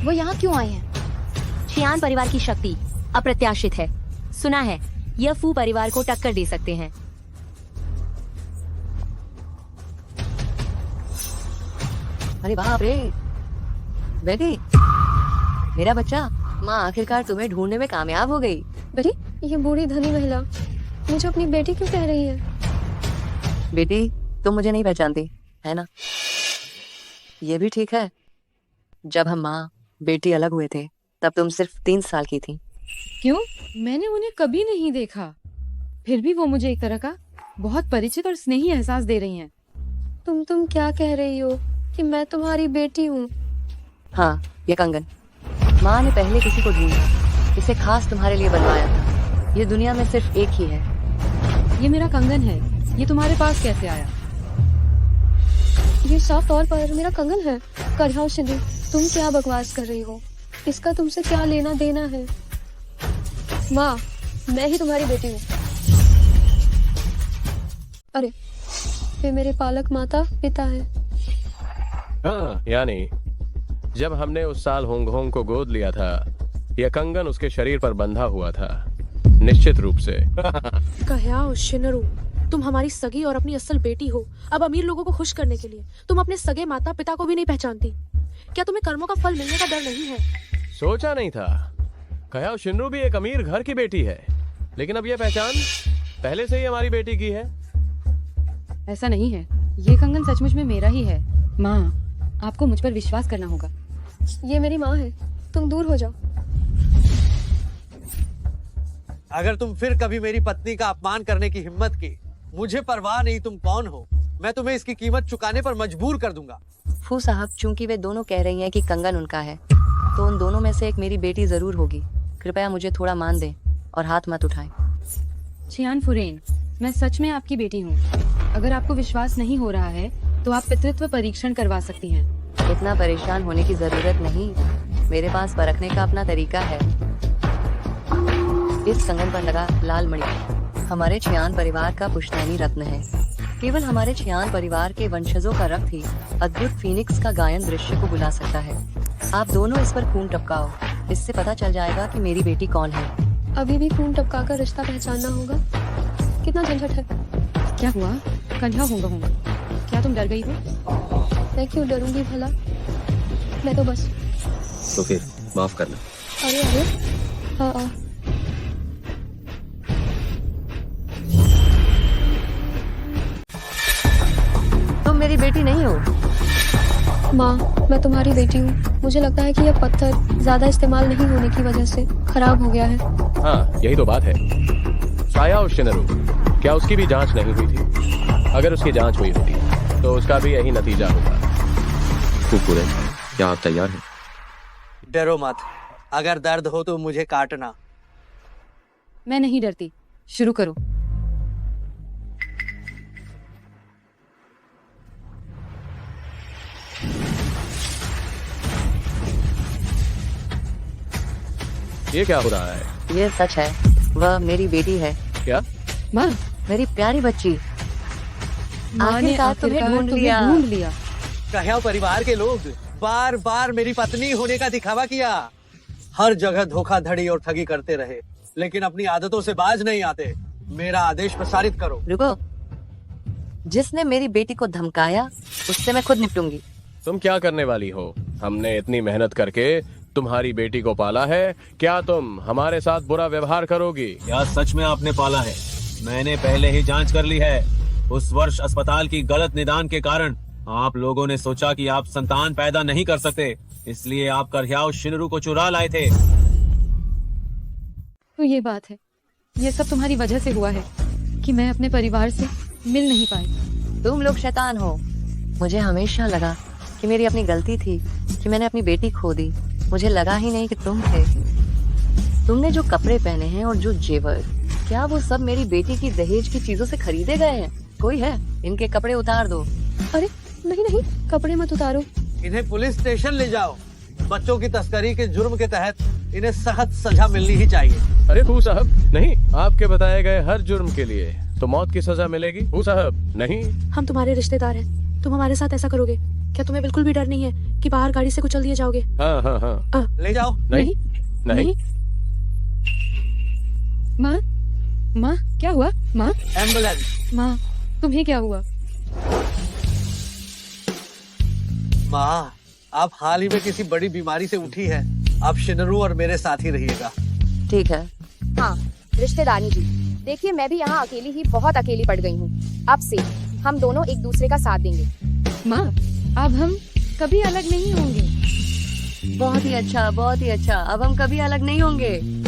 वो यहाँ क्यों आए हैं? छियान परिवार की शक्ति अप्रत्याशित है। सुना है यह फू परिवार को टक्कर दे सकते हैं। अरे बाप रे बेटी, मेरा बच्चा, माँ आखिरकार तुम्हें ढूंढने में कामयाब हो गई। बेटी, ये बूढ़ी धनी महिला मुझे अपनी बेटी क्यों कह रही है? बेटी, तुम मुझे नहीं पहचानती है ना? ये भी ठीक है। जब हम माँ बेटी अलग हुए थे तब तुम सिर्फ 3 साल की थी। क्यों? मैंने उन्हें कभी नहीं देखा, फिर भी वो मुझे एक तरह का बहुत परिचित और स्नेही एहसास दे रही हैं। तुम क्या कह रही हो कि मैं तुम्हारी बेटी हूँ? हाँ, ये कंगन माँ ने पहले किसी को ढूंढा, इसे खास तुम्हारे लिए बनवाया था। ये दुनिया में सिर्फ एक ही है। ये मेरा कंगन है, ये तुम्हारे पास कैसे आया? ये साफ तौर पर मेरा कंगन है। करिहाओ सिंधु, तुम क्या बकवास कर रही हो? इसका तुमसे क्या लेना देना है? माँ, मैं ही तुम्हारी बेटी हूँ। अरे, वे मेरे पालक माता पिता है। हाँ, यानी जब हमने उस साल होंग होंग को गोद लिया था, यह कंगन उसके शरीर पर बंधा हुआ था, निश्चित रूप से। कहियाओ शिनरू, तुम हमारी सगी और अपनी असल बेटी हो। अब अमीर लोगों को खुश करने के लिए तुम अपने सगे माता पिता को भी नहीं पहचानती। क्या तुम्हें कर्मों का फल मिलने का डर नहीं है? सोचा नहीं था। कहियाओ शिनरू भी एक अमीर घर की बेटी है, लेकिन अब यह पहचान पहले से ही हमारी बेटी की है। ऐसा नहीं है, ये कंगन सचमुच में मेरा ही है। माँ, आपको मुझ पर विश्वास करना होगा। ये मेरी माँ है, तुम दूर हो जाओ। अगर तुम फिर कभी मेरी पत्नी का अपमान करने की हिम्मत की, मुझे परवाह नहीं तुम कौन हो, मैं तुम्हें इसकी कीमत चुकाने पर मजबूर कर दूंगा। फू साहब, चूंकि वे दोनों कह रही हैं कि कंगन उनका है, तो उन दोनों में से एक मेरी बेटी जरूर होगी। कृपया मुझे थोड़ा मान दें और हाथ मत उठाएं। चियान फुरेन, मैं सच में आपकी बेटी हूँ। अगर आपको विश्वास नहीं हो रहा है तो आप पितृत्व परीक्षण करवा सकती हैं। इतना परेशान होने की जरूरत नहीं, मेरे पास परखने का अपना तरीका है। इस कंगन पर लगा लाल मणि हमारे चियान परिवार का पुश्तैनी रत्न है। केवल हमारे चियान परिवार के वंशजों का रक्त ही अद्भुत फीनिक्स का गायन दृश्य को बुला सकता है। आप दोनों इस पर खून टपकाओ, इससे पता चल जाएगा कि मेरी बेटी कौन है। अभी भी खून टपकाकर रिश्ता पहचानना होगा? कितना झंझट है। क्या हुआ? कन्या होंगा, क्या तुम डर गई हो? मैं क्यों डरूंगी भला? मैं तो बस। तो फिर माफ करना। अरे अरे, हाँ। तुम मेरी बेटी नहीं हो। माँ, मैं तुम्हारी बेटी हूँ। मुझे लगता है कि यह पत्थर ज्यादा इस्तेमाल नहीं होने की वजह से खराब हो गया है। हाँ, यही तो बात है। साया और शिनरू, क्या उसकी भी जांच नहीं हुई थी? अगर उसकी जांच हुई होती तो उसका भी यही नतीजा होगा। फूफुरे, क्या आप तैयार हैं? डरो मत, अगर दर्द हो तो मुझे काटना। मैं नहीं डरती, शुरू करो। ये क्या हो रहा है? ये सच है, वह मेरी बेटी है। क्या? माँ, मेरी प्यारी बच्ची। माँ ने आखिरकार तुम्हें ढूंढ लिया। कहियाओ परिवार के लोग बार बार मेरी पत्नी होने का दिखावा किया, हर जगह धोखाधड़ी और ठगी करते रहे, लेकिन अपनी आदतों से बाज नहीं आते। मेरा आदेश प्रसारित करो। रुको, जिसने मेरी बेटी को धमकाया उससे मैं खुद निपटूंगी। तुम क्या करने वाली हो? हमने इतनी मेहनत करके तुम्हारी बेटी को पाला है, क्या तुम हमारे साथ बुरा व्यवहार करोगी? क्या सच में आपने पाला है? मैंने पहले ही जांच कर ली है। उस वर्ष अस्पताल की गलत निदान के कारण आप लोगों ने सोचा कि आप संतान पैदा नहीं कर सकते, इसलिए आप कहियाओ शिनरू को चुरा लाए थे। तो ये बात है, ये सब तुम्हारी वजह से हुआ है कि मैं अपने परिवार से मिल नहीं पाई। तुम लोग शैतान हो। मुझे हमेशा लगा कि मेरी अपनी गलती थी कि मैंने अपनी बेटी खो दी। मुझे लगा ही नहीं कि तुम थे। तुमने जो कपड़े पहने हैं और जो जेवर, क्या वो सब मेरी बेटी की दहेज की चीजों से खरीदे गए हैं? कोई है? इनके कपड़े उतार दो। अरे नहीं नहीं, कपड़े मत उतारो। इन्हें पुलिस स्टेशन ले जाओ। बच्चों की तस्करी के जुर्म के तहत इन्हें सख्त सजा मिलनी ही चाहिए। अरे फू साहब, नहीं, आपके बताए गए हर जुर्म के लिए तो मौत की सजा मिलेगी। फू साहब, नहीं। हम तुम्हारे रिश्तेदार हैं, तुम हमारे साथ ऐसा करोगे? क्या तुम्हें बिल्कुल भी डर नहीं है कि बाहर गाड़ी से कुचल दिए जाओगे? हाँ हाँ हाँ। ले जाओ। नहीं नहीं। माँ, माँ क्या हुआ? माँ, एम्बुलेंस। माँ, तुम्हें क्या हुआ? माँ, आप हाल ही में किसी बड़ी बीमारी से उठी है। आप शिनरू और मेरे साथ ही रहिएगा। ठीक है। हाँ रिश्तेदारी जी, देखिए मैं भी यहाँ अकेली ही बहुत अकेली पड़ गई हूँ। अब से हम दोनों एक दूसरे का साथ देंगे। माँ, अब हम कभी अलग नहीं होंगे। बहुत ही अच्छा, बहुत ही अच्छा। अब हम कभी अलग नहीं होंगे।